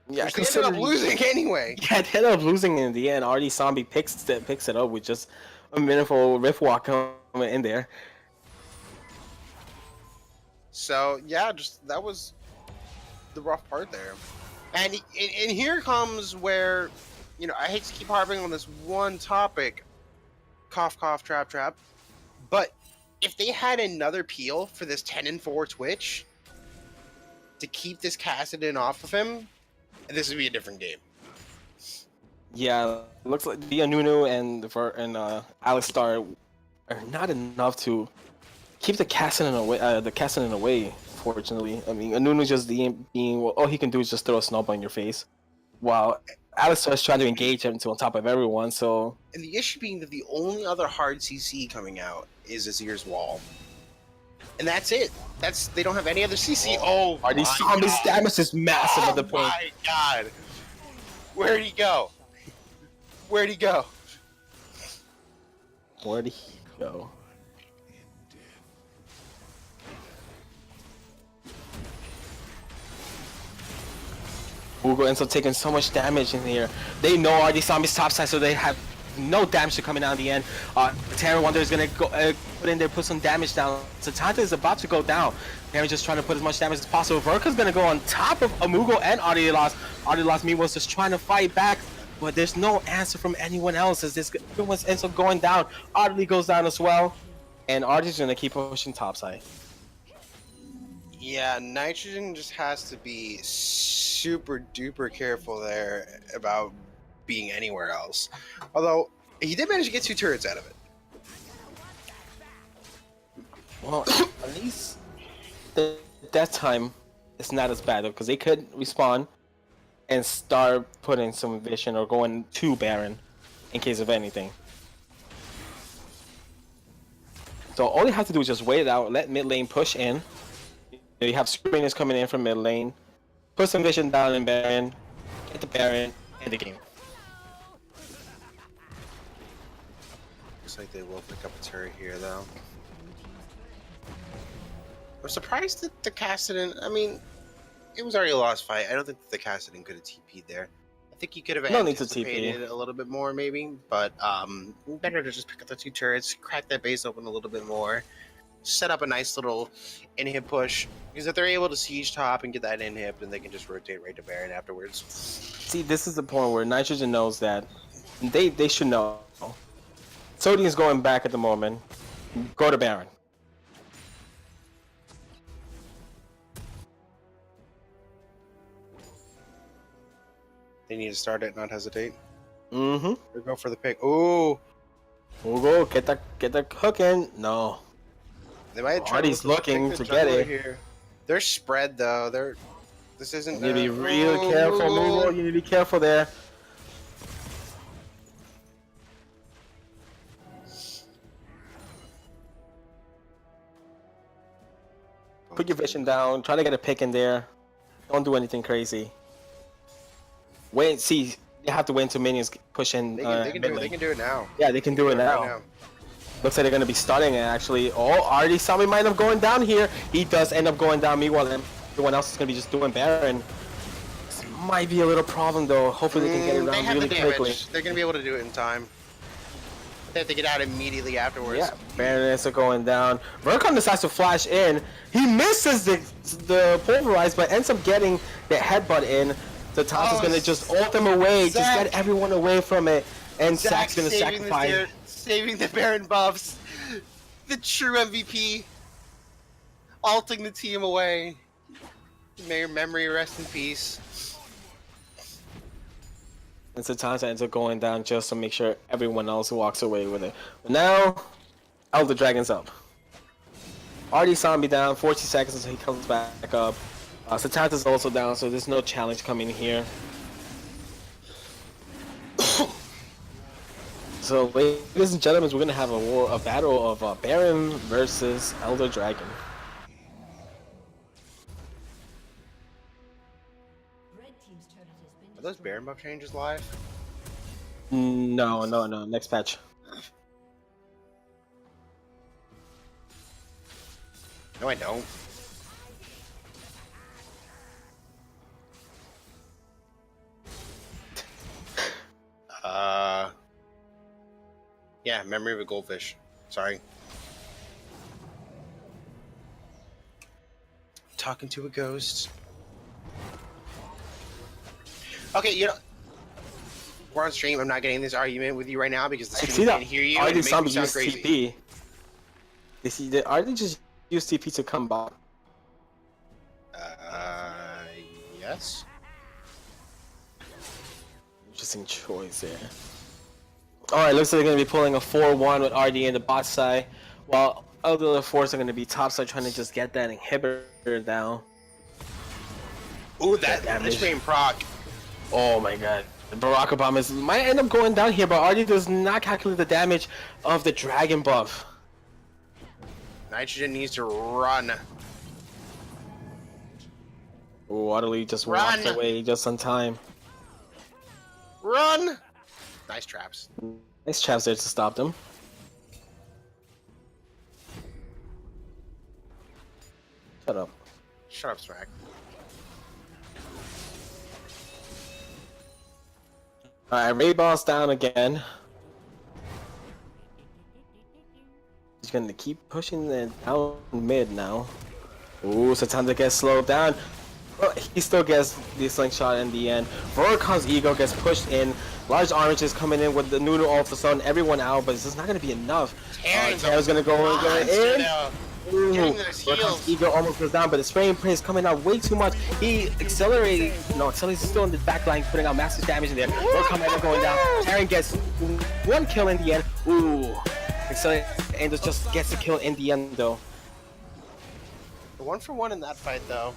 Yeah, Which they ended up losing anyway. Yeah, they ended up losing in the end. Artisami picks it up with just a meaningful rift walk coming in there. So yeah, just that was the rough part there, and here comes where, you know, I hate to keep harping on this one topic, cough cough trap, but if they had another peel for this 10-4 Twitch to keep this Kassadin off of him, this would be a different game. Yeah, looks like the Nunu and Alistar are not enough to keep the Kassadin away. Fortunately, I mean, Nunu just being well, all he can do is just throw a snowball in your face, while Alistar is trying to engage him to on top of everyone. So, and the issue being that the only other hard CC coming out is Azir's Wall, and that's it. They don't have any other CC. Oh, Artisami's damage is massive at the point. Oh my god, where'd he go? Where'd he go? Where'd he go? Ugo ends up taking so much damage in here. They know Artisami's top side, so they have no damage to coming out in the end. Terra Wonder is gonna go put in there, put some damage down. Satanta is about to go down. Terra just trying to put as much damage as possible. Verka's gonna go on top of Amugo and Ardilas. Ardilas meanwhile was just trying to fight back, but there's no answer from anyone else as this everyone ends up going down. Ardy goes down as well, and Ardy's gonna keep pushing topside. Yeah, Nitrogen just has to be super duper careful there about being anywhere else. Although he did manage to get 2 turrets out of it. Well, at least the death time is not as bad though, because they could respawn and start putting some vision or going to Baron in case of anything. So all you have to do is just wait it out, let mid lane push in. You have screeners coming in from mid lane, put some vision down in Baron, get the Baron, end the game. Looks like they will pick up a turret here, though. I'm surprised that the Kassadin. I mean, it was already a lost fight. I don't think the Kassadin could have TP'd there. I think he could have No need to anticipated a little bit more, maybe. But better to just pick up the 2 turrets, crack that base open a little bit more, set up a nice little inhib push. Because if they're able to siege top and get that inhib, then they can just rotate right to Baron afterwards. See, this is the point where Nitrogen knows that they should know. Sodium's going back at the moment. Go to Baron. They need to start it, not hesitate. Mm-hmm. Or go for the pick. Ooh, We'll go get the hook in. No. they might try Artie's to looking pick the to get jungler it. here. They're spread though. This isn't. You need to be real careful, Mugo. You need to be careful there. Put your vision down. Try to get a pick in there. Don't do anything crazy. Wait, see, you have to wait until minions push in. They can, mid do it. lane. They can do it now. Yeah, they can do it Right now. Looks like they're gonna be starting it actually. Oh, already Sami might have going down here. He does end up going down. Meanwhile, everyone else is gonna be just doing Baron. This might be a little problem though. Hopefully they can get it They around have really the damage. quickly. They're gonna be able to do it in time. They have to get out immediately afterwards. Yeah, Baron ends up going down. Vercon decides to flash in. He misses the pulverize, but ends up getting the headbutt in. So Toss is gonna just ult them away, just Zach. get everyone away from it, and Zach Zach's gonna sacrifice. saving the Baron buffs. The true MVP. Alting the team away. May your memory rest in peace. And Satanta ends up going down just to make sure everyone else walks away with it. But now, Elder Dragon's up. Already Zombie down, 40 seconds until he comes back up. Satanta's also down, so there's no challenge coming here. So, ladies and gentlemen, we're gonna have a battle of Baron versus Elder Dragon. Are those Baron buff changes live? No, next patch. No, I don't. Yeah, memory of a goldfish. Sorry. Talking to a ghost. Okay, you know, we're on stream. I'm not getting this argument with you right now because the See stream that? can't hear you. Are And they it makes me zombies sound use crazy. TP? Are they just use TP to come back? Yes. Interesting choice there. Alright, looks like they're going to be pulling a 4-1 with RD in the bot side, while other fours are going to be top side trying to just get that inhibitor down. Ooh, that damage. Lich proc. Oh my god. Barack Obama might end up going down here, but RD does not calculate the damage of the dragon buff. Nitrogen needs to run. Waterly just Run! walked away just on time. Run! Nice traps. Nice traps there to stop them. Shut up. Shut up, Swag. Alright, Ray Ball's down again. He's gonna keep pushing it down mid now. Ooh, Satanta gets slowed down. Well, he still gets the slingshot in the end. Vorkon's ego gets pushed in. Large Orange is coming in with the Noodle all of a sudden. Everyone out, but it's just not gonna be enough. Terran's gonna go in. Ooh, Vorkon's ego almost goes down, but the spraying print is coming out way too much. He accelerated. No, Accelerate's still in the back line, putting out massive damage in there. Vorkon ends up going down. Terran gets 1 kill in the end. Ooh, Accelerate and just gets the kill in the end though. 1-for-1 in that fight though.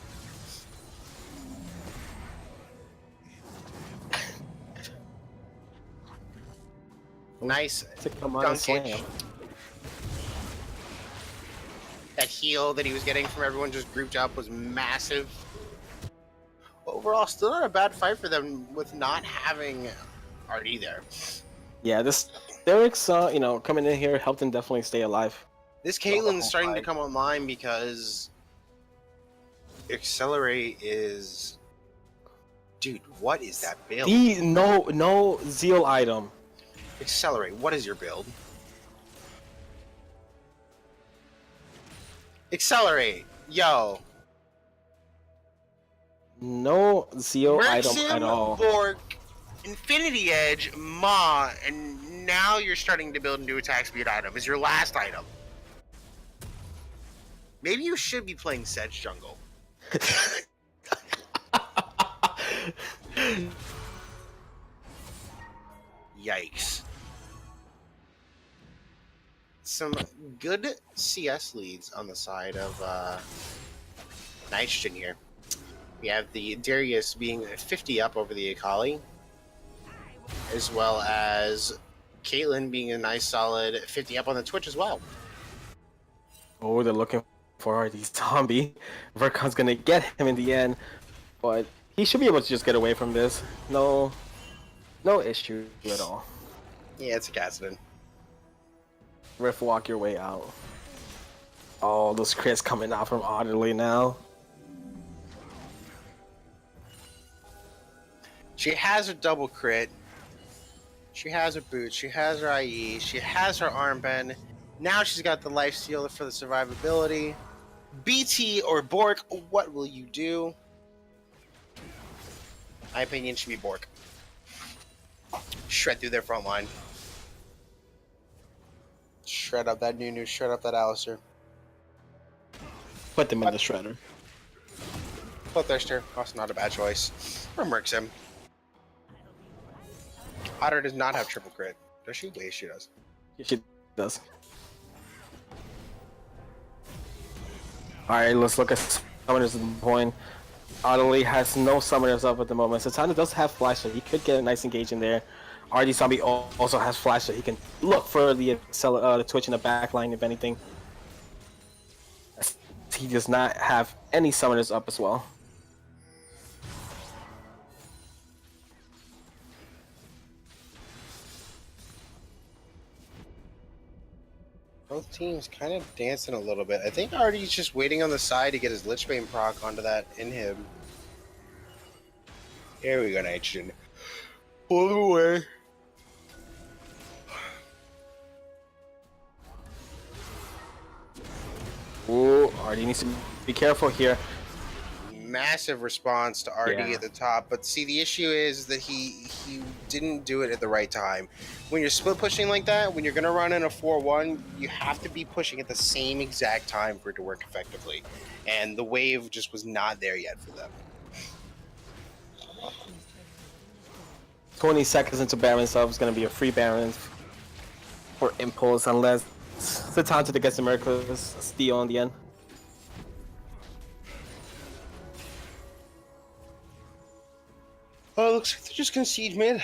Nice To come on and slam. dunkage. That heal that he was getting from everyone just grouped up was massive. Overall, still not a bad fight for them with not having RD there. Yeah, this Derek's coming in here helped him definitely stay alive. This Caitlyn's starting to come online because Accelerate is... Dude, what is that build? No Zeal item. Accelerate, what is your build? Accelerate, yo. No Zeal item Rexim, at all. Bork, Infinity Edge, Ma, and now you're starting to build into attack speed item. Is your last item. Maybe you should be playing Sedge Jungle. Yikes. Some good CS leads on the side of Nitrogen here. We have the Darius being 50 up over the Akali, as well as Caitlyn being a nice solid 50 up on the Twitch as well. Oh, they're looking for the zombie. Vorkon's gonna get him in the end, but he should be able to just get away from this. No issue at all. Yeah, it's a Kassadin. Rift, walk your way out. Oh, those crits coming out from Otterly now. She has her double crit. She has her boot. She has her IE. She has her armband. Now she's got the life stealer for the survivability. BT or Bork, what will you do? My opinion should be Bork. Shred through their front line. Shred up that Nunu. Shred up that Alistair. Put them in the shredder. Bloodthirster, also not a bad choice. Or Mercs him. Otter does not have triple crit. Does she? Wait, she does. She does. Alright, let's look at summoners at the point. Otterly has no summoners up at the moment. Satana does have flash, so he could get a nice engage in there. RD Zombie also has flash, so he can look for the Twitch in the back line, if anything. He does not have any summoners up as well. Both teams kind of dancing a little bit. I think RD's just waiting on the side to get his Lichbane proc onto that inhib. Here we go, Nitrogen. Pull him away. Ooh, RD needs to be careful here. Massive response to RD Yeah. at the top, but see, the issue is that he didn't do it at the right time. When you're split pushing like that, when you're going to run in a 4-1, you have to be pushing at the same exact time for it to work effectively. And the wave just was not there yet for them. 20 seconds into Baron sub is going to be a free Baron for Impulse unless Satanta gets the Miraculous steal in the end. Oh, it looks like they're just going to siege mid.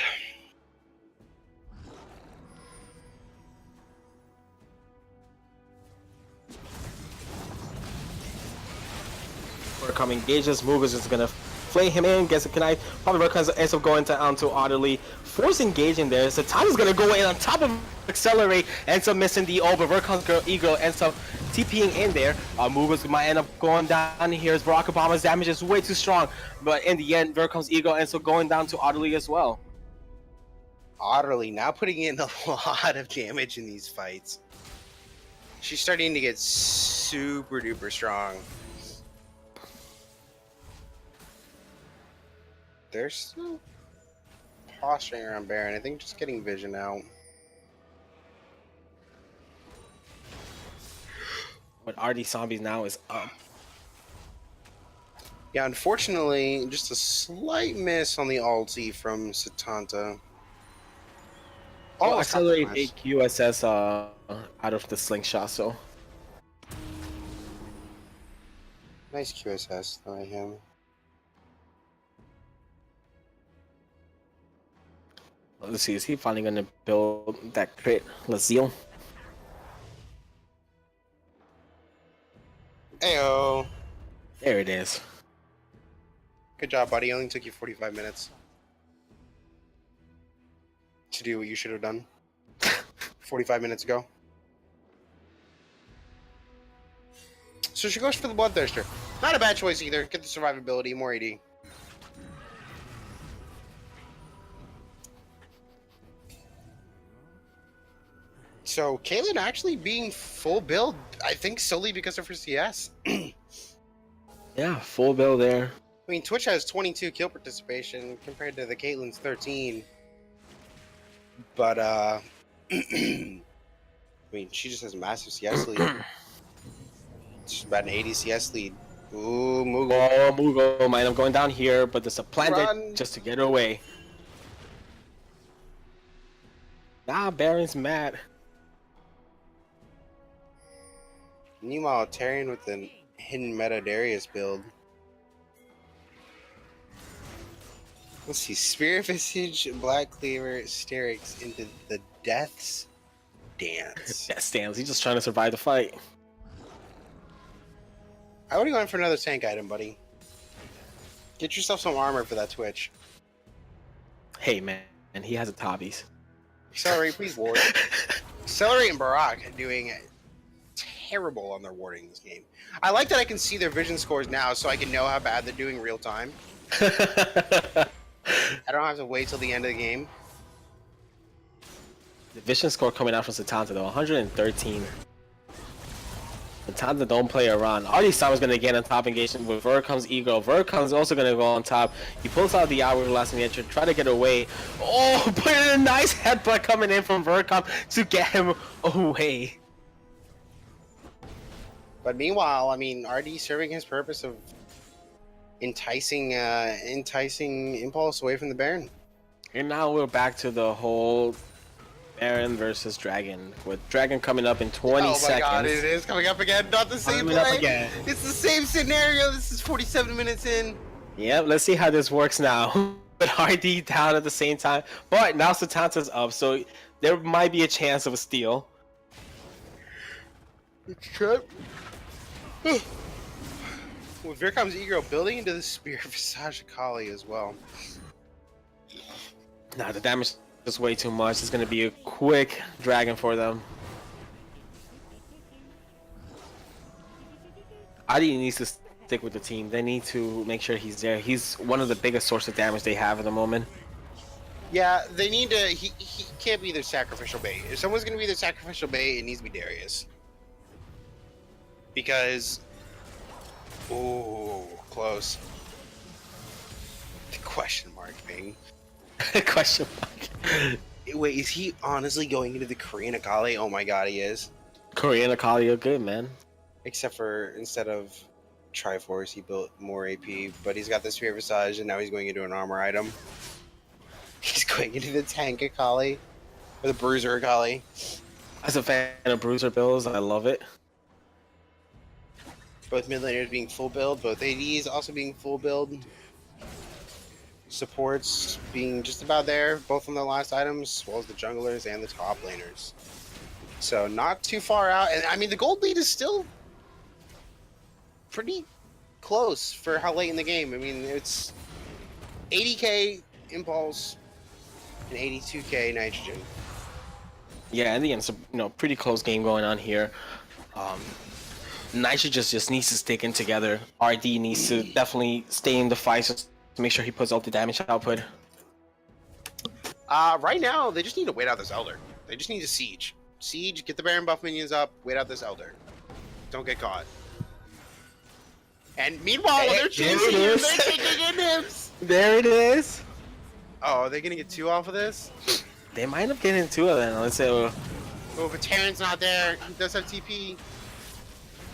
Come engages, Mughal is gonna flay him in, gets a Knight, probably ends up going to onto Otterly, force engaging there, Satana's gonna go in on top of Accelerate, ends up missing the ult, but Verkon's ego ends up TPing in there. Mughal might end up going down here as Barack Obama's damage is way too strong, but in the end, Verkon's ego ends up going down to Otterly as well. Otterly now putting in a lot of damage in these fights. She's starting to get super duper strong. They're still posturing around Baron. I think just getting vision out. But RD Zombies now is up. Yeah, unfortunately, just a slight miss on the ulti from Satanta. Oh, Oh, accelerate nice. AQSS out of the slingshot, so. Nice QSS by him. Let's see, is he finally gonna build that crit Lazille? Ayo. There it is. Good job, buddy. Only took you 45 minutes to do what you should have done 45 minutes ago. So she goes for the Bloodthirster. Not a bad choice either. Get the survivability, more AD. So Caitlyn actually being full build, I think solely because of her CS. Yeah, full build there. I mean, Twitch has 22 kill participation compared to the Caitlyn's 13. But, I mean, she just has a massive CS lead. She's about an 80 CS lead. Ooh, Mughal. Oh, Mughal might have going down here, but there's a plan there Run. just to get her away. Nah, Baron's mad. Meanwhile, Tarion with the hidden meta Darius build. Let's see. Spirit Visage, Black Cleaver, Sterix into the Death's Dance. That stands. He's just trying to survive the fight. I would have gone for another tank item, buddy. Get yourself some armor for that Twitch. Hey, man. And he has a Tabis. Accelerate, please ward. Accelerate and Barak are doing terrible on their warding this game. I like that I can see their vision scores now so I can know how bad they're doing real time. I don't have to wait till the end of the game. The vision score coming out from Satanta though, 113. Satanta don't play around. Artie-san was gonna get on top engagement with Vercom's ego. Vercom's also gonna go on top. He pulls out the hourglass in the entry, try to get away. Oh, but a nice headbutt coming in from Vercom to get him away. But meanwhile, I mean, RD serving his purpose of enticing Impulse away from the Baron. And now we're back to the whole Baron versus Dragon, with Dragon coming up in 20 Oh my seconds. god, it is coming up again. Not the same Coming up play. again. It's the same scenario. This is 47 minutes in. Yep, let's see how this works now. But RD down at the same time. But now Satanta's up, so there might be a chance of a steal. Trip. Well, here comes Egro building into the Spear Visage Akali as well. Nah, the damage is way too much. It's gonna be a quick Dragon for them. Adi needs to stick with the team. They need to make sure he's there. He's one of the biggest source of damage they have at the moment. Yeah, they need to. He can't be their sacrificial bait. If someone's gonna be their sacrificial bait, it needs to be Darius. Because, oh, close. The question mark thing. Question mark. Wait, is he honestly going into the Korean Akali? Oh my god, he is. Korean Akali are good, man. Except for instead of Triforce, he built more AP, but he's got the Spear Visage, and now he's going into an armor item. He's going into the tank Akali, or the Bruiser Akali. As a fan of Bruiser builds, I love it. Both mid laners being full build, both ADs also being full build. Supports being just about there, both on the last items, as well as the junglers and the top laners. So not too far out, and I mean the gold lead is still pretty close for how late in the game. I mean it's 80k Impulse and 82k Nitrogen. Yeah, in the end, it's a pretty close game going on here. Nitro just needs to stick in together. RD needs to definitely stay in the fight to make sure he puts out the damage output. Right now they just need to wait out this Elder. They just need to siege. Siege, get the Baron buff minions up. Wait out this Elder. Don't get caught. And meanwhile, while they're chasing you, they're taking in hims. There it is. Oh, are they gonna get 2 off of this? They might end up getting 2 of them. Let's say. Oh, but Terran's not there. He does have TP.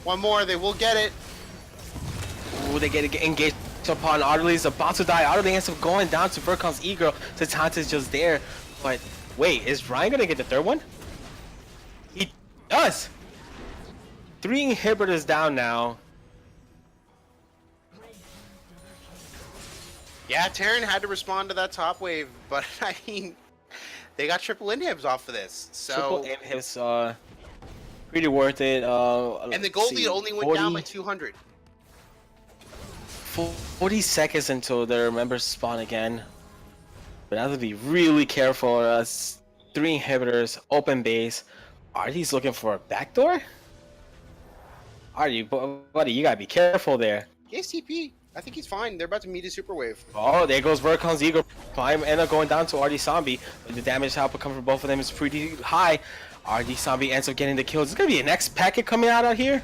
One more, they will get it. Ooh, they get engaged upon Artley's about to die. Artley ends up going down to Burkon's E-Girl. Tatanta's just there. But wait, is Ryan gonna get the 3rd one? He does! 3 inhibitors down now. Yeah, Terran had to respond to that top wave, but I mean, they got triple inhibs off of this. So Triple inhibs, pretty worth it. and the gold lead only went down by 200. 40 seconds until their members spawn again. But I have to be really careful. 3 inhibitors, open base. Artie's looking for a backdoor? Artie, buddy, you gotta be careful there. He has TP. I think he's fine. They're about to meet a super wave. Oh, there goes Verkon's Eagle. Climb end up going down to RD Zombie. The damage output coming from both of them is pretty high. RD Zombie ends up getting the kills. It's gonna be an X packet coming out here.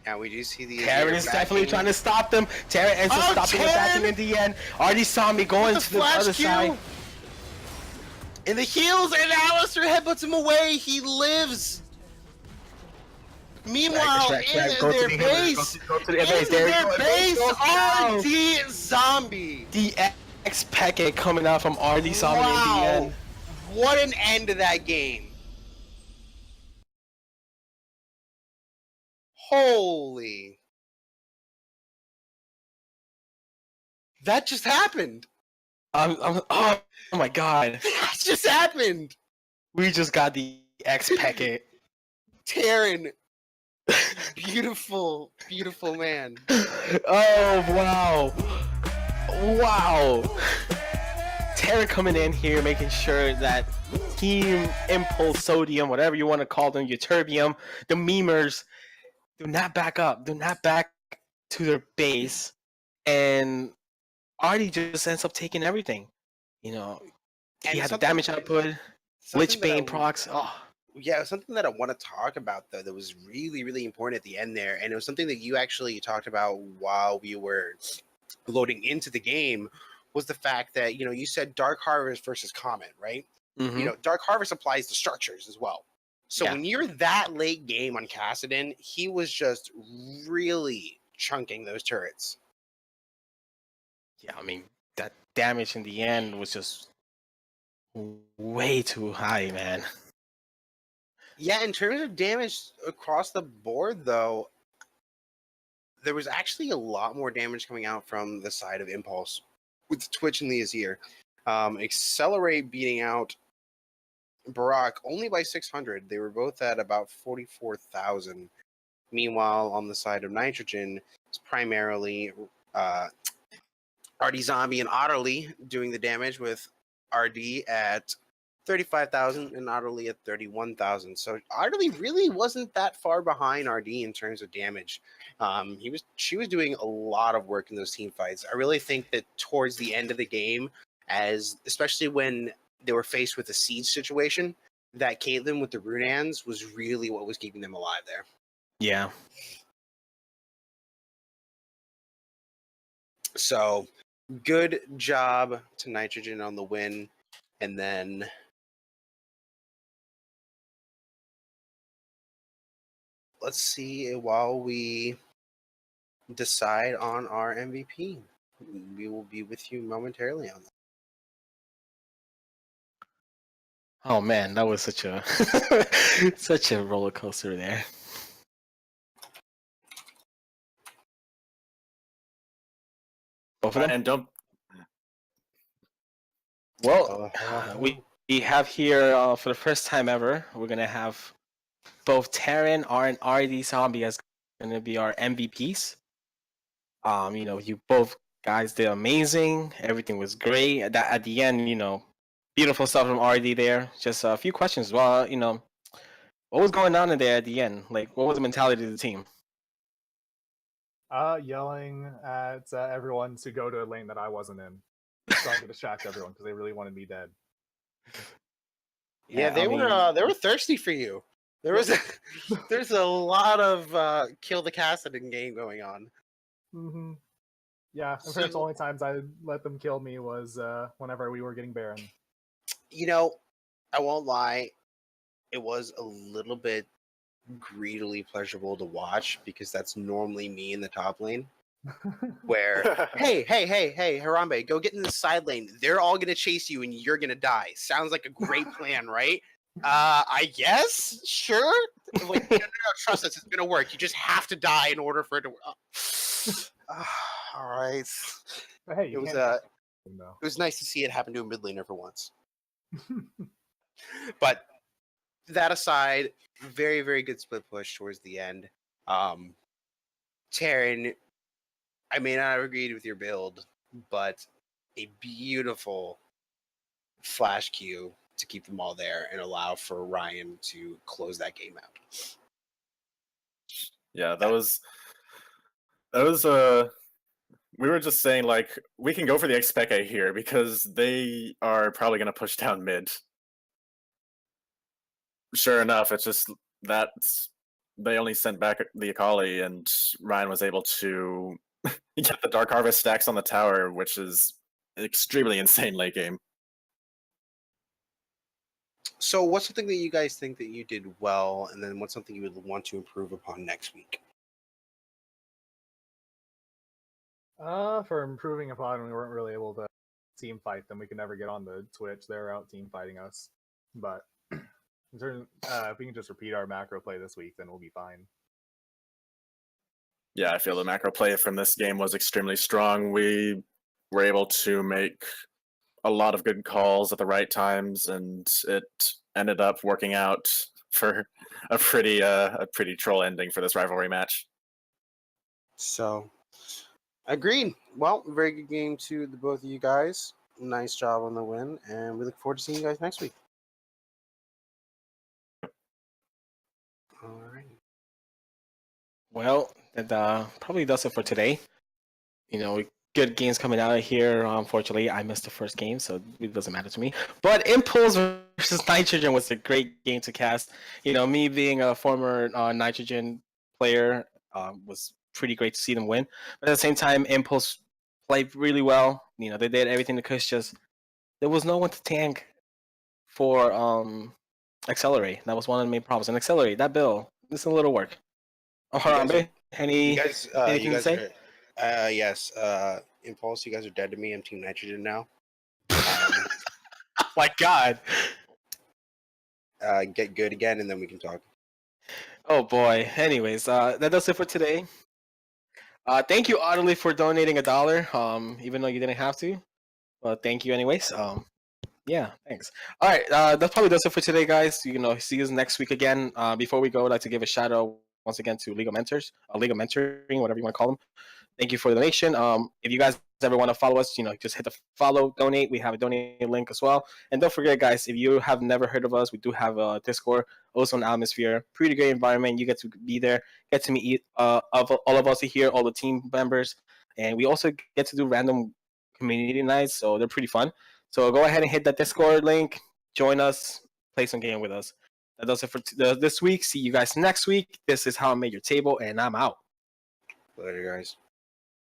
And we do see the Terran is definitely trying to stop them. Terran ends up stopping the backing in the end. RD Zombie going to the other side. In the heels, and Alistair headbutts him away. He lives. Meanwhile, in their base, RD Zombie. The X packet coming out from RD Zombie in the end. What an end to that game. Holy. That just happened. Oh my god. That just happened. We just got the X packet. Terran. Beautiful, beautiful man. Oh, wow. Wow. Terran coming in here, making sure that Team Impulse Sodium, whatever you want to call them, Euterbium, the memers, do not back up. Do not back to their base. And Artie just ends up taking everything. You know, he had the damage output, Lich Bane procs. Oh. Yeah, something that I want to talk about, though, that was really, really important at the end there. And it was something that you actually talked about while we were loading into the game, was the fact that, you know, you said Dark Harvest versus Comet, right? Mm-hmm. You know, Dark Harvest applies to structures as well. So when you're that late game on Kassadin, he was just really chunking those turrets. Yeah, I mean, that damage in the end was just way too high, man. Yeah, in terms of damage across the board, though, there was actually a lot more damage coming out from the side of Impulse with Twitch and the Azir. Accelerate beating out Barak only by 600. They were both at about 44,000. Meanwhile, on the side of Nitrogen, it's primarily RD Zombie and Otterly doing the damage, with RD at 35,000 and Otterly at 31,000. So Otterly really wasn't that far behind RD in terms of damage. She was doing a lot of work in those team fights. I really think that towards the end of the game, especially when they were faced with a siege situation, that Caitlyn with the Runans was really what was keeping them alive there. Yeah. So good job to Nitrogen on the win. And then let's see, while we decide on our MVP, we will be with you momentarily on that. Oh man, that was such a such a roller coaster there. Both of them? And don't. Well, we have here for the first time ever, we're gonna have both Terran and RD Zombie as gonna be our MVPs. You know, you both guys did amazing. Everything was great. At the end, you know, beautiful stuff from RD there. Just a few questions. Well, you know, what was going on in there at the end? Like, what was the mentality of the team? Yelling at everyone to go to a lane that I wasn't in, trying to distract everyone because they really wanted me dead. Yeah, I mean, they were thirsty for you. There was there's a lot of kill the Kassadin game going on. Hmm. Yeah, I'm sure the So- only times I let them kill me was whenever we were getting Baron. You know, I won't lie, it was a little bit greedily pleasurable to watch because that's normally me in the top lane. Where hey, Harambe, go get in the side lane. They're all gonna chase you and you're gonna die. Sounds like a great plan, right? I guess, sure. Like, no, trust us, it's gonna work. You just have to die in order for it to work. All right. But hey, you It was can't though. it was nice to see it happen to a mid laner for once. But that aside, very, very good split push towards the end. Terran, I may not have agreed with your build, but a beautiful flash Q to keep them all there and allow for Ryan to close that game out. Yeah, that was we were just saying like we can go for the Expeke here because they are probably gonna push down mid. Sure enough, it's just that's they only sent back the Akali and Ryan was able to get the Dark Harvest stacks on the tower, which is extremely insane late game. So, what's something that you guys think that you did well, and then what's something you would want to improve upon next week? For improving upon, we weren't really able to team fight them. We could never get on the Twitch. They were out team fighting us. But in terms, if we can just repeat our macro play this week, then we'll be fine. Yeah, I feel the macro play from this game was extremely strong. We were able to make a lot of good calls at the right times, and it ended up working out for a pretty troll ending for this rivalry match. So, agreed. Well, very good game to the both of you guys. Nice job on the win, and we look forward to seeing you guys next week. All right. well, that probably does it for today. You know, good games coming out of here. Unfortunately, I missed the first game, so it doesn't matter to me. But Impulse versus Nitrogen was a great game to cast. You know, me being a former Nitrogen player, was pretty great to see them win. But at the same time, Impulse played really well. You know, they did everything they could. Just there was no one to tank for Accelerate. That was one of the main problems. And Accelerate, that build, this is a little work. Harambe, You guys, anything you to guys say? yes. Impulse, you guys are dead to me. I'm Team Nitrogen now. My God. Get good again, and then we can talk. Oh boy. Anyways, that does it for today. Thank you, Audley, for donating $1. Even though you didn't have to, but thank you anyways. Yeah, thanks. All right, that probably does it for today, guys. You know, see you next week again. Before we go, I'd like to give a shout out once again to League of Mentors, League of Mentoring, whatever you want to call them. Thank you for the donation. If you guys ever want to follow us, you know, just hit the follow, donate. We have a donate link as well. And don't forget, guys, if you have never heard of us, we do have a Discord, Ozone Atmosphere. Pretty great environment. You get to be there, get to meet of all of us here, all the team members. And we also get to do random community nights, so they're pretty fun. So go ahead and hit that Discord link, join us, play some game with us. That does it for this week. See you guys next week. This is How I Made Your Table, and I'm out. Later, guys.